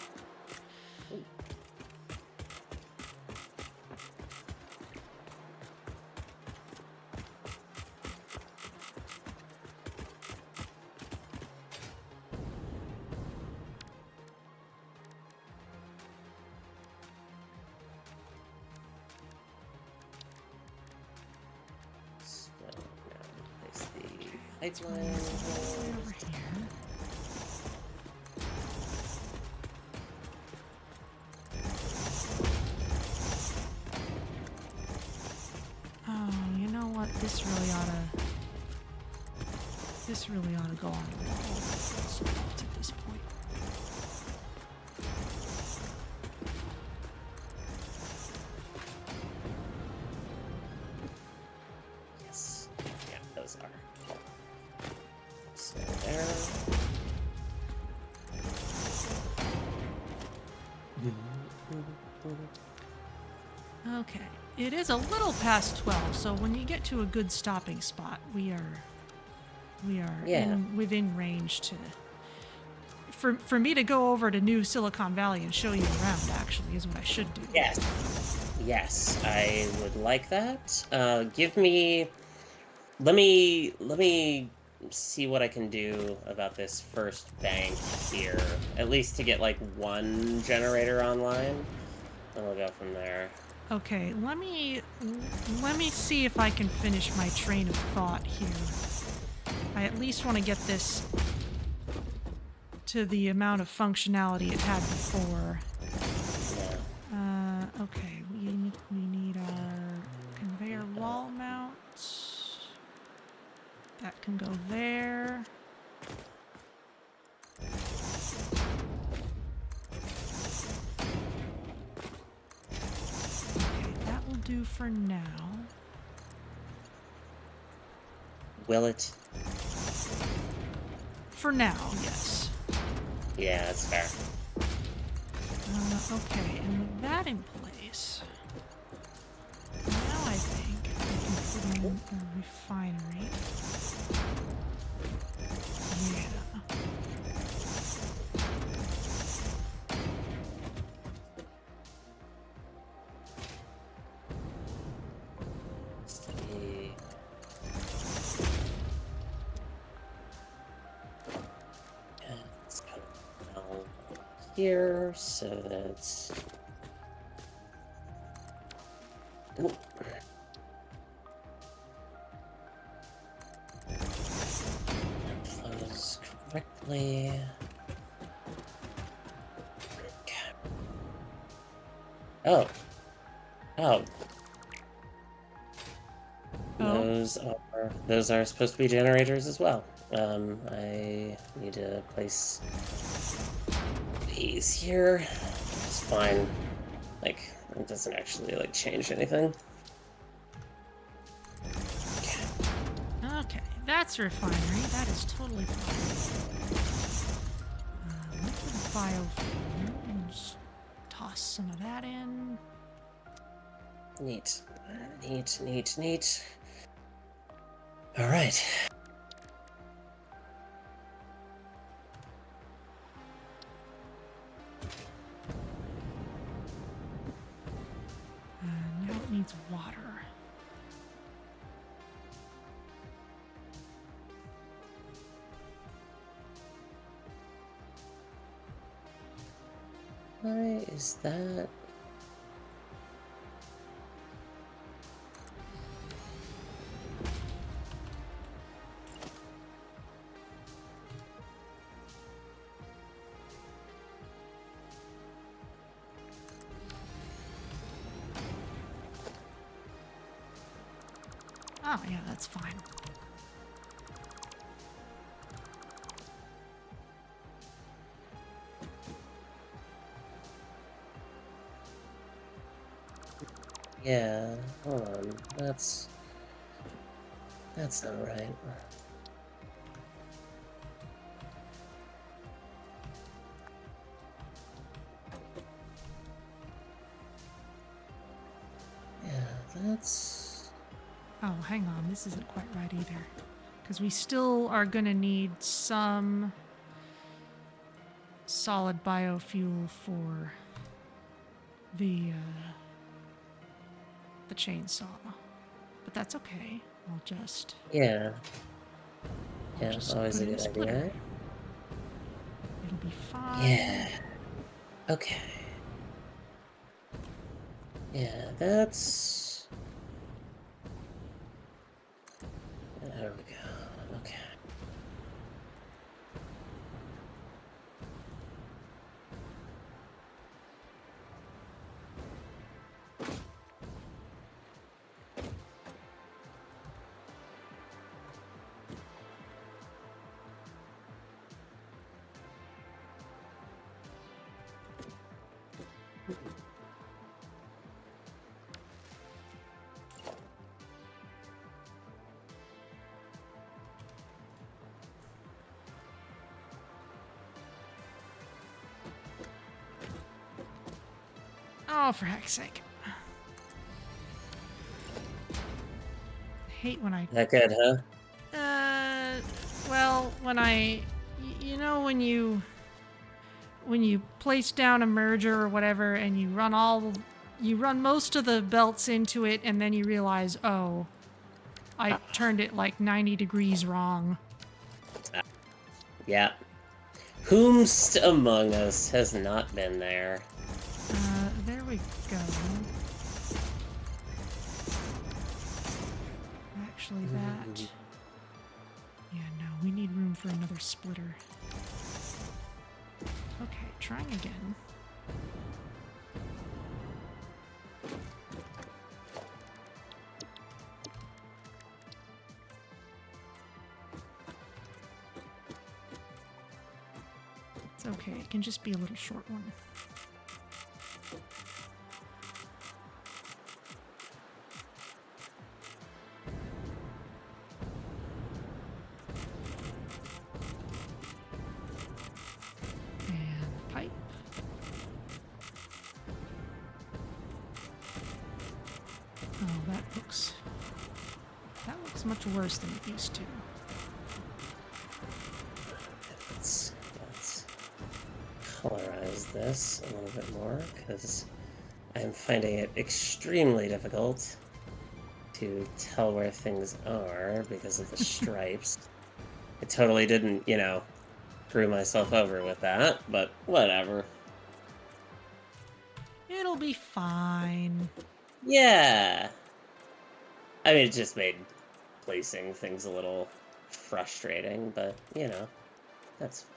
Pipeline. Over here. Oh, you know what? This really ought to go on the wall at this point. Yes. Yeah, those are. So there. Okay. It is a little past 12, so when you get to a good stopping spot, we are within range to... For me to go over to New Silicon Valley and show you around, actually, is what I should do. Yes, I would like that. Let me see what I can do about this first bank here, at least to get like one generator online, and we'll go from there. Okay, let me see if I can finish my train of thought here. I at least want to get this to the amount of functionality it had before. Yeah. Okay, we need our conveyor wall mount. That can go there. Okay, that will do for now. Will it? For now, yes. Yeah, that's fair. Okay, and with that in place, now I think I can put in a refinery. Yeah. See. Let's put it down here so that's. Ooh. Flows correctly. Okay. Oh. Those are supposed to be generators as well. I need to place these here. It's fine. Like, it doesn't actually like change anything. Okay, that's a refinery. That is totally fine. Liquid biofuel. Just toss some of that in. Neat. All right. Now it needs water. Why is that? Oh, yeah, that's fine. Yeah, hold on. That's not right. Yeah, that's... Oh, hang on. This isn't quite right either. Because we still are going to need some solid biofuel for the chainsaw. But that's okay. I'll just Yeah. Yeah, just always put a in good splitter. idea. It'll be fine. Yeah. Okay. Yeah, that's... There we go. Okay. Oh, for heck's sake. I hate when I... That good, huh? Well, you know when you place down a merger or whatever and you run most of the belts into it and then you realize, oh, I turned it like 90 degrees wrong. Yeah. Whomst among us has not been there? There we go. Actually, that... Yeah, no, we need room for another splitter. Okay, trying again. It's okay, it can just be a little short one. And pipe. Oh, that looks much worse than it used to. Let's colorize this a little bit more, because I'm finding it extremely difficult to tell where things are because of the stripes. I totally didn't, screw myself over with that, but whatever. It'll be fine. Yeah. I mean, it just made placing things a little frustrating, but, that's fine.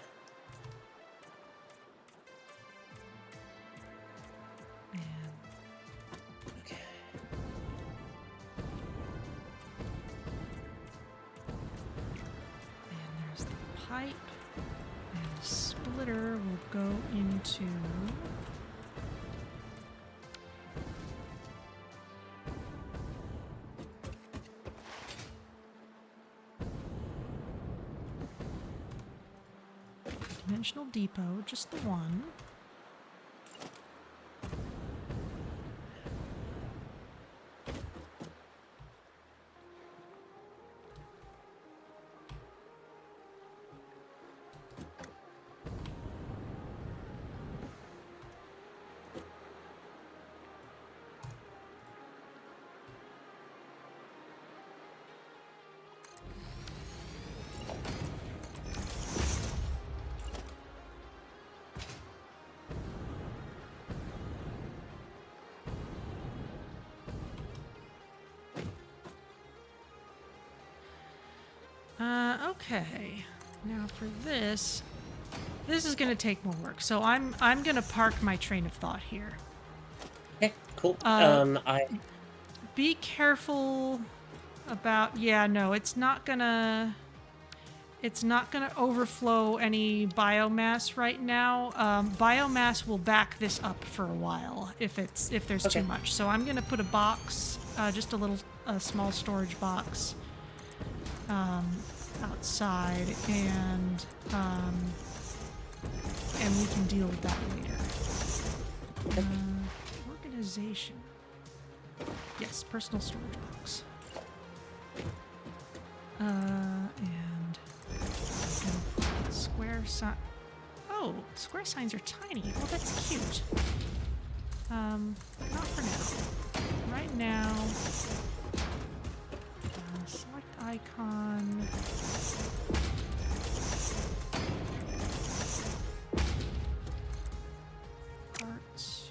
Okay. And there's the pipe. And the splitter will go into... dimensional depot, just the one. Okay. Now for this is going to take more work. So I'm going to park my train of thought here. Okay, cool. Be careful about, yeah, no, it's not gonna overflow any biomass right now. Biomass will back this up for a while if there's too much. So I'm gonna put a box, just a small storage box, outside, and we can deal with that later. Organization. Yes, personal storage box. And square sign. Oh, square signs are tiny. Oh, that's cute. But not for now. Right now, select icon. Parts.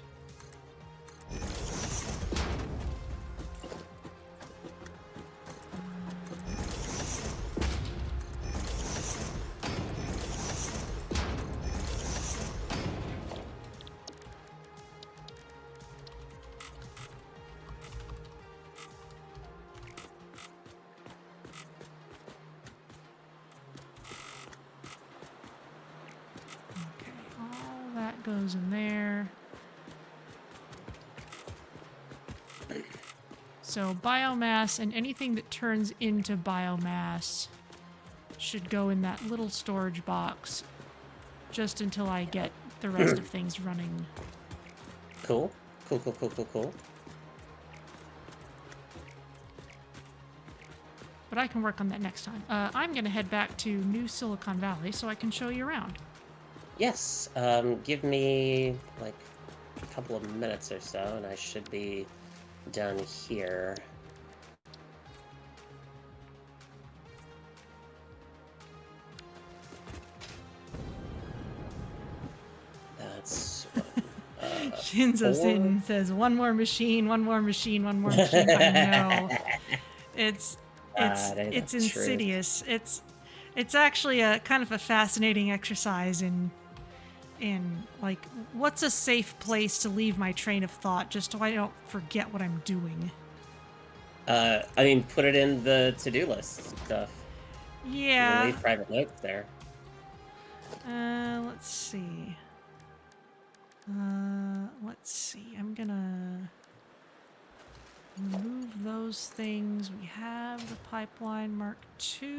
Goes in there. So biomass and anything that turns into biomass should go in that little storage box just until I get the rest of things running. Cool. But I can work on that next time. I'm going to head back to New Silicon Valley so I can show you around. Yes, give me, like, a couple of minutes or so, and I should be done here. That's... Shinzo Sin says, one more machine. I know. It's insidious. It's actually a kind of a fascinating exercise in like, what's a safe place to leave my train of thought just so I don't forget what I'm doing. I mean, put it in the to-do list stuff. Yeah. You can leave private notes there. Let's see. I'm gonna remove those things. We have the pipeline Mark II.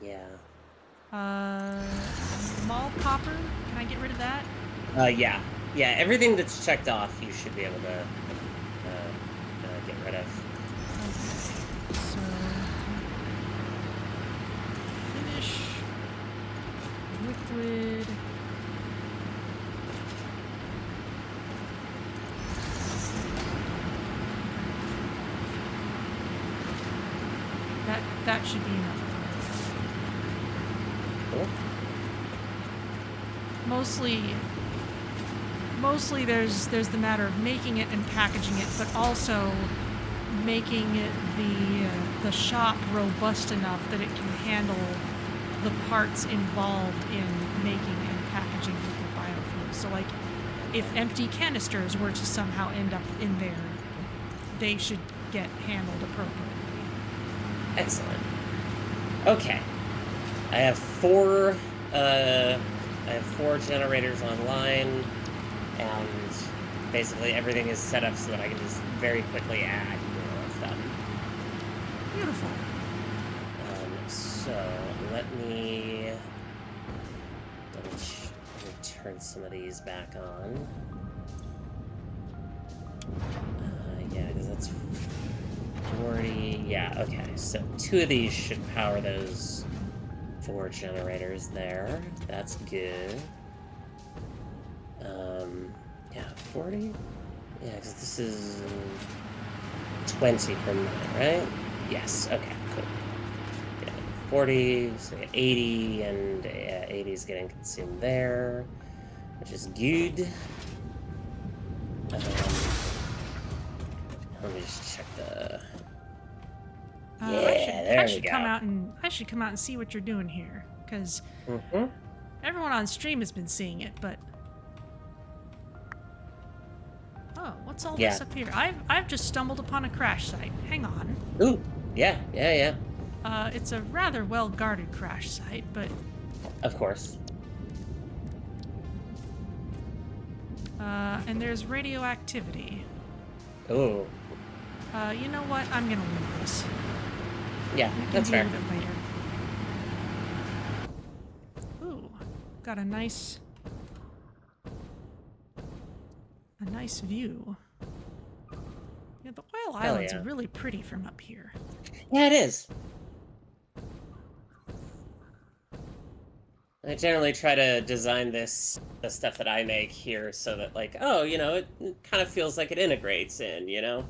Yeah. Mall popper. Can I get rid of that? Yeah. Yeah, everything that's checked off, you should be able to get rid of. Okay. So, finish. Liquid. That should be enough. Cool. Mostly there's the matter of making it and packaging it, but also making it the shop robust enough that it can handle the parts involved in making and packaging liquid biofuel. So, like, if empty canisters were to somehow end up in there, they should get handled appropriately. Excellent. Okay. I have four generators online, and basically everything is set up so that I can just very quickly add more stuff. Beautiful. So let me turn some of these back on. Yeah, because that's 40. Yeah, okay. So 2 of these should power those 4 generators there. That's good. Yeah, 40? Yeah, because this is 20 per minute, right? Yes, okay, cool. Yeah, 40, so 80, and 80 is getting consumed there, which is good. Let me just check the... There I we should go. come out and see what you're doing here, because Mm-hmm. everyone on stream has been seeing it, but oh, what's all this Yeah. up here? I've just stumbled upon a crash site. Hang on. Ooh, yeah. It's a rather well guarded crash site, but Of course. and there's radioactivity. Ooh, You know what? I'm gonna leave this. yeah, We can that's deal fair. with it later. Ooh, got a nice view. Yeah, the oil islands yeah. are really pretty from up here. Yeah, it is. I generally try to design the stuff that I make here so that, like, oh, it kind of feels like it integrates in, Yeah.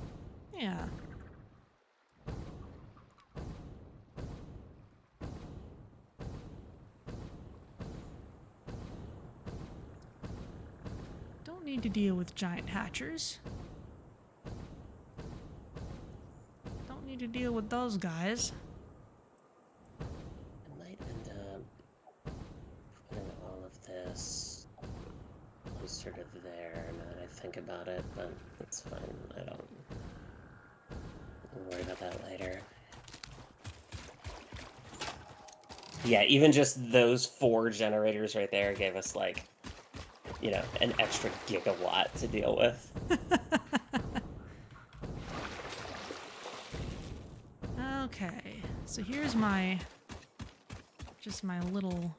Don't need to deal with giant hatchers. Don't need to deal with those guys. I might end up putting all of this sort of there now that I think about it, but it's fine. I'll worry about that later. Yeah, even just those 4 generators right there gave us, like, an extra gigawatt to deal with. Okay, so here's my little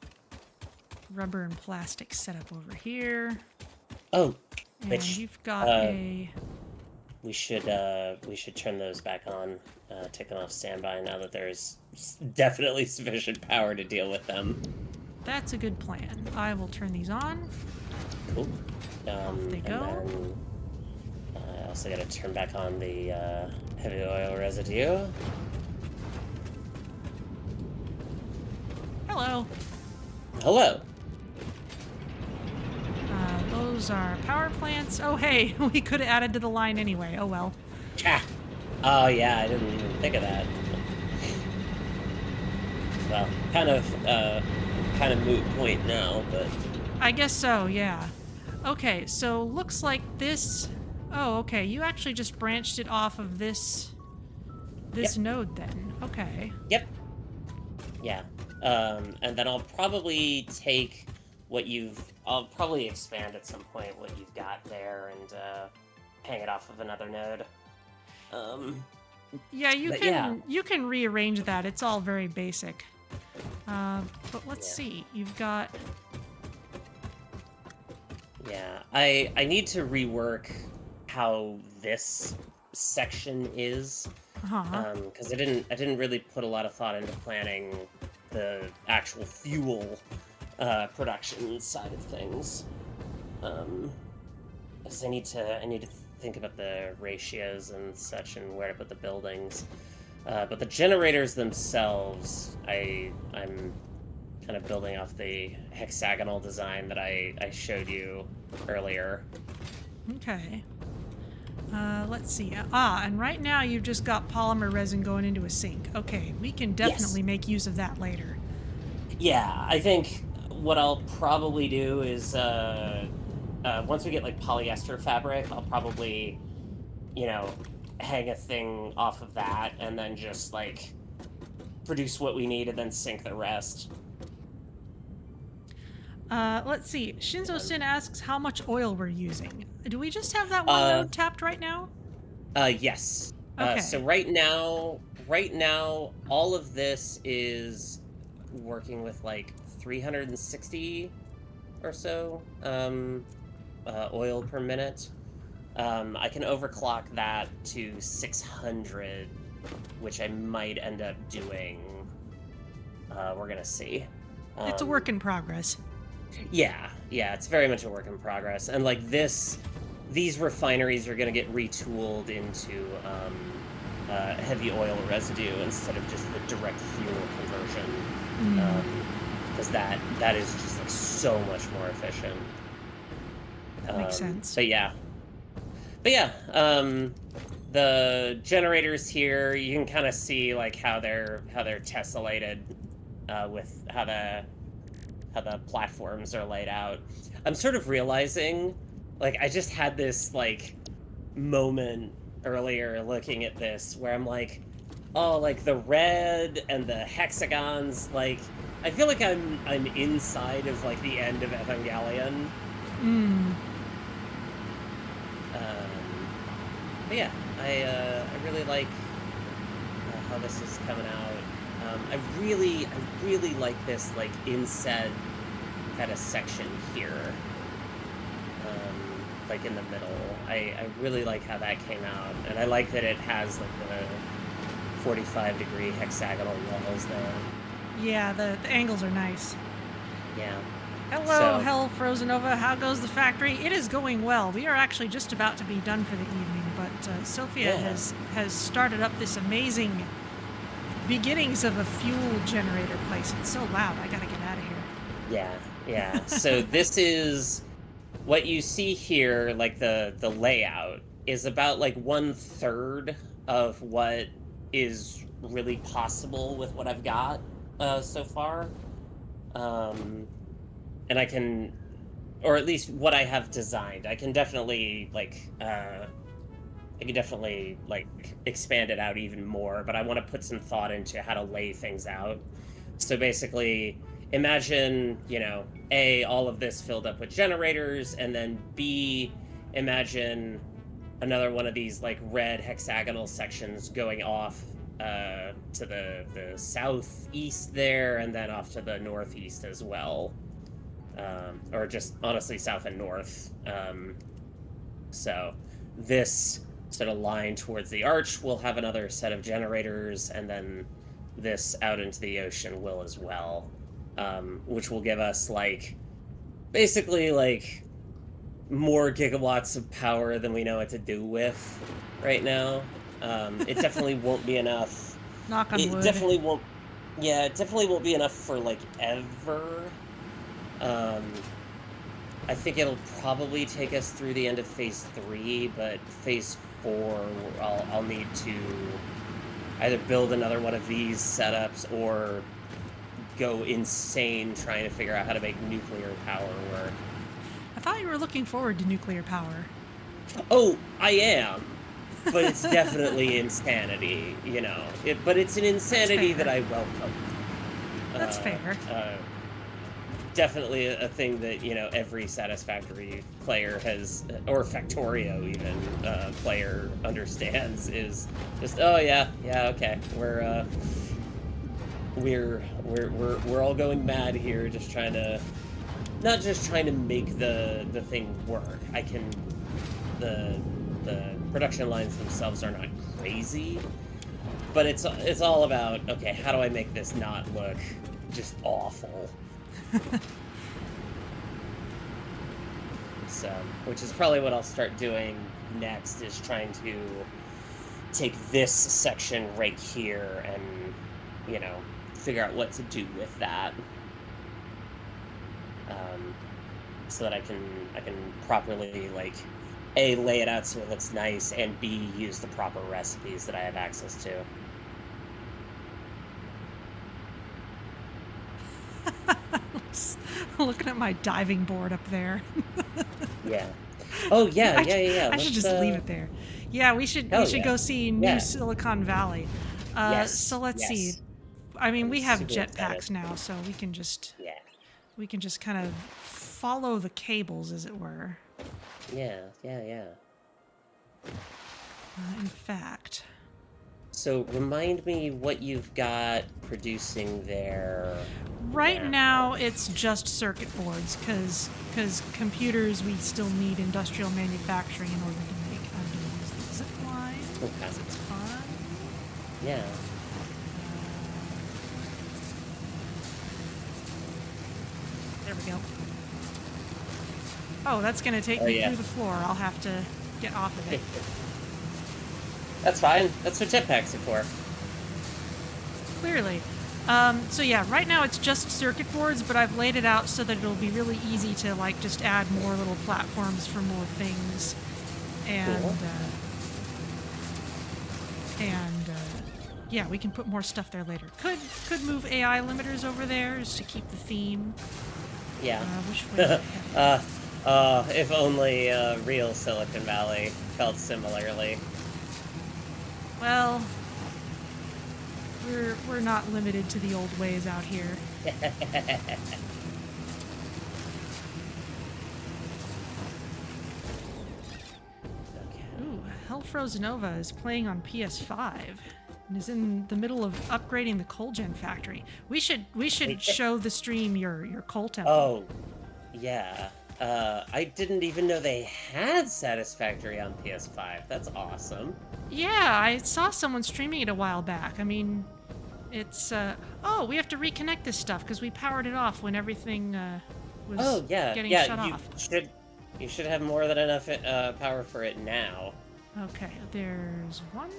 rubber and plastic setup over here. Oh, And which you've got we should turn those back on, take them off standby now that there's definitely sufficient power to deal with them. That's a good plan. I will turn these on. Cool. Off they go. And then I also got to turn back on the heavy oil residue. Hello. Hello. Those are power plants. Oh, hey, we could have added to the line anyway. Oh, well. Ah. Oh yeah, I didn't even think of that. Well, kind of moot point now, but I guess so, yeah. Okay, so looks like this... Oh, okay, you actually just branched it off of this Yep. node then. Okay. Yep. Yeah. And then I'll probably take I'll probably expand at some point what you've got there and hang it off of another node. Yeah, But yeah. you can rearrange that. It's all very basic. But let's see. You've got... Yeah, I need to rework how this section is, because I didn't really put a lot of thought into planning the actual fuel production side of things. Because I need to think about the ratios and such and where to put the buildings. But the generators themselves, I'm kind of building off the hexagonal design that I showed you earlier. Okay. Let's see. And right now you've just got polymer resin going into a sink. Okay, we can definitely make use of that later. Yeah, I think what I'll probably do is, once we get, like, polyester fabric, I'll probably, hang a thing off of that and then just, like, produce what we need and then sink the rest. Let's see. Shinzo Sin asks how much oil we're using. Do we just have that one node tapped right now? Yes. Okay. So right now, all of this is working with, like, 360 or so oil per minute. I can overclock that to 600, which I might end up doing. We're gonna see. It's a work in progress. Yeah, it's very much a work in progress. And, like, these refineries are going to get retooled into heavy oil residue instead of just the direct fuel conversion. Because that is just, like, so much more efficient. That makes sense. But yeah, the generators here, you can kind of see like how they're tessellated with how the platforms are laid out. I'm sort of realizing, like, I just had this like moment earlier looking at this where I'm like, oh, like the red and the hexagons, like I feel like I'm inside of like the end of Evangelion. Mm. But yeah, I really like how this is coming out. I really like this like inset kind of section here, like in the middle. I really like how that came out, and I like that it has like the 45-degree hexagonal walls there. Yeah, the angles are nice. Yeah. Hello, Hell Frozenova. How goes the factory? It is going well. We are actually just about to be done for the evening, but Sophia has started up this amazing beginnings of a fuel generator place. It's so loud. I gotta get out of here. Yeah. So this is what you see here, like the layout is about like 1/3 of what is really possible with what I've got so far. And I can, or at least what I have designed, I can definitely like expand it out even more, but I want to put some thought into how to lay things out. So basically, imagine, A, all of this filled up with generators, and then B, imagine another one of these like red hexagonal sections going off to the southeast there, and then off to the northeast as well. Or just honestly south and north. So this sort of line towards the arch will have another set of generators, and then this out into the ocean will as well, which will give us like basically like more gigawatts of power than we know what to do with right now. It definitely won't be enough. Knock on wood. It definitely won't. Yeah, it definitely won't be enough for like ever. I think it'll probably take us through the end of phase 3, but phase 4, I'll need to either build another one of these setups or go insane trying to figure out how to make nuclear power work. I thought you were looking forward to nuclear power. Oh, I am. But it's definitely insanity, but it's an insanity that I welcome. That's fair. Definitely a thing that every Satisfactory player has, or Factorio even player understands, is just okay, we're all going mad here, just trying to not just trying to make the thing work. The production lines themselves are not crazy, but it's all about, okay, how do I make this not look just awful? So, which is probably what I'll start doing next, is trying to take this section right here and, figure out what to do with that. So that I can properly, like, A, lay it out so it looks nice, and B, use the proper recipes that I have access to. Looking at my diving board up there. Yeah. Oh yeah, yeah. I should just leave it there. Yeah, we should go see New Silicon Valley. So let's see. I mean, we have jetpacks now, so we can just kind of follow the cables, as it were. Yeah. In fact. So remind me what you've got producing there. Right now, it's just circuit boards, because computers, we still need industrial manufacturing in order to make. I'm going to use the zip line, because it's fun. Yeah. There we go. Oh, that's going to take me through the floor. I'll have to get off of it. That's fine. That's what jetpacks are for. Clearly. So yeah, right now it's just circuit boards, but I've laid it out so that it'll be really easy to like just add more little platforms for more things. And cool. And yeah, we can put more stuff there later. Could move AI limiters over there just to keep the theme. Yeah. Which way? If only real Silicon Valley felt similarly. Well, we're not limited to the old ways out here. Ooh, Hell Frozen Nova is playing on PS5 and is in the middle of upgrading the coal gen factory. We should show the stream your coal temple. Oh, yeah. I didn't even know they had Satisfactory on PS5. That's awesome. Yeah, I saw someone streaming it a while back. I mean, it's oh, we have to reconnect this stuff because we powered it off when everything was getting shut off. You should have more than enough power for it now. Okay, there's one.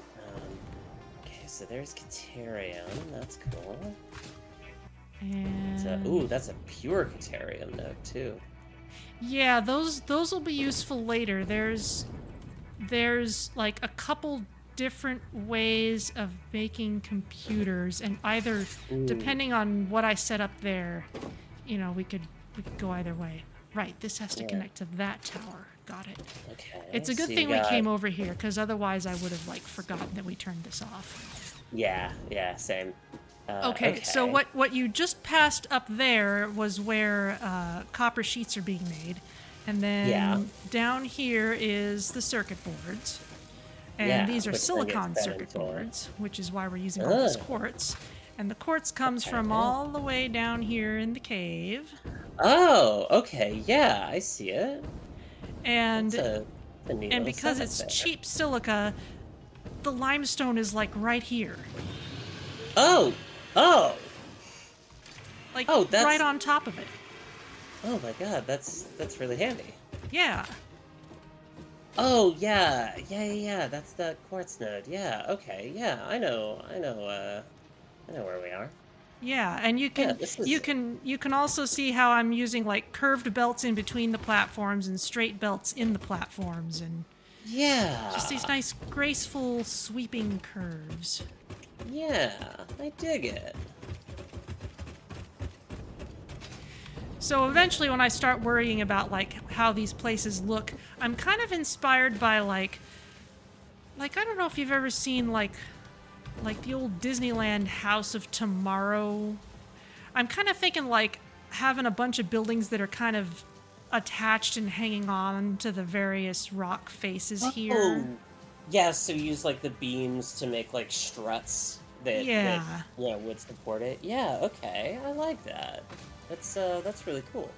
Okay, so there's Caterium. That's cool. And ooh, that's a pure Caterium node too. yeah, those will be useful later. There's like a couple different ways of making computers, and either depending on what I set up there, you know, we could go either way. Right, this has to connect to that tower. Got it. Okay. It's a good thing we came over here, because otherwise I would have like forgotten that we turned this off. Yeah, same. Okay, so what you just passed up there was where copper sheets are being made, and then down here is the circuit boards, and these are silicon circuit boards, which is why we're using all this quartz. And the quartz comes from all the way down here in the cave. Oh, okay, yeah, I see it. And and because it's cheap silica, the limestone is like right here. Oh. Like that's right on top of it. Oh my god, that's really handy. Yeah. Oh yeah, that's the quartz node. Yeah, okay, yeah, I know where we are. Yeah, and you can you can also see how I'm using like curved belts in between the platforms and straight belts in the platforms, and just these nice graceful sweeping curves. Yeah, I dig it. So eventually when I start worrying about like how these places look, I'm kind of inspired by like I don't know if you've ever seen like the old Disneyland House of Tomorrow. I'm kind of thinking like having a bunch of buildings that are kind of attached and hanging on to the various rock faces here. Oh, yeah, so use like the beams to make like struts that would support it. Yeah, okay, I like that. That's really cool.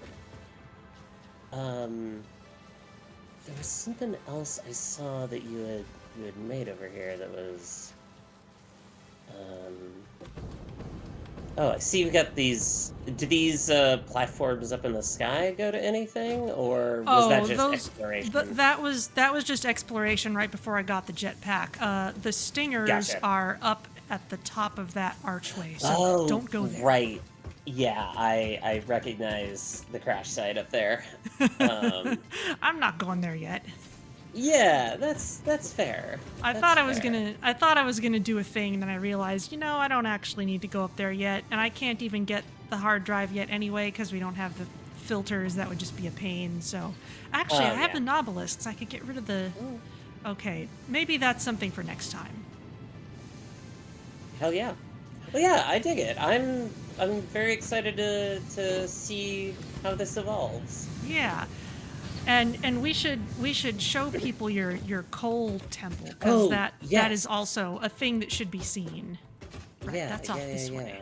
There was something else I saw that you had made over here that was oh, I see you got these. Do these platforms up in the sky go to anything, or was that just exploration? That was just exploration right before I got the jetpack. The stingers are up at the top of that archway, so don't go there. Right. Yeah, I recognize the crash site up there. I'm not going there yet. Yeah, that's fair. I thought I was gonna do a thing, and then I realized, I don't actually need to go up there yet, and I can't even get the hard drive yet anyway because we don't have the filters. That would just be a pain. So, actually, I have the nobelisks. I could get rid of the. Okay, maybe that's something for next time. Hell yeah. Well, yeah, I dig it. I'm very excited to see how this evolves. Yeah. And we should show people your coal temple, because that is also a thing that should be seen. Right, that's off this way.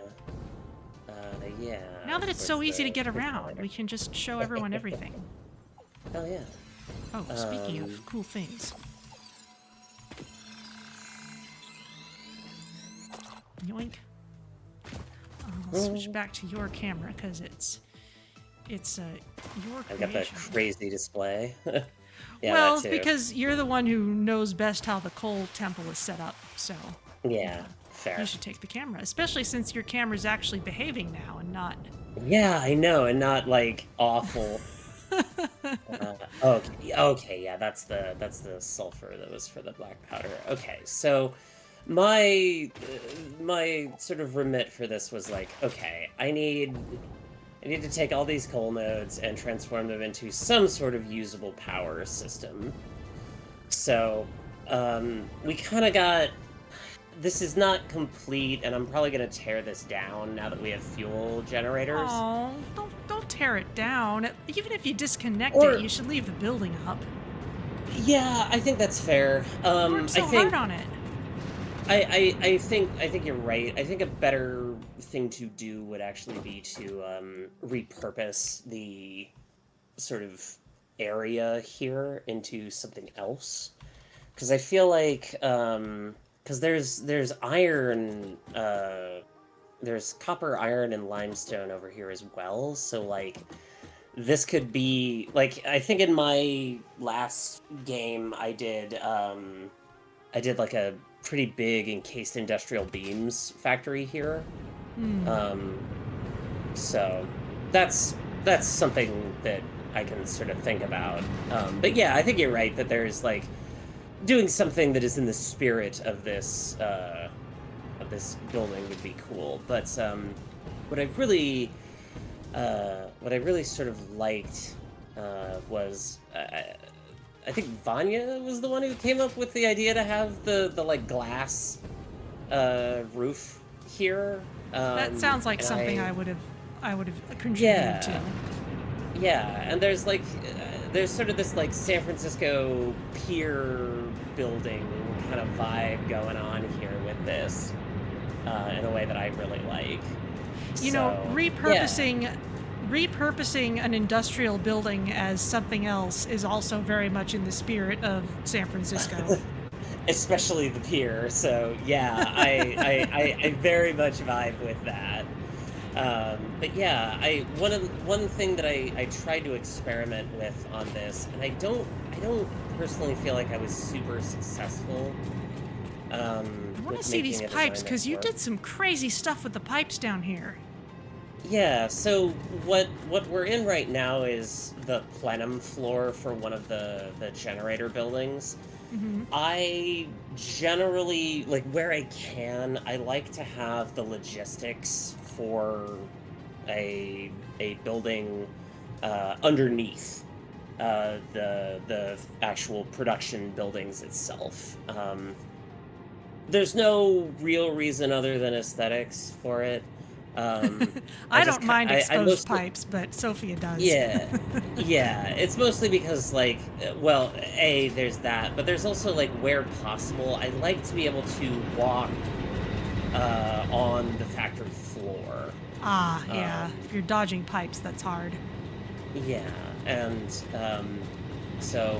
Yeah. Now that it's so easy to get around, we can just show everyone everything. Hell yeah. Oh, speaking of cool things. Yoink. I'll switch back to your camera because it's your creation. I got that crazy display. Yeah, well, it's because you're the one who knows best how the coal temple is set up, so... Yeah, fair. You should take the camera, especially since your camera's actually behaving now and not... Yeah, I know, and not, like, awful. Okay, yeah, that's the sulfur that was for the black powder. Okay, so... my sort of remit for this was like, okay, I need to take all these coal nodes and transform them into some sort of usable power system. So, we kind of got... This is not complete, and I'm probably going to tear this down now that we have fuel generators. Oh, don't tear it down. Even if you disconnect Or- it, you should leave the building up. Yeah, I think that's fair. You worked so I think... hard on it. I think you're right. I think a better thing to do would actually be to repurpose the sort of area here into something else, because I feel like because there's iron, there's copper, iron, and limestone over here as well. So like this could be like, I think in my last game I did like a pretty big encased industrial beams factory here. So that's something that I can sort of think about. But yeah, I think you're right that there's like doing something that is in the spirit of this building would be cool. But what I really sort of liked was I think Vanya was the one who came up with the idea to have the like glass roof here. That sounds like and something I would have contributed to. Yeah, and there's like there's sort of this like San Francisco pier building kind of vibe going on here with this in a way that I really like. You know, repurposing an industrial building as something else is also very much in the spirit of San Francisco. Especially the pier, so yeah, I very much vibe with that. But yeah, one thing that I tried to experiment with on this, and I don't personally feel like I was super successful. I want to see these pipes, because you did some crazy stuff with the pipes down here. Yeah, so what we're in right now is the plenum floor for one of the generator buildings. Mm-hmm. I generally, like where I can, I like to have the logistics for a building underneath the actual production buildings itself. There's no real reason other than aesthetics for it. I don't mind exposed pipes, but Sophia does. Yeah, yeah. It's mostly because, like, well, A, there's that, but there's also, like, where possible, I like to be able to walk on the factory floor. Ah, yeah. If you're dodging pipes, that's hard. Yeah, and so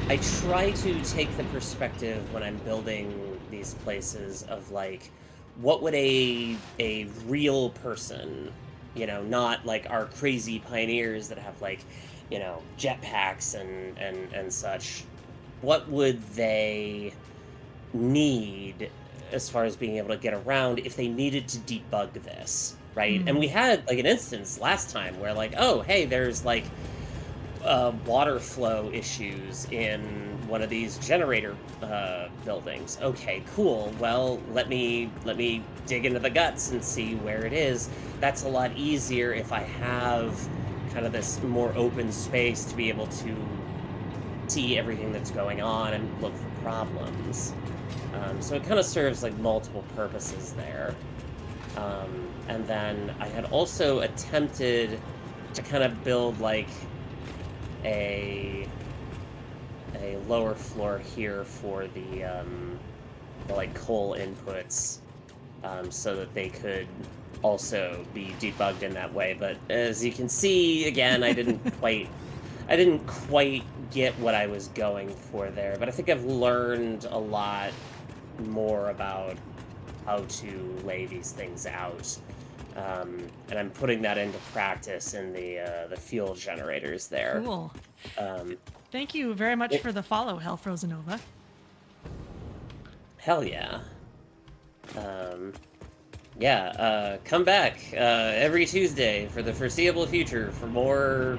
I try to take the perspective when I'm building these places of, like, what would a real person, you know, not like our crazy pioneers that have like, you know, jetpacks and such, what would they need as far as being able to get around if they needed to debug this, right? And we had like an instance last time where like, oh, hey, there's like water flow issues in one of these generator buildings. Okay, cool. Well, let me dig into the guts and see where it is. That's a lot easier if I have kind of this more open space to be able to see everything that's going on and look for problems. So it kind of serves like multiple purposes there. And then I had also attempted to kind of build like a lower floor here for the like coal inputs, so that they could also be debugged in that way. But as you can see, again, I didn't quite get what I was going for there. But I think I've learned a lot more about how to lay these things out, and I'm putting that into practice in the fuel generators there. Cool. Thank you very much for the follow, Hell Frozen Nova. Hell yeah. Come back every Tuesday for the foreseeable future for more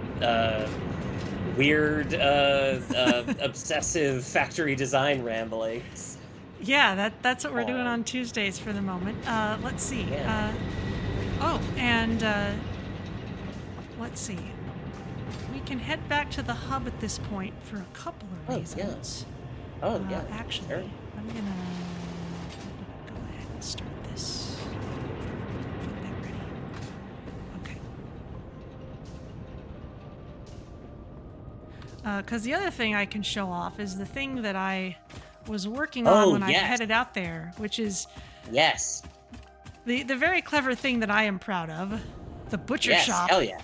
weird, obsessive factory design ramblings. Yeah, that's what we're doing Fun. on Tuesdays for the moment. Let's see. Yeah. Let's see. We can head back to the hub at this point for a couple of Oh, reasons. yeah, Actually, sure. I'm gonna go ahead and start this. Get that ready. Okay. Because the other thing I can show off is the thing that I was working on when I yes. headed out there, which is Yes. the very clever thing that I am proud of, the butcher Yes, shop. hell yeah.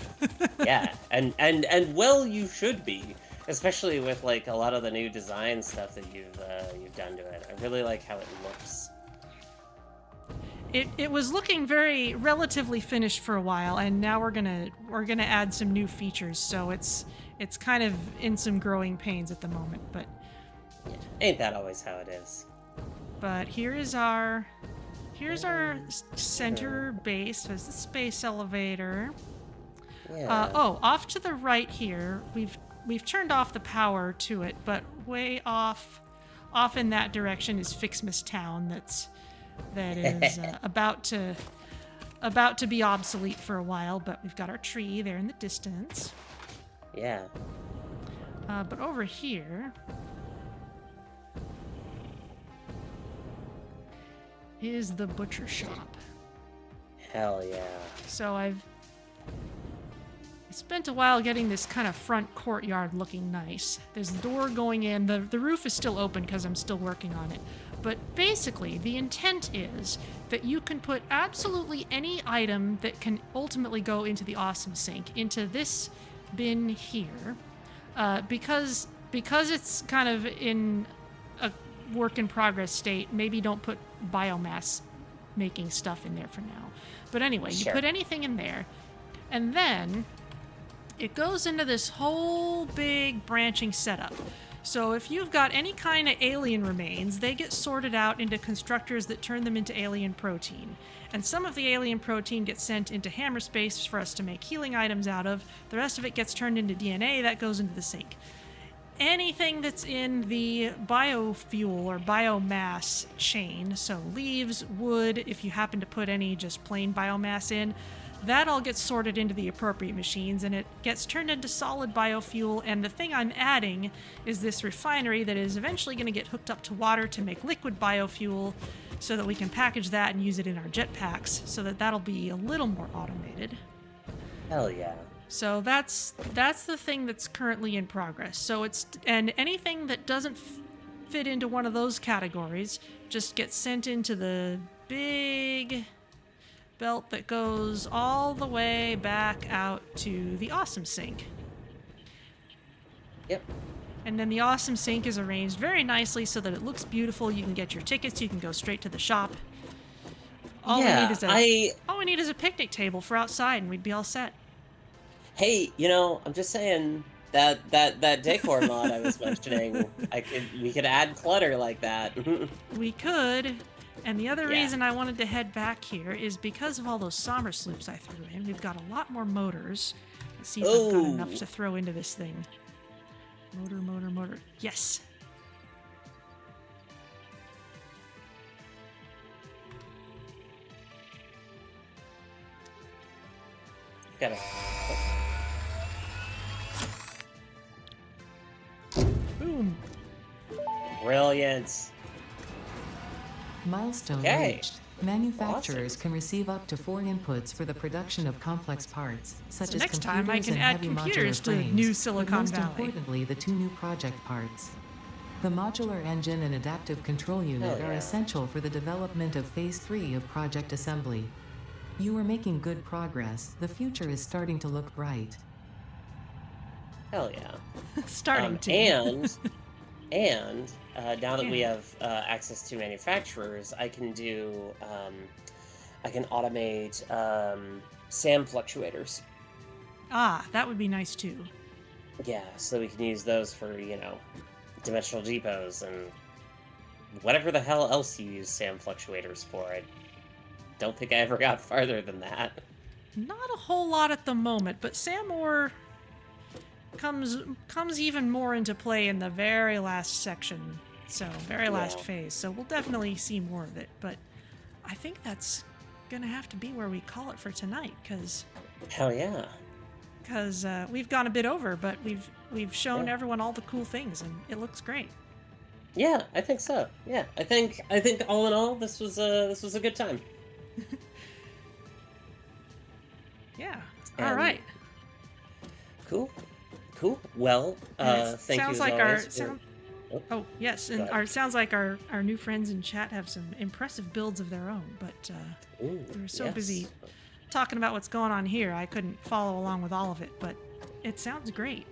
Yeah, and well, you should be, especially with like a lot of the new design stuff that you've done to it. I really like how it looks. It was looking very relatively finished for a while, and now we're gonna add some new features. So it's kind of in some growing pains at the moment, but Ain't that always how it is? here's our center base. There's the space elevator. Yeah. Off to the right here, we've turned off the power to it, but way off in that direction is FICSMAS Town. That is about to be obsolete for a while, but we've got our tree there in the distance. Yeah. But over here is the butcher shop. Hell yeah. So I spent a while getting this kind of front courtyard looking nice. There's a door going in. The roof is still open because I'm still working on it. But basically, the intent is that you can put absolutely any item that can ultimately go into the awesome sink into this bin here. Because it's kind of in a work in progress state, maybe don't put biomass making stuff in there for now. But anyway, you Sure. put anything in there, and then it goes into this whole big branching setup. So if you've got any kind of alien remains, they get sorted out into constructors that turn them into alien protein. And some of the alien protein gets sent into hammer space for us to make healing items out of. The rest of it gets turned into DNA that goes into the sink. Anything that's in the biofuel or biomass chain, so leaves, wood, if you happen to put any just plain biomass in, that all gets sorted into the appropriate machines and it gets turned into solid biofuel. And the thing I'm adding is this refinery that is eventually going to get hooked up to water to make liquid biofuel so that we can package that and use it in our jetpacks so that that'll be a little more automated. Hell yeah. So that's the thing that's currently in progress. So and anything that doesn't fit into one of those categories just gets sent into the big belt that goes all the way back out to the awesome sink. Yep. And then the awesome sink is arranged very nicely so that it looks beautiful. You can get your tickets, you can go straight to the shop. All we need is a picnic table for outside and we'd be all set. Hey, I'm just saying that decor mod I was mentioning, we could add clutter like that. We could. And the other Yeah. reason I wanted to head back here is because of all those somber sloops I threw in. We've got a lot more motors. Let's see if I've got enough to throw into this thing. Motor. Yes. Gotta. Boom. Brilliant. Milestone Okay. reached. Manufacturers can receive up to 4 inputs for the production of complex parts, such So as next time I computers can and add heavy computers modular to frames, new but Silicon most Valley. importantly, the 2 new project parts. The modular engine and adaptive control unit Hell are yeah. essential for the development of Phase 3 of Project Assembly. You are making good progress. The future is starting to look bright. Hell yeah. Starting to. And now that we have access to manufacturers, I can automate SAM fluctuators. Ah, that would be nice too. Yeah, so we can use those for, dimensional depots and whatever the hell else you use SAM fluctuators for. I don't think I ever got farther than that. Not a whole lot at the moment, but SAM ore comes even more into play in the very last section. So, very last Yeah. phase. So, we'll definitely see more of it. But I think that's going to have to be where we call it for tonight because Hell yeah. we've gone a bit over, but we've shown Yeah. everyone all the cool things and it looks great. Yeah, I think so. Yeah, I think all in all, this was a good time. Yeah. All And right. cool, cool. Well, And it thank you sounds as like always for. Oh, oh yes, go and ahead. sounds like our new friends in chat have some impressive builds of their own, but Ooh, we were so busy yes. talking about what's going on here, I couldn't follow along with all of it, but it sounds great.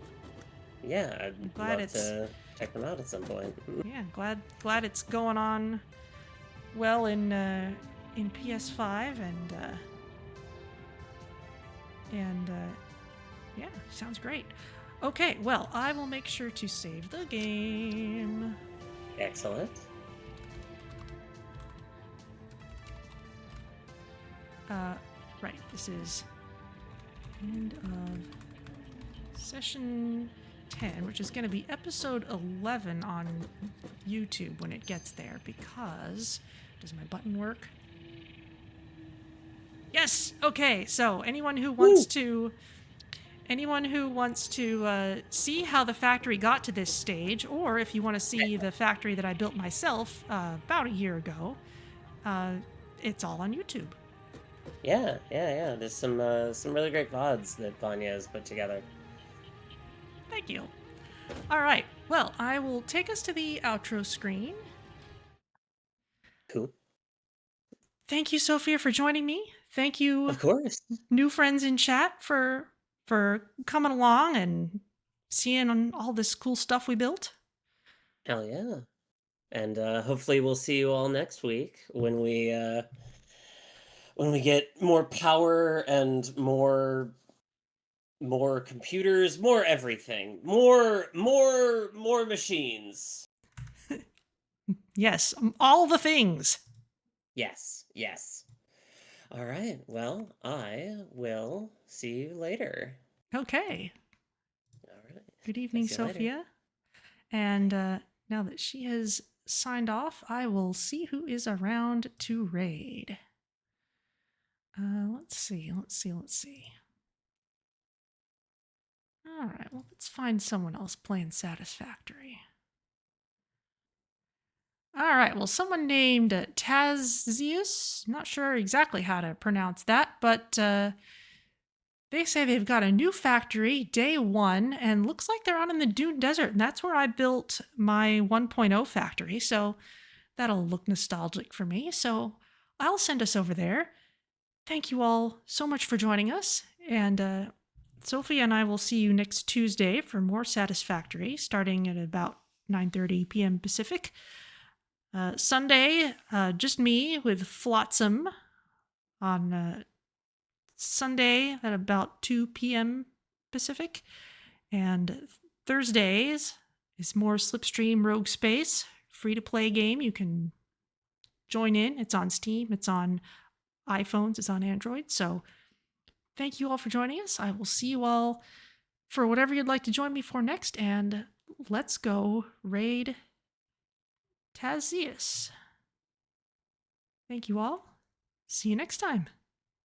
Yeah, I'd I'm glad love it's to check them out at some point. yeah, glad it's going on well in PS5 and yeah, sounds great. Okay, well, I will make sure to save the game. Excellent. Right, this is end of session 10, which is going to be episode 11 on YouTube when it gets there because does my button work? Yes. Okay. So anyone who wants to see how the factory got to this stage, or if you want to see the factory that I built myself about a year ago, it's all on YouTube. Yeah. There's some really great VODs that Vanya has put together. Thank you. All right. Well, I will take us to the outro screen. Cool. Thank you, Sophia, for joining me. Thank you, Of course. new friends in chat, for coming along and seeing all this cool stuff we built. Hell yeah. And hopefully we'll see you all next week when we get more power and more computers, more everything, more machines. Yes, all the things. Yes. All right. Well, I will see you later. Okay. All right. Good I'll evening, see you later. Sophia. And now that she has signed off, I will see who is around to raid. Let's see. All right, well, let's find someone else playing Satisfactory. All right, well, someone named Tazius. Not sure exactly how to pronounce that, but they say they've got a new factory, day one, and looks like they're out in the Dune Desert, and that's where I built my 1.0 factory, so that'll look nostalgic for me. So I'll send us over there. Thank you all so much for joining us, and Sophia and I will see you next Tuesday for more Satisfactory, starting at about 9:30 p.m. Pacific. Sunday, just me with Flotsam on Sunday at about 2 p.m. Pacific. And Thursdays is more Slipstream Rogue Space, free to play game. You can join in. It's on Steam, it's on iPhones, it's on Android. So thank you all for joining us. I will see you all for whatever you'd like to join me for next. And let's go raid Tazius. Thank you all. See you next time.